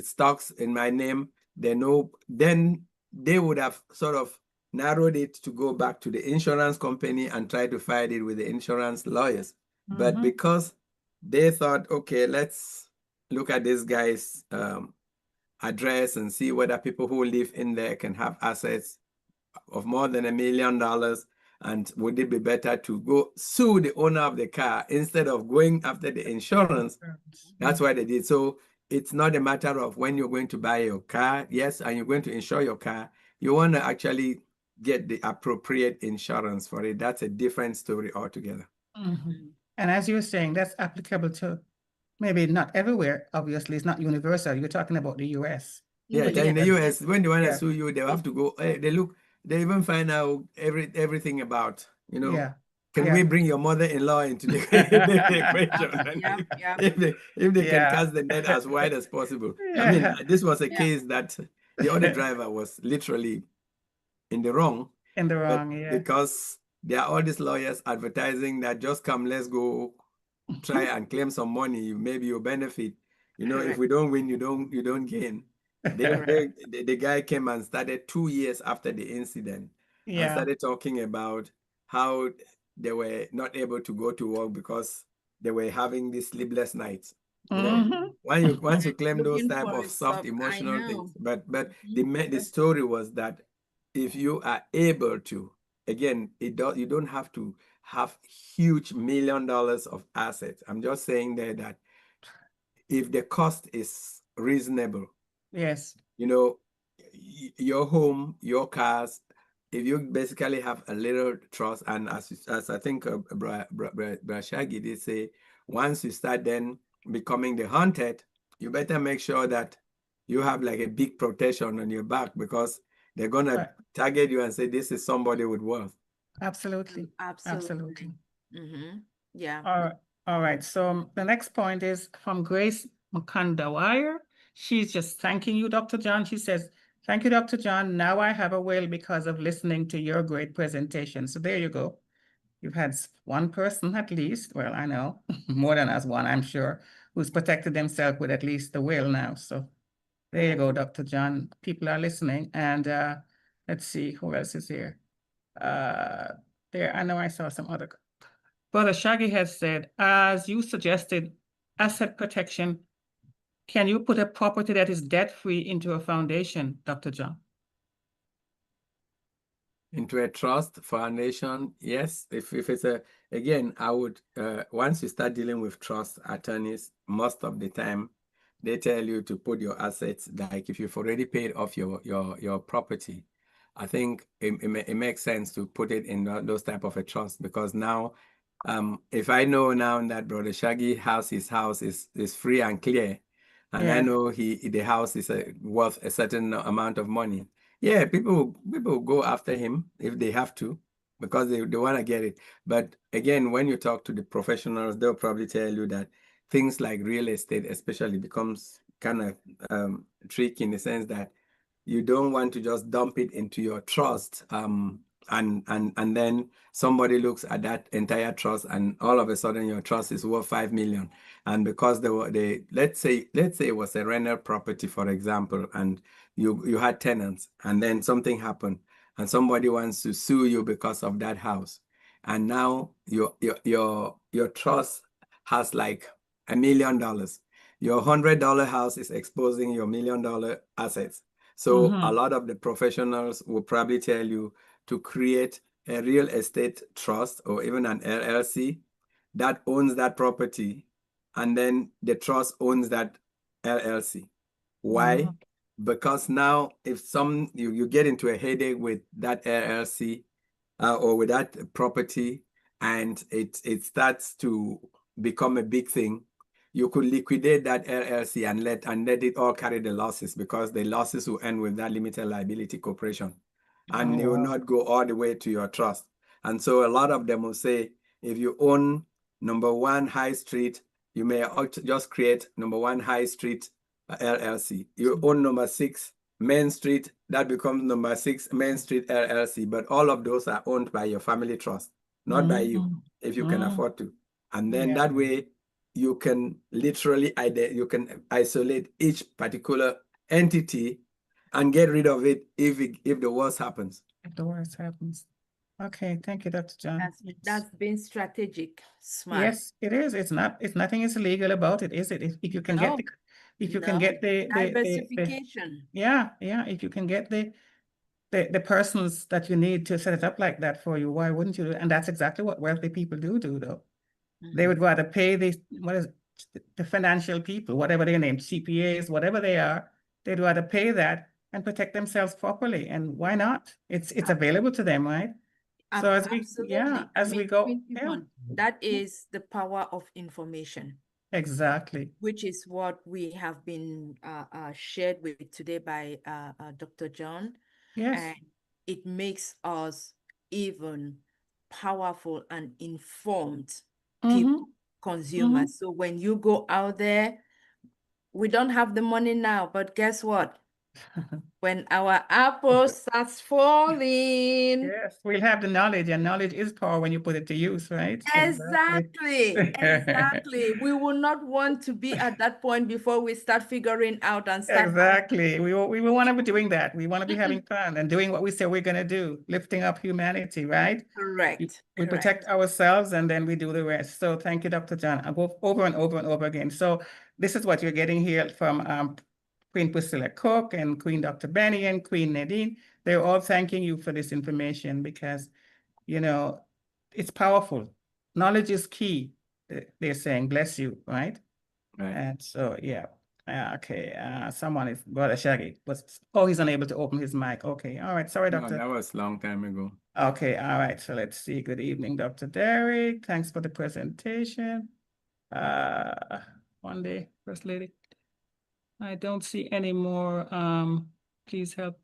stocks in my name. Then they would have sort of narrowed it to go back to the insurance company and try to fight it with the insurance lawyers. But because they thought, okay, let's look at this guy's address and see whether people who live in there can have assets of more than $1 million, and would it be better to go sue the owner of the car instead of going after the insurance? That's why they did. So it's not a matter of when you're going to buy your car, yes, and you're going to insure your car. You want to actually get the appropriate insurance for it. That's a different story altogether. And as you were saying, that's applicable to maybe not everywhere. Obviously, it's not universal. You're talking about the US. Yeah, in the US, when they want to sue you, they have to go, they even find out everything about, can we bring your mother-in-law into the equation? If they can cast the net as wide as possible. I mean, this was a case that the other driver was literally in the wrong. Because there are all these lawyers advertising that just come, let's go try and claim some money, maybe you'll benefit. If we don't win, you don't gain. The guy came and started 2 years after the incident and started talking about how they were not able to go to work because they were having these sleepless nights. Once you claim those type of soft emotional things, but the story was that if you are able to, again, you don't have to have huge $1 million of assets. I'm just saying there that if the cost is reasonable, yes, your home, your cars, if you basically have a little trust, and as I think Shaggy did say, once you start then becoming the hunted, you better make sure that you have like a big protection on your back, because they're gonna target you and say this is somebody with worth. Absolutely. Yeah. All right. So the next point is from Grace McCandawire. She's just thanking you, Dr. John. She says, thank you, Dr. John. Now I have a will because of listening to your great presentation. So there you go. You've had one person at least, well, I know, more than as one, I'm sure, who's protected themselves with at least the will now. So there you go, Dr. John. People are listening. And let's see, who else is here? There, I know I saw some other. Brother Shaggy has said, as you suggested, asset protection, can you put a property that is debt-free into a foundation, Dr. John? Into a trust foundation, yes. If it's again, I would, once you start dealing with trust attorneys, most of the time, they tell you to put your assets, like if you've already paid off your property, I think it makes sense to put it in those type of a trust, because now, if I know now that Brother Shaggy his house is free and clear, and I know the house is worth a certain amount of money, yeah, people will go after him if they have to, because they want to get it. But again, when you talk to the professionals, they'll probably tell you that things like real estate especially becomes kind of tricky in the sense that you don't want to just dump it into your trust, and then somebody looks at that entire trust, and all of a sudden your trust is worth 5 million. And because let's say it was a rental property, for example, and you had tenants, and then something happened, and somebody wants to sue you because of that house, and now your trust has like $1 million. Your $100 house is exposing your $1 million assets. So a lot of the professionals will probably tell you to create a real estate trust or even an LLC that owns that property, and then the trust owns that LLC. Why? Because now if you get into a headache with that LLC or with that property, and it starts to become a big thing, you could liquidate that LLC and let it all carry the losses, because the losses will end with that limited liability corporation, and you will not go all the way to your trust. And so a lot of them will say, if you own number 1 High Street, you may just create number 1 High Street LLC. You own number 6 Main Street, that becomes number 6 Main Street LLC. But all of those are owned by your family trust, not by you, if you can afford to. And then that way, you can literally you can isolate each particular entity and get rid of it if the worst happens. If the worst happens. Okay, thank you, Dr. John. That's been strategic, smart. Yes, it is. It's nothing is illegal about it, is it? If you can get the, if you can get the diversification. If you can get the persons that you need to set it up like that for you, why wouldn't you do it? And that's exactly what wealthy people do though. They would rather pay the financial people, whatever their name, CPAs, whatever they are, they'd rather pay that and protect themselves properly. And why not? It's available to them, right? So as we go, that is the power of information. Exactly. Which is what we have been shared with today by Dr. John. Yes. And it makes us even powerful and informed people, consumers. So when you go out there, we don't have the money now, but guess what? When our apple starts falling. Yes, we'll have the knowledge, and knowledge is power when you put it to use, right? Exactly. Exactly. We will not want to be at that point before we start figuring out and start. Exactly. We will want to be doing that. We want to be having fun and doing what we say we're going to do, lifting up humanity, right? Correct. We protect ourselves and then we do the rest. So thank you, Dr. John. I'll go over and over and over again. So this is what you're getting here from Queen Priscilla Cook and Queen Dr. Benny and Queen Nadine. They're all thanking you for this information because, you know, it's powerful. Knowledge is key. They're saying, bless you, right? Right. And so, yeah. Okay. Someone is Brother Shaggy. He's unable to open his mic. Okay. All right. Sorry, Doctor. No, that was a long time ago. Okay. All right. So let's see. Good evening, Dr. Derrick. Thanks for the presentation. One day, First Lady. I don't see any more. Please help.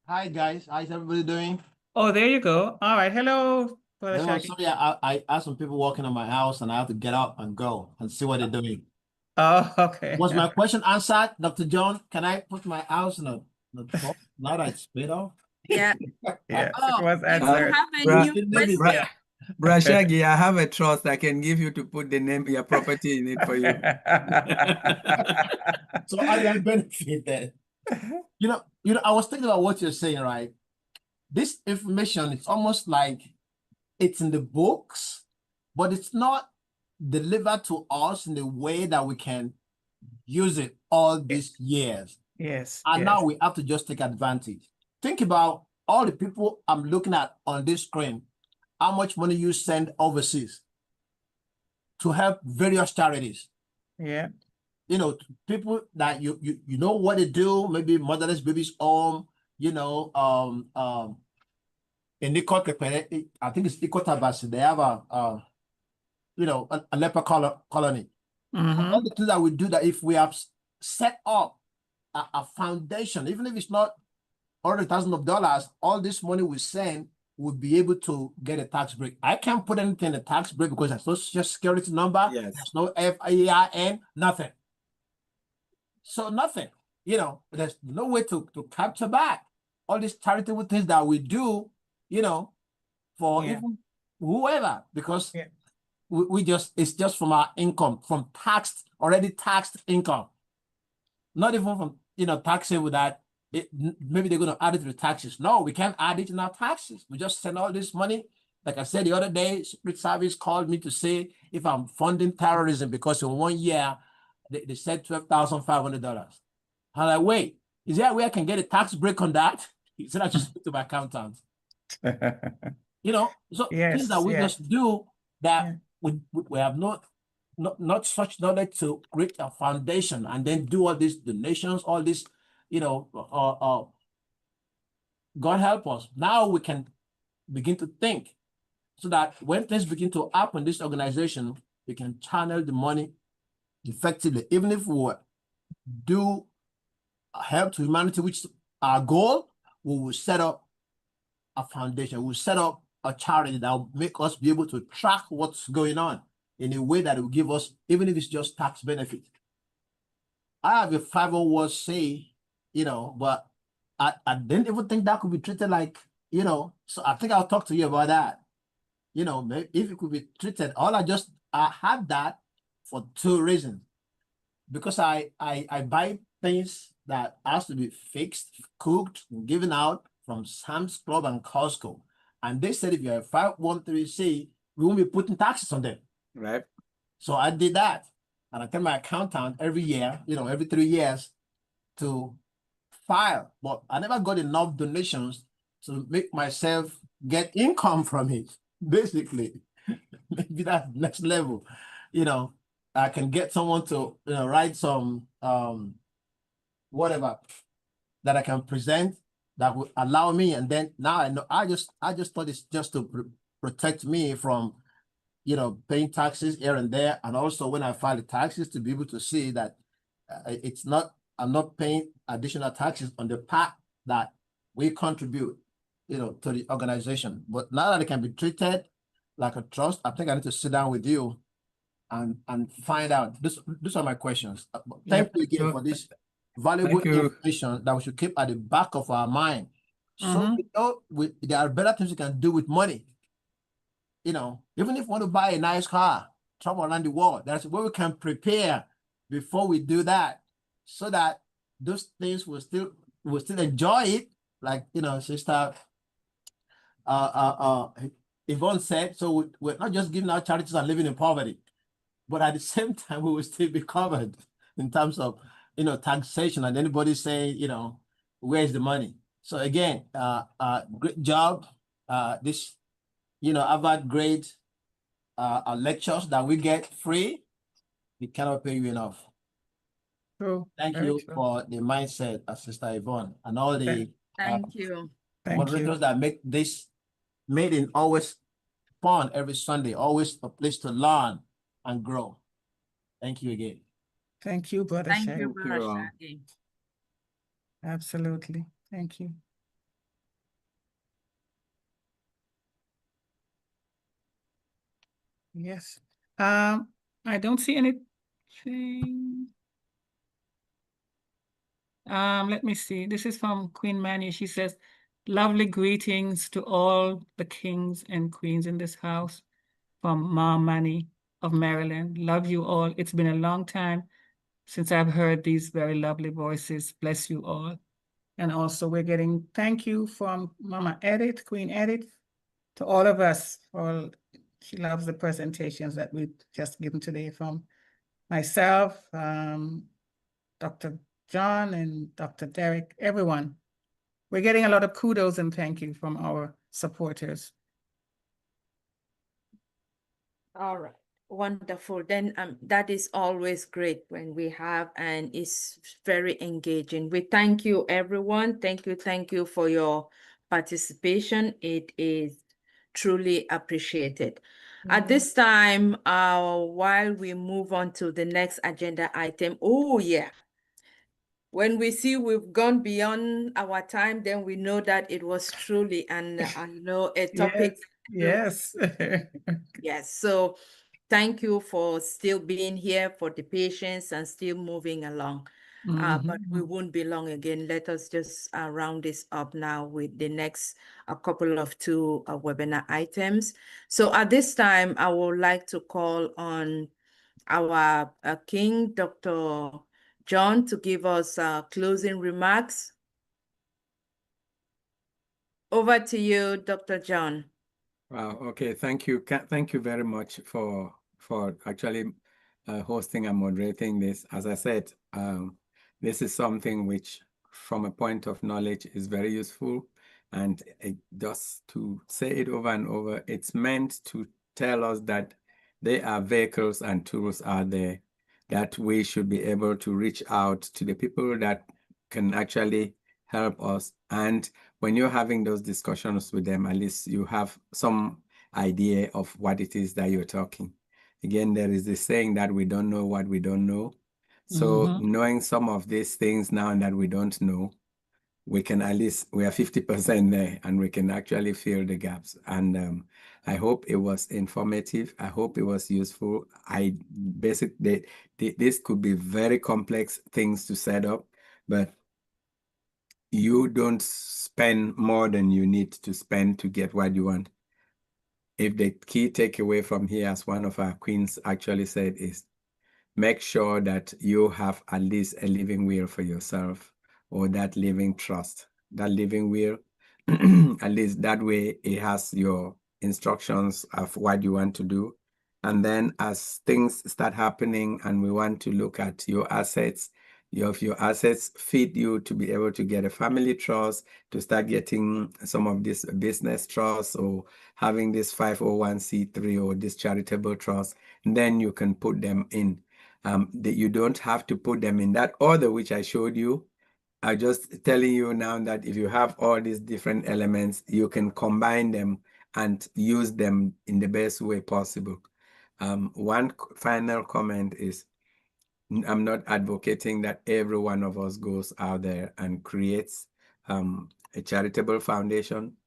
Hi guys, how's everybody doing? Oh, there you go. All right, hello. Hello, sorry, I have some people walking on my house and I have to get up and go and see what they're doing. Oh, okay. Was my question answered, Dr. John? Can I put my house in the top? Now that it's split off? Yeah. Yeah, Oh, it was you answered. have a new question. Brashagi, I have a trust I can give you to put the name, your property in it for you. So I can benefit then. You know, I was thinking about what you're saying, right? This information, it's almost like it's in the books, but it's not delivered to us in the way that we can use it all these years. Yes. And now we have to just take advantage. Think about all the people I'm looking at on this screen, how much money you send overseas to help various charities. Yeah. You know, people that you know what they do, maybe Motherless Babies Home, you know, in Nikot, I think it's Ikotabasi, they have a leper colony. All the things that we do, that if we have set up a foundation, even if it's not $100,000, all this money we send would be able to get a tax break. I can't put anything in a tax break because there's no social security number, Yes. there's no FEIN, nothing. So nothing, there's no way to capture back all these charitable things that we do, for even whoever, because we just, it's just from our income, from already taxed income, not even from, taxable that maybe they're going to add it to the taxes. No, we can't add it in our taxes. We just send all this money. Like I said the other day, Secret Service called me to say if I'm funding terrorism, because in 1 year, they said $12,500. I'm like, wait, is there a way I can get a tax break on that? He said I should speak to my accountant. So things that we just do that we have not such knowledge to create a foundation and then do all these donations, all this, God help us. Now we can begin to think so that when things begin to happen in this organization, we can channel the money effectively. Even if we do help to humanity, which is our goal, we will set up a foundation. We will set up a charity that will make us be able to track what's going on in a way that it will give us, even if it's just tax benefit. I have a 501c, but I didn't even think that could be treated like, so I think I'll talk to you about that. Maybe if it could be treated, I had that for 2 reasons. Because I buy things that has to be fixed, cooked, and given out from Sam's Club and Costco. And they said if you're a 513c, we won't be putting taxes on them. Right. So I did that. And I tell my accountant every year, every 3 years to file. But I never got enough donations to make myself get income from it, basically. Maybe that's next level. I can get someone to write some whatever that I can present that would allow me, and then now I know I just thought it's just to protect me from paying taxes here and there, and also when I file the taxes to be able to see that I'm not paying additional taxes on the part that we contribute to the organization. But now that it can be treated like a trust, I think I need to sit down with you and find out. These are my questions. Thank you again for this valuable information that we should keep at the back of our mind. So there are better things you can do with money. Even if you want to buy a nice car, travel around the world, that's where we can prepare before we do that, so that those things will still enjoy it. Like Sister Yvonne said, so we're not just giving out charities and living in poverty, but at the same time, we will still be covered in terms of, taxation, and anybody saying, where's the money? So again, great job. This, Harvard grade lectures that we get free, we cannot pay you enough. True. Thank you for the mindset, Sister Yvonne, and all the Thank you. moderators that make this meeting always fun every Sunday, always a place to learn and grow. Thank you again. Thank you, Brother Thank Shaggy. you, Brother Shaggy. Absolutely. Thank you. Yes. I don't see anything. Let me see. This is from Queen Manny. She says, lovely greetings to all the kings and queens in this house from Ma Manny of Maryland. Love you all. It's been a long time since I've heard these very lovely voices. Bless you all. And also we're getting thank you from Mama Edith, Queen Edith, to all of us. She loves the presentations that we've just given today from myself, Dr. John and Dr. Derek, everyone. We're getting a lot of kudos and thank you from our supporters. All right. Wonderful. Then that is always great when we have, and it's very engaging. We thank you, everyone. Thank you for your participation. It is truly appreciated. At this time, while we move on to the next agenda item, when we see we've gone beyond our time, then we know that it was truly a topic. Yes. Yes. So thank you for still being here, for the patience and still moving along. But we won't be long again. Let us just round this up now with the next couple of two webinar items. So at this time, I would like to call on our King, Dr. John, to give us closing remarks. Over to you, Dr. John. Wow. Okay. Thank you. Thank you very much for actually hosting and moderating this. As I said, this is something which, from a point of knowledge, is very useful. And just to say it over and over, it's meant to tell us that there are vehicles and tools out there that we should be able to reach out to the people that can actually help us. And when you're having those discussions with them, at least you have some idea of what it is that you're talking. Again, there is this saying that we don't know what we don't know. So knowing some of these things now that we don't know, we can at least, we are 50% there and we can actually fill the gaps. And I hope it was informative. I hope it was useful. Basically, this could be very complex things to set up, but you don't spend more than you need to spend to get what you want. If the key takeaway from here, as one of our queens actually said, is make sure that you have at least a living will for yourself, or that living trust, that living will, at least that way it has your instructions of what you want to do. And then as things start happening and we want to look at your assets, your assets feed you to be able to get a family trust, to start getting some of this business trust, or having this 501c3 or this charitable trust, then you can put them in. That you don't have to put them in that order which I showed you. I'm just telling you now that if you have all these different elements, you can combine them and use them in the best way possible. One final comment is, I'm not advocating that every one of us goes out there and creates a charitable foundation.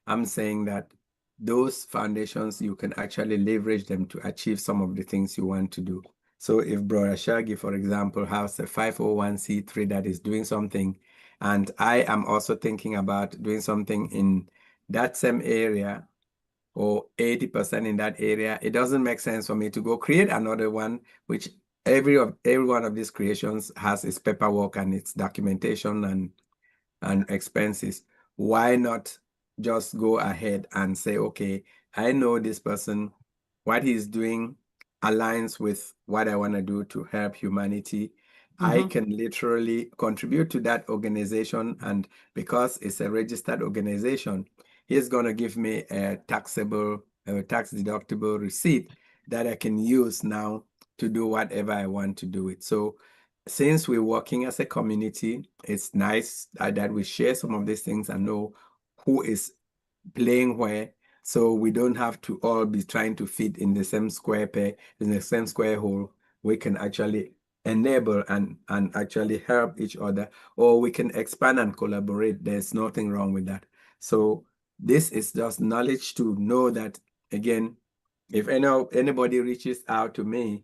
I'm saying that those foundations, you can actually leverage them to achieve some of the things you want to do. So if Brother Shaggy, for example, has a 501c3 that is doing something, and I am also thinking about doing something in that same area, or 80% in that area, it doesn't make sense for me to go create another one, which every one of these creations has its paperwork and its documentation and expenses. Why not just go ahead and say, okay, I know this person, what he's doing aligns with what I want to do to help humanity. I can literally contribute to that organization, and because it's a registered organization, he's going to give me a tax deductible receipt that I can use now to do whatever I want to do it. So since we're working as a community, it's nice that we share some of these things and know who is playing where, so we don't have to all be trying to fit in the same square peg, in the same square hole. We can actually enable and actually help each other, or we can expand and collaborate. There's nothing wrong with that. So this is just knowledge to know that, again, if anybody reaches out to me,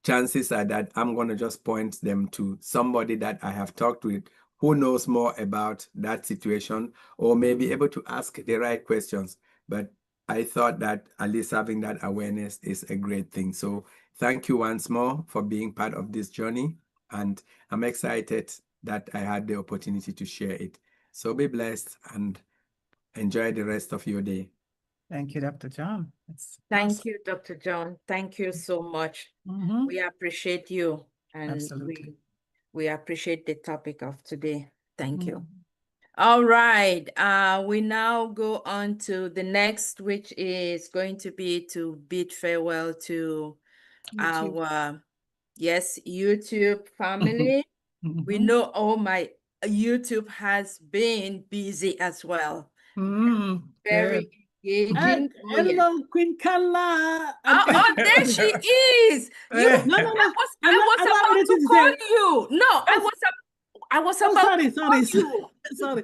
chances are that I'm going to just point them to somebody that I have talked with who knows more about that situation, or may be able to ask the right questions. But I thought that at least having that awareness is a great thing. So thank you once more for being part of this journey. And I'm excited that I had the opportunity to share it. So be blessed and enjoy the rest of your day. Thank you, Dr. John. Thank you, Dr. John. Thank you so much. We appreciate you, and Absolutely. we appreciate the topic of today. Thank you. All right. We now go on to the next, which is going to be to bid farewell to our YouTube family. We know my YouTube has been busy as well. Very engaging. Hello, Queen Carla. Oh, there she is. I was about to call you. No, I was about to call you. Sorry.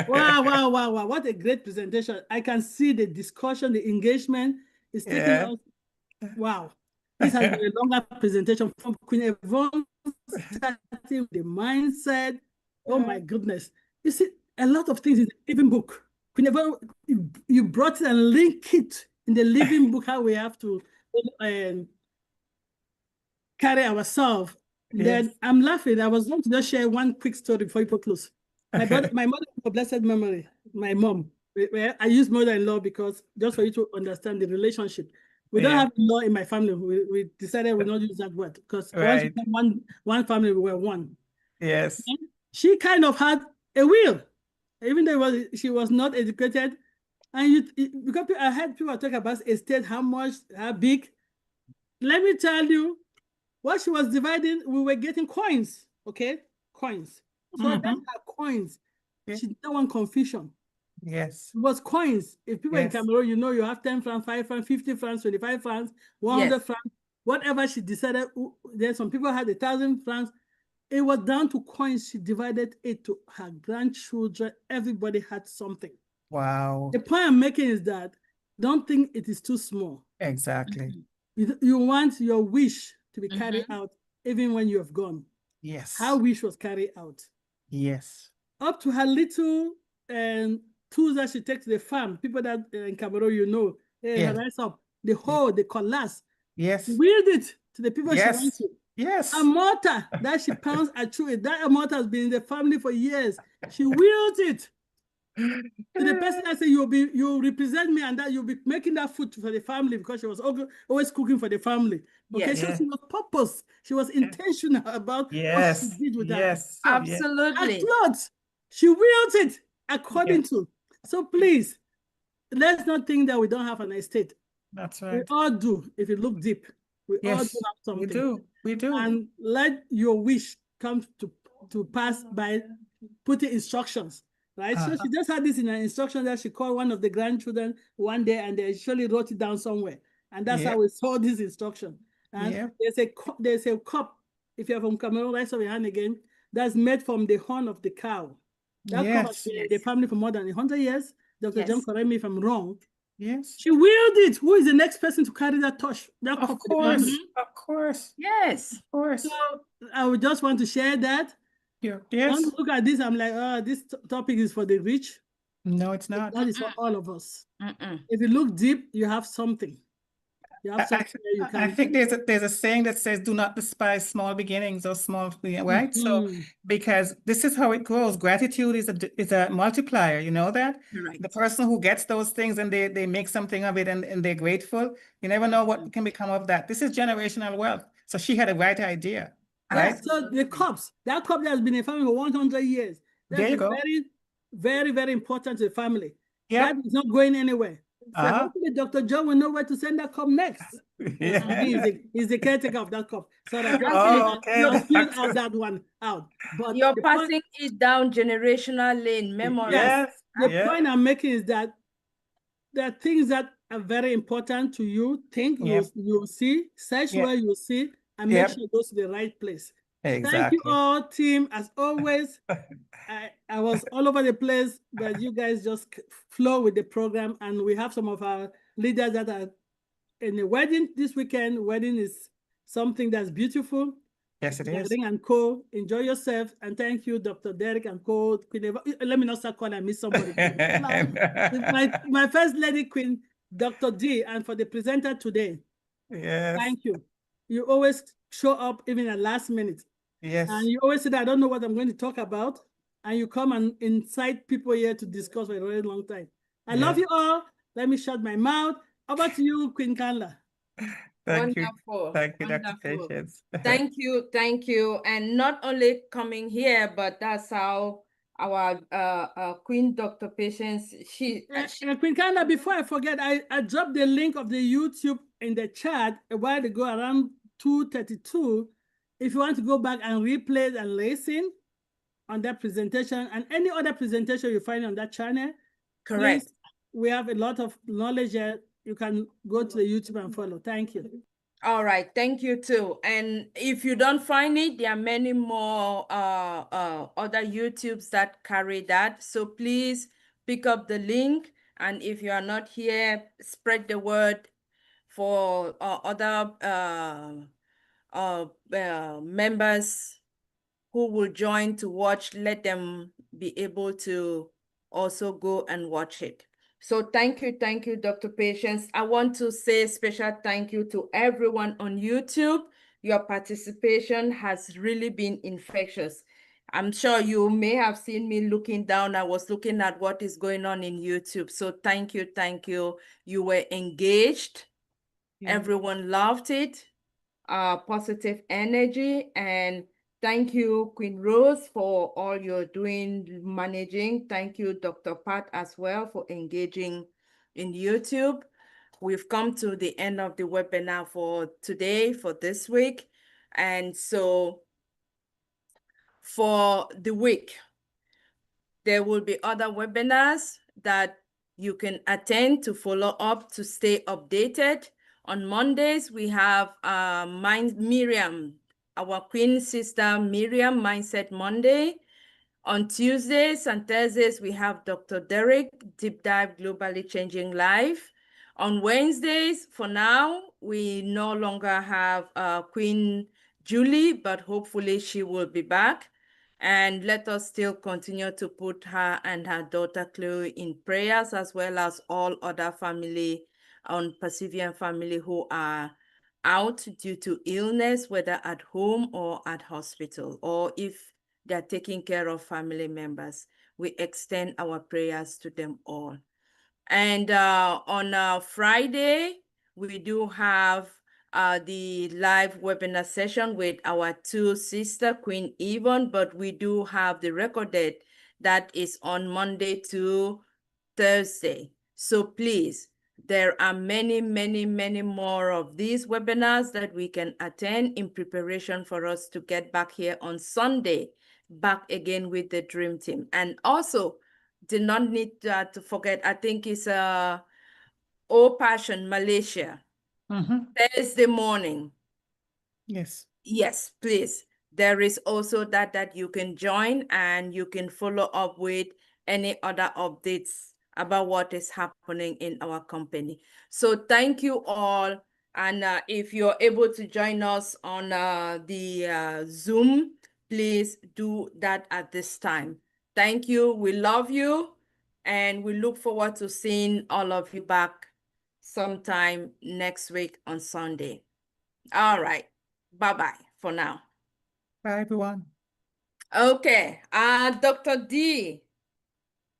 Wow. What a great presentation. I can see the discussion, the engagement is taking us. Wow. This has been a longer presentation from Queen Yvonne. starting with the mindset. Oh my goodness. You see, a lot of things in the living book. Whenever you brought it and link it in the living book, how we have to carry ourselves. Then I'm laughing. I was going to just share one quick story before you close. My mother, for blessed memory, my mom. I use mother-in-law because just for you to understand the relationship. We don't have law in my family. We decided we not use that word because once we become one family, we were one. Yes. And she kind of had a will, even though she was not educated. And because I heard people talk about estate, how much, how big. Let me tell you, what she was dividing, we were getting coins, okay? Coins. So that's her coins. She didn't want confusion. Yes. It was coins. If people in Cameroon, you have 10 francs, 5 francs, 50 francs, 25 francs, 100 francs, whatever she decided. Then some people had 1,000 francs. It was down to coins. She divided it to her grandchildren. Everybody had something. Wow. The point I'm making is that don't think it is too small. Exactly. You want your wish to be carried out even when you have gone. Yes. Her wish was carried out. Yes. Up to her little tools that she takes to the farm. People that in Cameroon, rise up, the hoe, the cutlass. Yes. Wield it to the people she wants to. Yes. A mortar that she pounds at through it. That mortar has been in the family for years. She wields it to the person that said you'll represent me and that you'll be making that food for the family because she was always cooking for the family. Okay, so she was purpose. She was intentional about what she did with that. Yes. Absolutely. Her clothes, she wields it according to. So please, let's not think that we don't have an estate. That's right. We all do. If you look deep, we all do have something. We do. We do. And let your wish come to pass by putting instructions. Right, so she just had this in an instruction that she called one of the grandchildren one day, and they actually wrote it down somewhere, and that's how we saw this instruction. And there's a cup. If you're from Cameroon, raise up your hand again. That's made from the horn of the cow. That cup has been in the family for more than 100 years. Dr. John, correct me if I'm wrong. Yes. She wielded it. Who is the next person to carry that torch? That cup. Of course. Yes. Of course. So I would just want to share that. Yes. Don't look at this. I'm like, oh, this topic is for the rich. No, it's not. That is for all of us. If you look deep, you have something. You have something you can. I think there's a saying that says, "Do not despise small beginnings or small," right? So because this is how it grows. Gratitude is a multiplier. You know that. Right. The person who gets those things and they make something of it and they're grateful. You never know what can become of that. This is generational wealth. So she had a right idea. Right. So the cups, that cup that has been in family for 100 years. There you go. Very, very, very important to the family. Yeah. That is not going anywhere. So hopefully Dr. John will know where to send that cup next. He's the caretaker of that cup. So that just build out that one out. But you're passing it down generational lane, memory. Yes. The point I'm making is that there are things that are very important to you. Think you'll see, search where you'll see, and make sure it goes to the right place. Exactly. Thank you all, team. As always, I was all over the place, but you guys just flow with the program. And we have some of our leaders that are in the wedding this weekend. Wedding is something that's beautiful. Yes, it is. And Co. Enjoy yourself. And thank you, Dr. Derek and Co. Let me not start calling. I miss somebody. my first lady, Queen Dr. D, and for the presenter today. Yes. Thank you. You always show up even at last minute. Yes. And you always say that I don't know what I'm going to talk about. And you come and incite people here to discuss for a very long time. I love you all. Let me shut my mouth. Over to you, Queen Kanla. Thank you. Wonderful. Thank you, Wonderful. Dr. Patience. Thank you. Thank you. And not only coming here, but that's how our Queen Dr. Patience, Queen Kanla, before I forget, I dropped the link of the YouTube in the chat a while ago around 2:32. If you want to go back and replay and listen on that presentation and any other presentation you find on that channel. Correct. Please, we have a lot of knowledge here. You can go to the YouTube and follow. Thank you. All right. Thank you too. And if you don't find it, there are many more other YouTubes that carry that. So please pick up the link. And if you are not here, spread the word for other members who will join to watch, let them be able to also go and watch it. So thank you, Dr. Patience. I want to say a special thank you to everyone on YouTube. Your participation has really been infectious. I'm sure you may have seen me looking down. I was looking at what is going on in YouTube. So thank you. You were engaged. Yeah. Everyone loved it. Positive energy. And thank you, Queen Rose, for all you're doing, managing. Thank you, Dr. Pat, as well, for engaging in YouTube. We've come to the end of the webinar for today, for this week. And so for the week, there will be other webinars that you can attend to follow up, to stay updated. On Mondays, we have Miriam, our Queen sister Miriam, Mindset Monday. On Tuesdays and Thursdays, we have Dr. Derek, Deep Dive Globally Changing Life. On Wednesdays, for now, we no longer have Queen Julie, but hopefully she will be back. And let us still continue to put her and her daughter Chloe in prayers, as well as all other family on Pacifian family who are out due to illness, whether at home or at hospital, or if they're taking care of family members. We extend our prayers to them all. And on Friday, we do have the live webinar session with our two sister, Queen Yvonne, but we do have the recorded that is on Monday to Thursday. So please, there are many more of these webinars that we can attend in preparation for us to get back here on Sunday, back again with the Dream Team. And also, do not need to forget, I think it's Old Passion, Malaysia, Thursday morning. Yes. Yes, please. There is also that you can join, and you can follow up with any other updates about what is happening in our company. So thank you all. And if you're able to join us on the Zoom, please do that at this time. Thank you. We love you. And we look forward to seeing all of you back sometime next week on Sunday. All right. Bye-bye for now. Bye, everyone. Okay. Dr. D,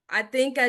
I think I